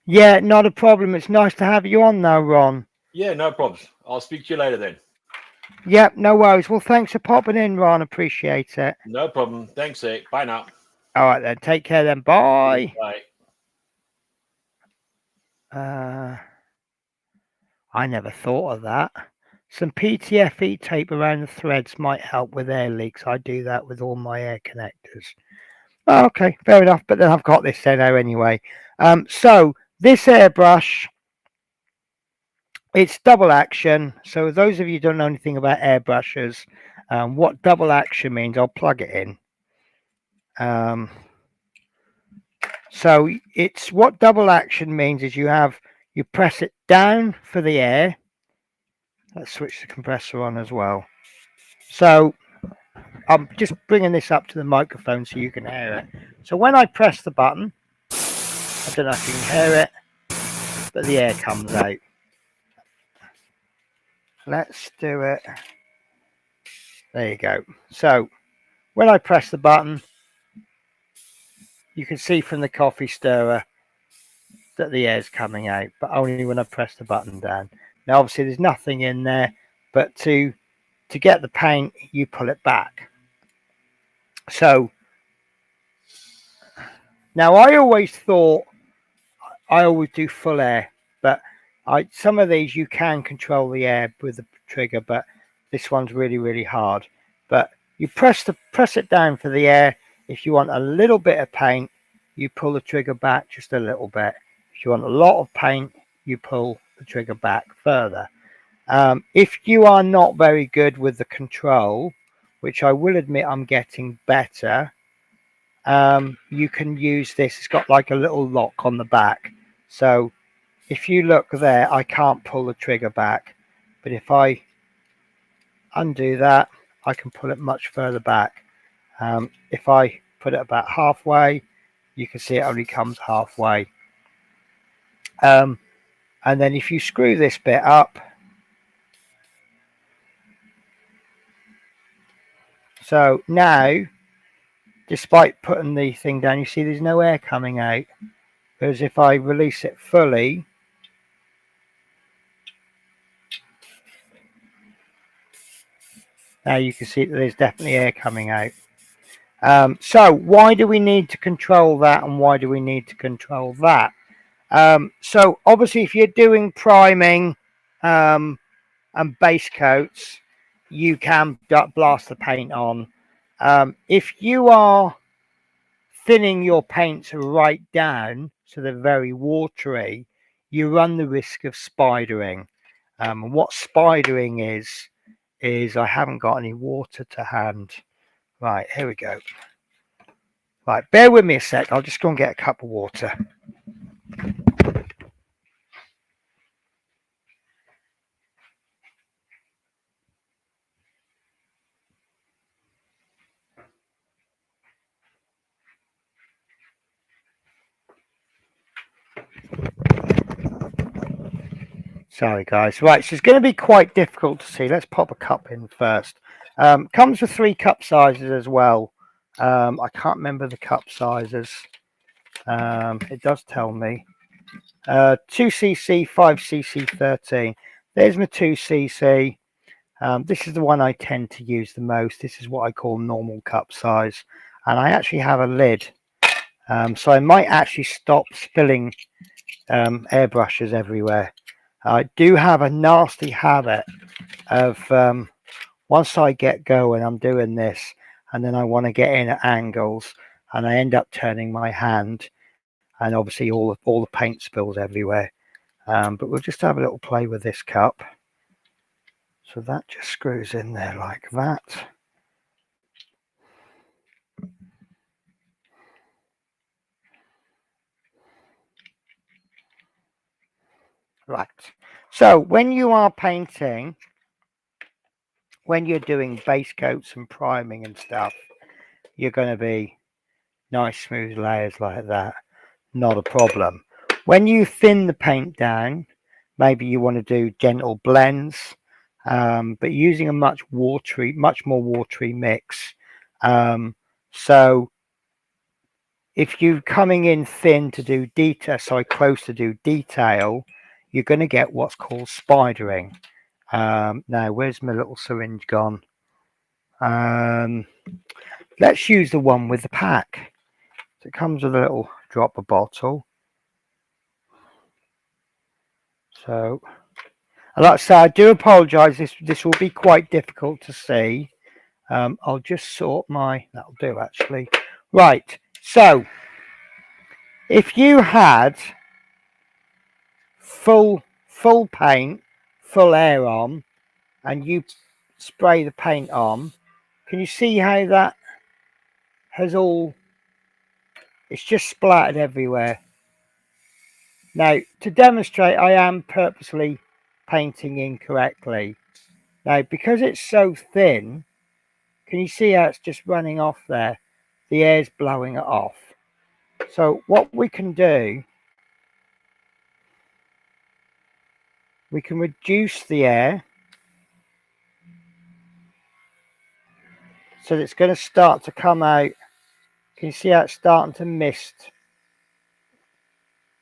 Yeah, not a problem. It's nice to have you on now, Ron. Yeah, no problems. I'll speak to you later then. Yep, no worries. Well, thanks for popping in, Ron. Appreciate it. No problem. Thanks, eh? Bye now. All right, then. Take care then. Bye. Bye. I never thought of that. Some PTFE tape around the threads might help with air leaks. I do that with all my air connectors. Oh, okay, fair enough. But then I've got this there now anyway. So this airbrush, it's double action. So those of you who don't know anything about airbrushes, what double action means, I'll plug it in. So it's what double action means is you press it down for the air. Let's switch the compressor on as well. So I'm just bringing this up to the microphone so you can hear it. So when I press the button, I don't know if you can hear it, but the air comes out. Let's do it. There you go. So when I press the button, you can see from the coffee stirrer that the air's coming out, but only when I press the button down. Now obviously there's nothing in there, but to get the paint, you pull it back. So now I always thought I always do full air, but some of these you can control the air with the trigger, but this one's really, really hard. But you press it down for the air. If you want a little bit of paint, you pull the trigger back just a little bit. If you want a lot of paint, you pull the trigger back further. If you are not very good with the control, which I will admit I'm getting better, you can use this. It's got like a little lock on the back. So if you look there, I can't pull the trigger back. But if I undo that, I can pull it much further back. If I put it about halfway, you can see it only comes halfway. And then if you screw this bit up, so now, despite putting the thing down, you see there's no air coming out. Whereas if I release it fully, now you can see that there's definitely air coming out. So why do we need to control that and why do we need to control that? So obviously, if you're doing priming and base coats, you can blast the paint on. If you are thinning your paints right down so they're very watery, you run the risk of spidering. What spidering is I haven't got any water to hand. Right, here we go. Right, bear with me a sec. I'll just go and get a cup of water. Sorry, guys. Right, so it's going to be quite difficult to see. Let's pop a cup in first. Comes with 3 cup sizes as well. I can't remember the cup sizes. It does tell me. 2cc, 5cc, 13. There's my 2cc. This is the one I tend to use the most. This is what I call normal cup size. And I actually have a lid. So I might actually stop spilling airbrushes everywhere. I do have a nasty habit of once I get going, I'm doing this, and then I want to get in at angles, and I end up turning my hand, and obviously all the paint spills everywhere. But we'll just have a little play with this cup. So that just screws in there like that. Right. So when you are painting, when you're doing base coats and priming and stuff, you're going to be nice smooth layers like that. Not a problem. When you thin the paint down, maybe you want to do gentle blends, but using a much more watery mix. So if you're coming in thin to do detail, close to do detail, you're going to get what's called spidering. Now, where's my little syringe gone? Let's use the one with the pack. So it comes with a little dropper bottle. So, like I say, I do apologise. This will be quite difficult to see. I'll just sort that'll do actually. Right. So, if you had full paint, full air on, and you spray the paint on, can you see how that has it's just splattered everywhere. Now, to demonstrate, I am purposely painting incorrectly. Now, because it's so thin, can you see how it's just running off there? The air's blowing it off. So what we can do, we can reduce the air. So it's going to start to come out. Can you see how it's starting to mist?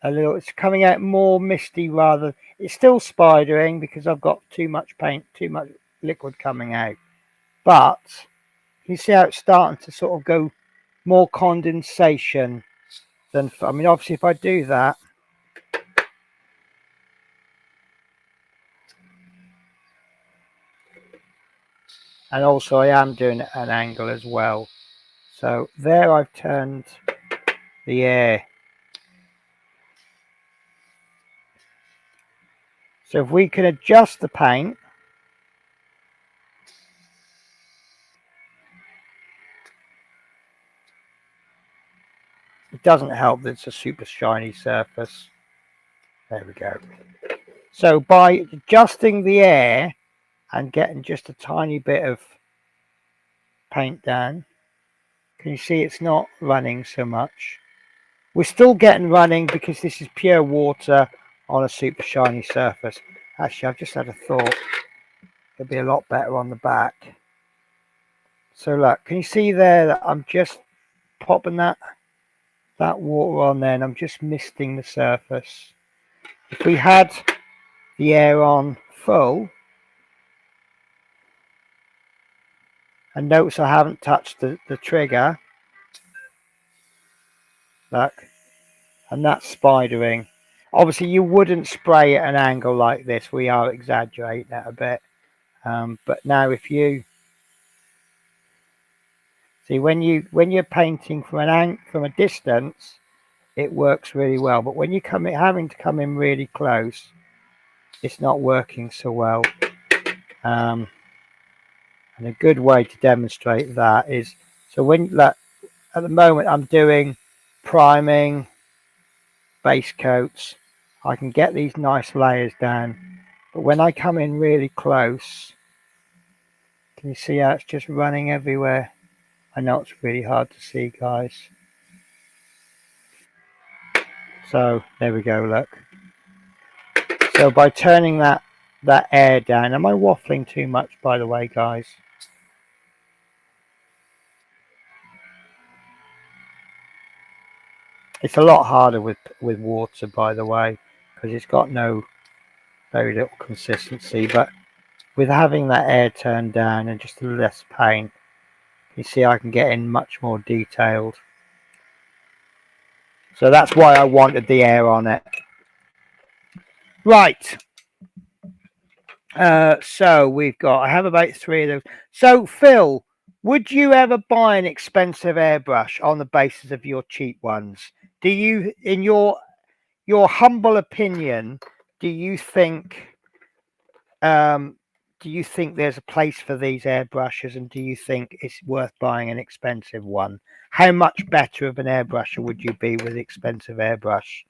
A little, it's coming out more misty rather. It's still spidering because I've got too much paint, too much liquid coming out. But you see how it's starting to sort of go more condensation than, I mean, obviously if I do that, and also I am doing it at an angle as well. So there I've turned the air. So if we can adjust the paint, it doesn't help that it's a super shiny surface. There we go. So by adjusting the air and getting just a tiny bit of paint down, can you see it's not running so much? We're still getting running because this is pure water on a super shiny surface. Actually, I've just had a thought. It'll be a lot better on the back. So look, can you see there that I'm just popping that water on there and I'm just misting the surface. If we had the air on full, and notice I haven't touched the trigger, look, and that's spidering. Obviously, you wouldn't spray at an angle like this. We are exaggerating that a bit. But now, if you see when you're painting from from a distance, it works really well. But when you having to come in really close, it's not working so well. And a good way to demonstrate that is at the moment I'm doing priming, base coats. I can get these nice layers down, but when I come in really close, can you see how it's just running everywhere? I know it's really hard to see, guys. So there we go, look. So by turning that air down, am I waffling too much, by the way, guys? It's a lot harder with water, by the way, because it's got very little consistency, but with having that air turned down and just a little less paint, you see I can get in much more detailed. So that's why I wanted the air on it. Right. So I have about 3 of those. So Phil, would you ever buy an expensive airbrush on the basis of your cheap ones? Do you, in your humble opinion, do you think there's a place for these airbrushes, and do you think it's worth buying an expensive one? How much better of an airbrusher would you be with expensive airbrush?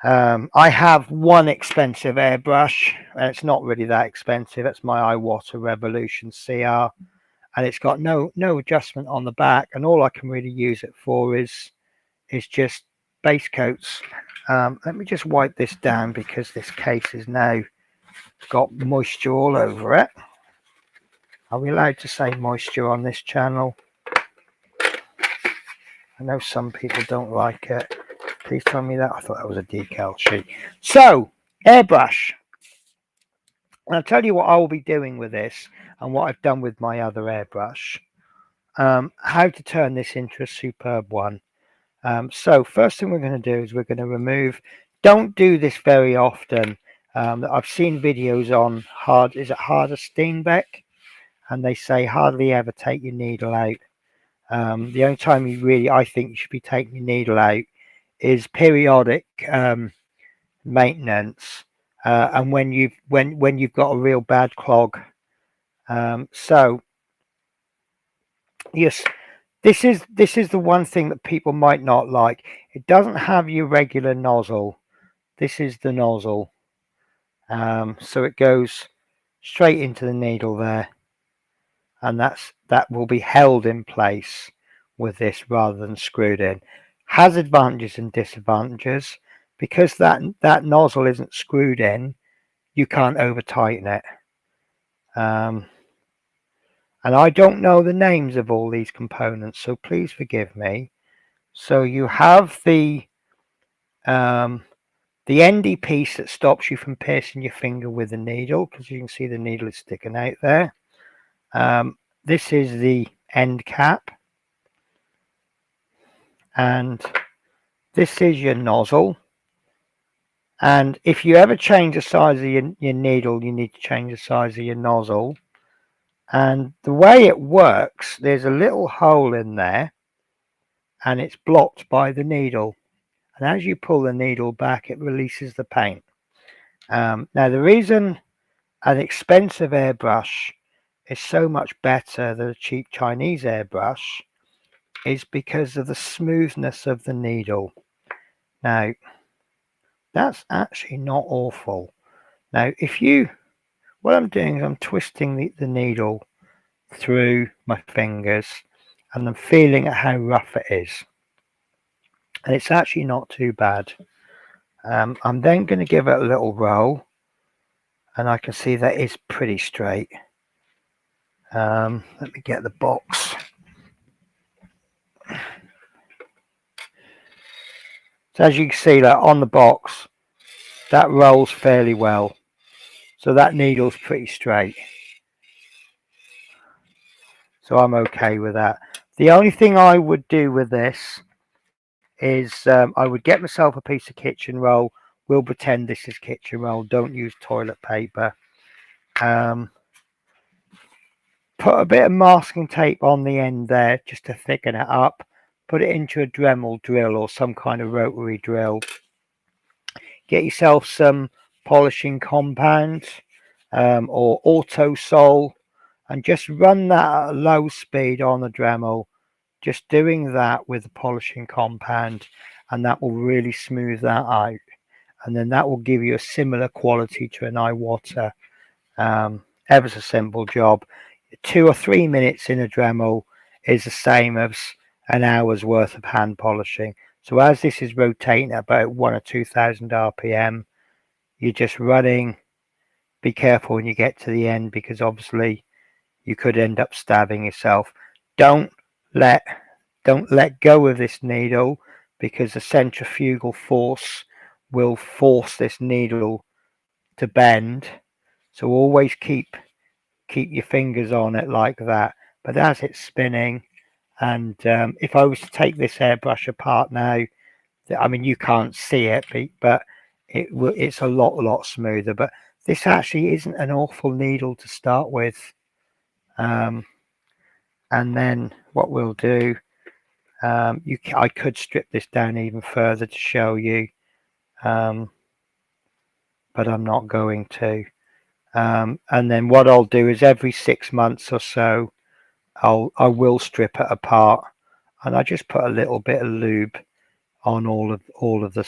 I have one expensive airbrush, and it's not really that expensive. It's my Iwata Revolution CR, and it's got no adjustment on the back, and all I can really use it for is just base coats. Let me just wipe this down because this case is now got moisture all over it. Are we allowed to say moisture on this channel? I know some people don't like it. Please tell me that. I thought that was a decal sheet. So, airbrush. And I'll tell you what I will be doing with this and what I've done with my other airbrush. How to turn this into a superb one. So first thing we're going to do is we're going to remove. Don't do this very often. I've seen videos on Harder Steenbeck, and they say hardly ever take your needle out. The only time I think you should be taking your needle out is periodic maintenance, and when you've got a real bad clog. So yes, this is the one thing that people might not like. It doesn't have your regular nozzle. This is the nozzle. So it goes straight into the needle there, and that will be held in place with this rather than screwed in. Has advantages and disadvantages. Because that nozzle isn't screwed in, you can't over tighten it. And I don't know the names of all these components, so please forgive me. So you have the endy piece that stops you from piercing your finger with the needle, because you can see the needle is sticking out there. This is the end cap, and this is your nozzle. And if you ever change the size of your needle, you need to change the size of your nozzle. And the way it works, there's a little hole in there, and it's blocked by the needle. And as you pull the needle back, it releases the paint. Now, the reason an expensive airbrush is so much better than a cheap Chinese airbrush is because of the smoothness of the needle. Now, that's actually not awful. Now, what I'm doing is I'm twisting the needle through my fingers, and I'm feeling at how rough it is. And it's actually not too bad. I'm then going to give it a little roll, and I can see that is pretty straight. Let me get the box. So as you can see, that on the box, that rolls fairly well. So that needle's pretty straight. So I'm okay with that. The only thing I would do with this is I would get myself a piece of kitchen roll. We'll pretend this is kitchen roll. Don't use toilet paper. Put a bit of masking tape on the end there just to thicken it up. Put it into a Dremel drill or some kind of rotary drill. Get yourself some polishing compound or auto sol, and just run that at a low speed on the Dremel. Just doing that with the polishing compound, and that will really smooth that out. And then that will give you a similar quality to an Iwata. Ever so simple job. 2 or 3 minutes in a Dremel is the same as an hour's worth of hand polishing. So as this is rotating at about 1 or 2,000 RPM, you're just running. Be careful when you get to the end, because obviously you could end up stabbing yourself. Don't let go of this needle, because the centrifugal force will force this needle to bend. So always keep your fingers on it like that. But as it's spinning, and if I was to take this airbrush apart now, I mean, you can't see it, but it's a lot smoother. But this actually isn't an awful needle to start with. And then what we'll do, I could strip this down even further to show you, but I'm not going to. And then what I'll do is every 6 months or so, I will strip it apart, and I just put a little bit of lube on all of the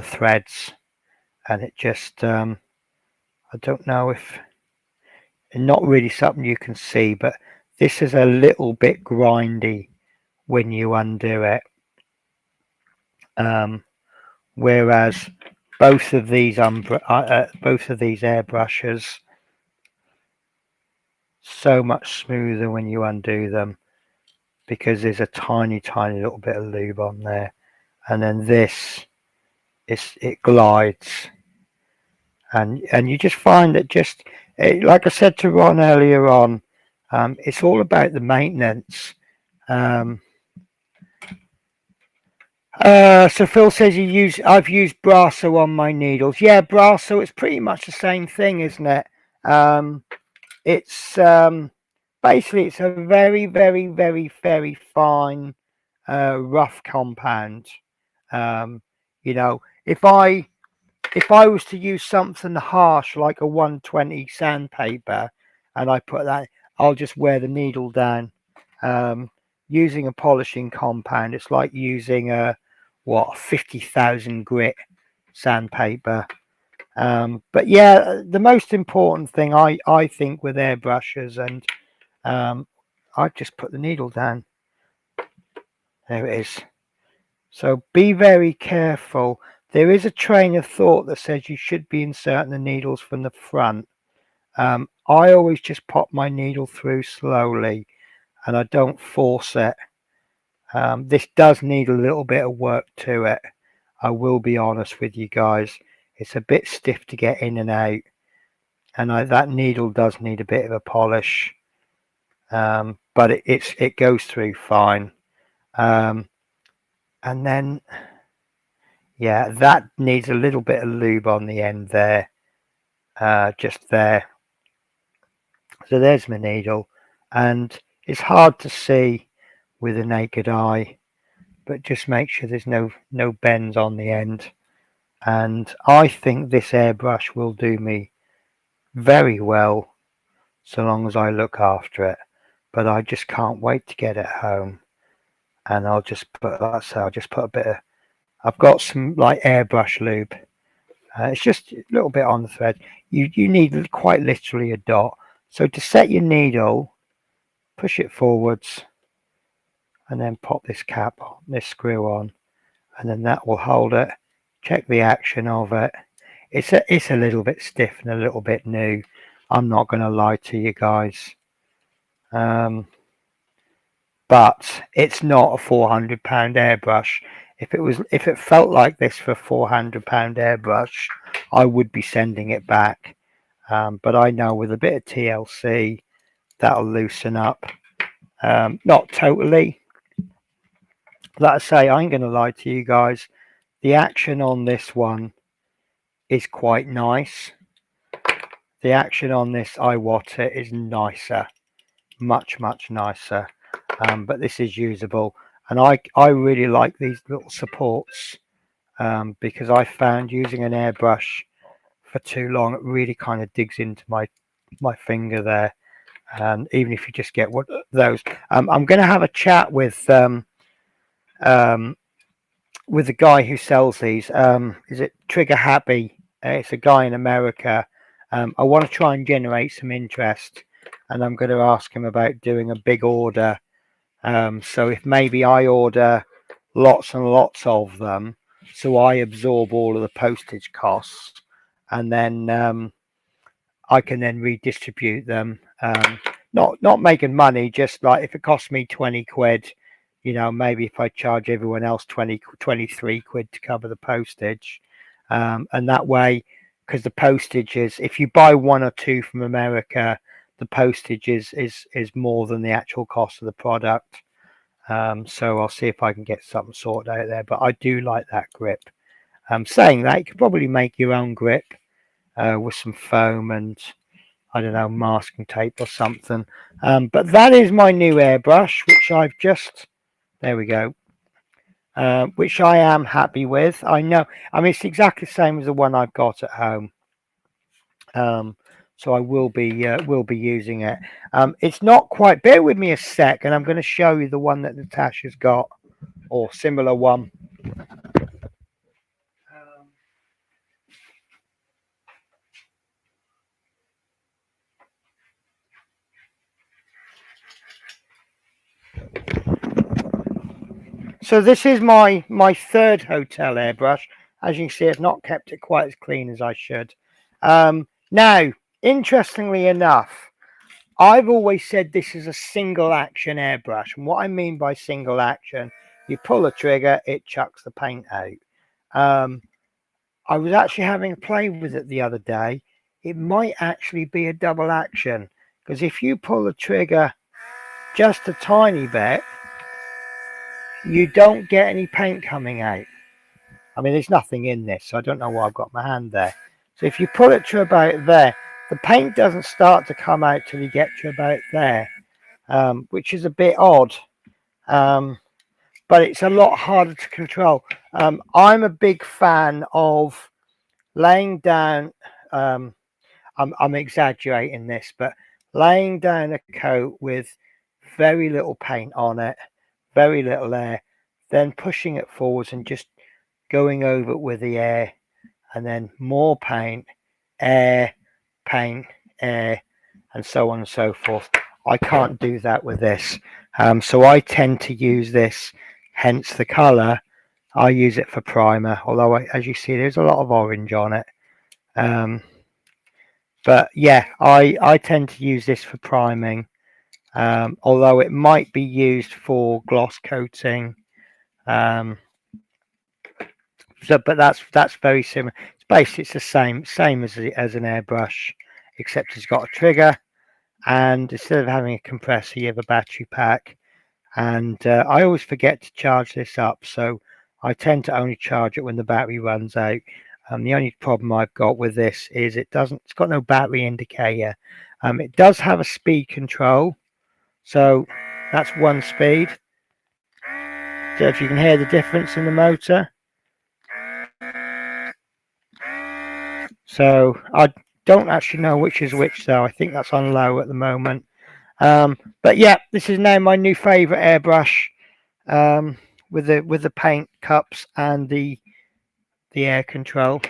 threads, and it just I don't know if, not really something you can see, but this is a little bit grindy when you undo it. Whereas both of these airbrushes, so much smoother when you undo them, because there's a tiny little bit of lube on there. And then this it glides, and you just find that like I said to Ron earlier on, it's all about the maintenance. So Phil says I've used Brasso on my needles. Yeah, Brasso, it's pretty much the same thing, isn't it? It's basically, it's a very fine rough compound. You know, if I was to use something harsh like a 120 sandpaper, and I put that, I'll just wear the needle down. Using a polishing compound, it's like using a 50,000 grit sandpaper. But yeah, the most important thing I think with airbrushes, and I just put the needle down. There it is. So be very careful. There is a train of thought that says you should be inserting the needles from the front. I always just pop my needle through slowly, and I don't force it. This does need a little bit of work to it. I will be honest with you guys. It's a bit stiff to get in and out, and that needle does need a bit of a polish. But it goes through fine. And then, yeah, that needs a little bit of lube on the end there, just there. So there's my needle, and it's hard to see with the naked eye, but just make sure there's no bends on the end. And I think this airbrush will do me very well, so long as I look after it. But I just can't wait to get it home, and I'll just put, like I say, I'll just put a bit of, I've got some like airbrush lube. It's just a little bit on the thread. You need quite literally a dot. So to set your needle, push it forwards, and then pop this cap on, this screw on, and then that will hold it. Check the action of it. It's a little bit stiff and a little bit new. I'm not going to lie to you guys. But it's not a £400 airbrush. If it felt like this for a £400 airbrush, I would be sending it back. But I know with a bit of TLC, that'll loosen up. Not totally. like I say, I ain't going to lie to you guys. The action on this one is quite nice. The action on this Iwata is nicer, much nicer. But this is usable, and I really like these little supports because I found using an airbrush for too long, it really kind of digs into my finger there. And even if you just get one of those, I'm going to have a chat with the guy who sells these. Is it Trigger Happy? It's a guy in America. I want to try and generate some interest, and I'm going to ask him about doing a big order. So if maybe I order lots and lots of them, so I absorb all of the postage costs, and then I can then redistribute them. Not making money, just like if it costs me 20 quid, you know, maybe if I charge everyone else 23 quid to cover the postage, and that way, because the postage is, if you buy one or two from America, the postage is more than the actual cost of the product. So I'll see if I can get something sorted out there. But I do like that grip. Saying that, you could probably make your own grip with some foam and, I don't know, masking tape or something. But that is my new airbrush, which I've just, there we go, which I am happy with. I know, I mean, it's exactly the same as the one I've got at home. So I will be using it. It's not quite, bear with me a sec, and I'm going to show you the one that Natasha's got, or similar one. So this is my third hotel airbrush. As you can see, I've not kept it quite as clean as I should. Now, interestingly enough, I've always said this is a single action airbrush. And what I mean by single action, you pull a trigger, it chucks the paint out. I was actually having a play with it the other day. It might actually be a double action, because if you pull the trigger just a tiny bit, you don't get any paint coming out. I mean, there's nothing in this, so I don't know why I've got my hand there. So if you pull it to about there, the paint doesn't start to come out till you get to about there, which is a bit odd. But it's a lot harder to control. I'm a big fan of laying down, I'm exaggerating this, but laying down a coat with very little paint on it, very little air, then pushing it forwards and just going over it with the air, and then more paint, air, paint, air, and so on and so forth. I can't do that with this. So I tend to use this, hence the color. I use it for primer, although as you see, there's a lot of orange on it. But yeah, I tend to use this for priming, although it might be used for gloss coating. But that's very similar. It's basically the same as an airbrush, except it's got a trigger, and instead of having a compressor, you have a battery pack. And I always forget to charge this up, so I tend to only charge it when the battery runs out. The only problem I've got with this is it's got no battery indicator. It does have a speed control, so that's one speed. So if you can hear the difference in the motor. So I don't actually know which is which, though. I think that's on low at the moment. But yeah, this is now my new favorite airbrush, with the paint cups and the air control.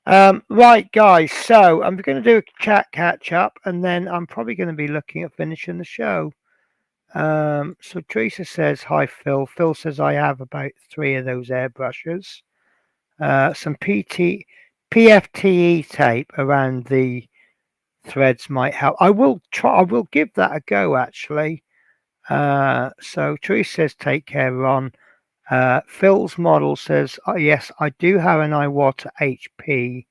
Right, guys, so I'm going to do a chat catch up, and then I'm probably going to be looking at finishing the show. So Teresa says, hi Phil. Phil says I have about 3 of those airbrushes. Some PFTE tape around the threads might help. I will give that a go, actually. So Teresa says, take care, Ron. Phil's model says, yes, I do have an Iwata HP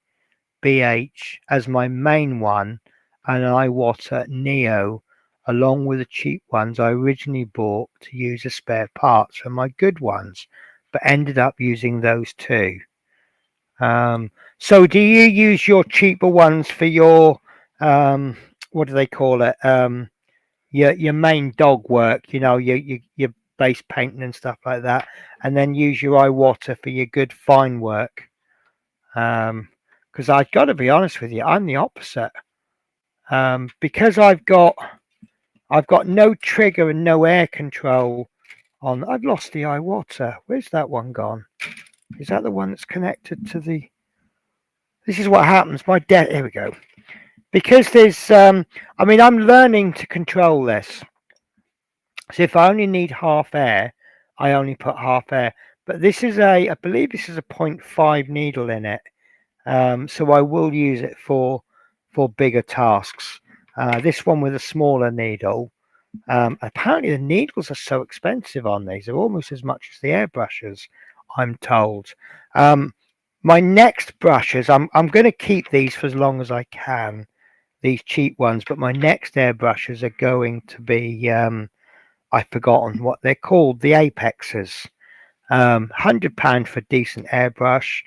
BH as my main one, and an Iwata Neo along with the cheap ones I originally bought to use as spare parts for my good ones, but ended up using those too. So do you use your cheaper ones for your what do they call it? Your main dog work, your base painting and stuff like that, and then use your eye water for your good fine work. Because I've got to be honest with you, I'm the opposite. Because I've got no trigger and no air control on. I've lost the eye water. Where's that one gone? Is that the one that's connected to the? This is what happens. Here we go. Because there's I'm learning to control this. So if I only need half air, I only put half air. But this is I believe this is a 0.5 needle in it. So I will use it for bigger tasks. This one with a smaller needle. Apparently the needles are so expensive on these. They're almost as much as the airbrushes, I'm told. My next brushes, I'm going to keep these for as long as I can, these cheap ones. But my next airbrushes are going to be, I've forgotten what they're called, the Apexes. £100 for a decent airbrush.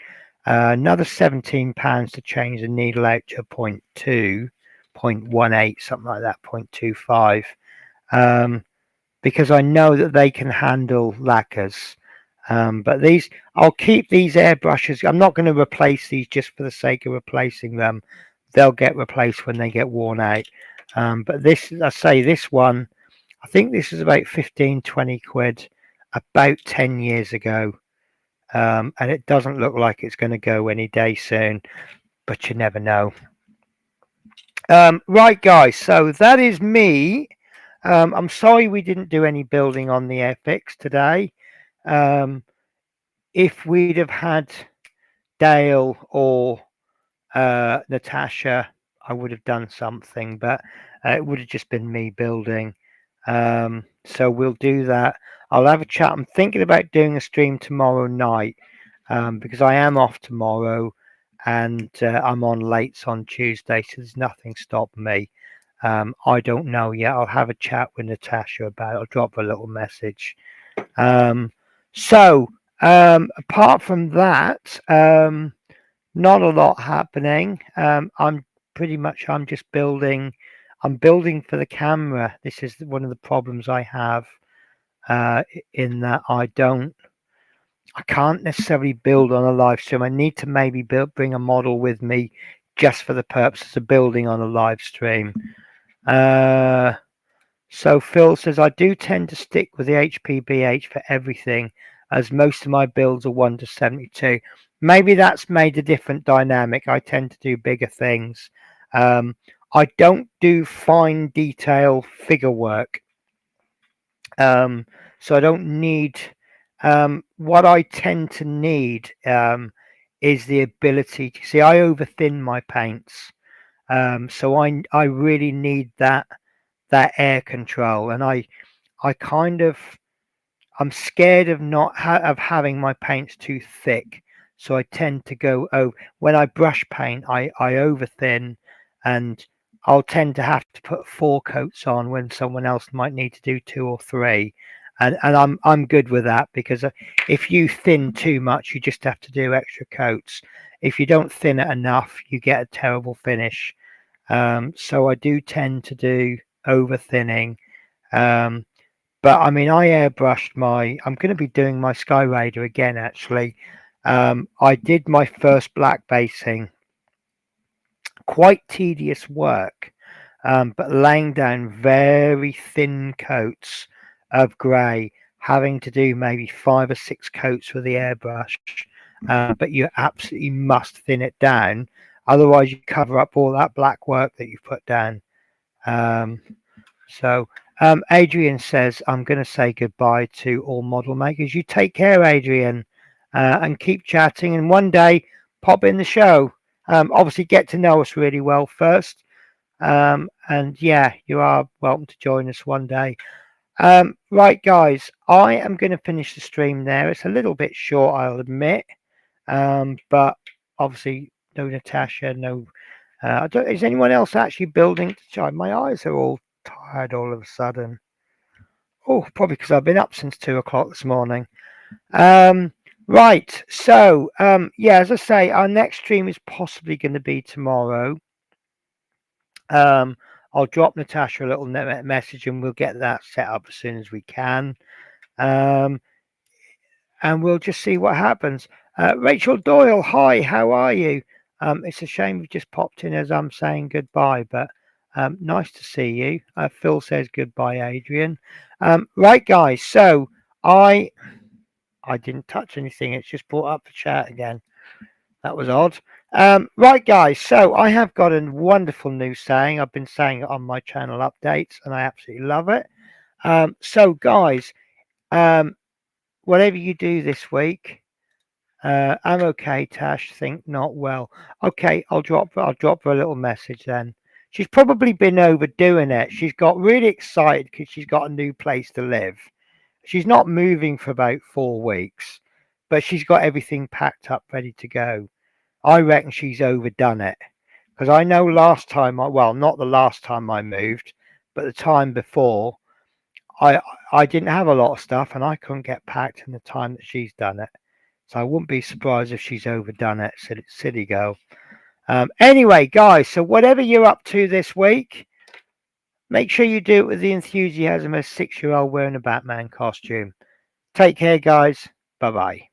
Another £17 to change the needle out to a 0.2, 0.18, something like that, 0.25. Because I know that they can handle lacquers. But I'll keep these airbrushes. I'm not going to replace these just for the sake of replacing them. They'll get replaced when they get worn out. But this one, I think this is about 15, 20 quid about 10 years ago. And it doesn't look like it's going to go any day soon, but you never know. Right, guys, so that is me. I'm sorry we didn't do any building on the Airfix today. If we'd have had Dale or Natasha, I would have done something, but it would have just been me building. So we'll do that. I'll have a chat. I'm thinking about doing a stream tomorrow night because I am off tomorrow and I'm on lates on Tuesday, so there's nothing stopping me. I don't know yet. I'll have a chat with Natasha about it. I'll drop her a little message. So apart from that, not a lot happening. I'm just building. I'm building for the camera. This is one of the problems I have in that I can't necessarily build on a live stream. I need to maybe bring a model with me just for the purposes of building on a live stream. So Phil says, I do tend to stick with the HPBH for everything, as most of my builds are 1 to 72. Maybe that's made a different dynamic. I tend to do bigger things. I don't do fine detail figure work. So I don't need, what I tend to need is the ability to see, I overthin my paints. So I really need that air control, and I'm scared of not having my paints too thick. So I tend to go when I brush paint, I overthin, and I'll tend to have to put 4 coats on when someone else might need to do 2 or 3. And I'm good with that, because if you thin too much, you just have to do extra coats. If you don't thin it enough, you get a terrible finish. So I do tend to do over thinning. But I mean, I airbrushed I'm going to be doing my Sky Raider again, actually. I did my first black basing. Quite tedious work, but laying down very thin coats of grey, having to do maybe 5 or 6 coats with the airbrush. But you absolutely must thin it down, otherwise you cover up all that black work that you've put down. So Adrian says, I'm going to say goodbye to all model makers. You take care, Adrian, and keep chatting, and one day pop in the show. Obviously get to know us really well first, and yeah, you are welcome to join us one day. Right, guys, I am going to finish the stream there. It's a little bit short, I'll admit, but obviously no Natasha, no is anyone else actually building? My eyes are all tired all of a sudden. Oh, probably because I've been up since 2 o'clock this morning. Right. So, yeah, as I say, our next stream is possibly going to be tomorrow. I'll drop Natasha a little message and we'll get that set up as soon as we can. And we'll just see what happens. Rachel Doyle, hi, how are you? It's a shame you've just popped in as I'm saying goodbye, but nice to see you. Phil says goodbye, Adrian. Right, guys, so I didn't touch anything. It's just brought up the chat again. That was odd. Right, guys, so I have got a wonderful new saying. I've been saying it on my channel updates, and I absolutely love it. So, guys, whatever you do this week, I'm okay, Tash. Think not well. Okay, I'll drop her a little message then. She's probably been overdoing it. She's got really excited because she's got a new place to live. She's not moving for about 4 weeks, but she's got everything packed up, ready to go. I reckon she's overdone it because I know last time, not the last time I moved, but the time before, I didn't have a lot of stuff and I couldn't get packed in the time that she's done it. So I wouldn't be surprised if she's overdone it. Silly girl. Anyway, guys, so whatever you're up to this week, make sure you do it with the enthusiasm of a 6-year-old wearing a Batman costume. Take care, guys. Bye-bye.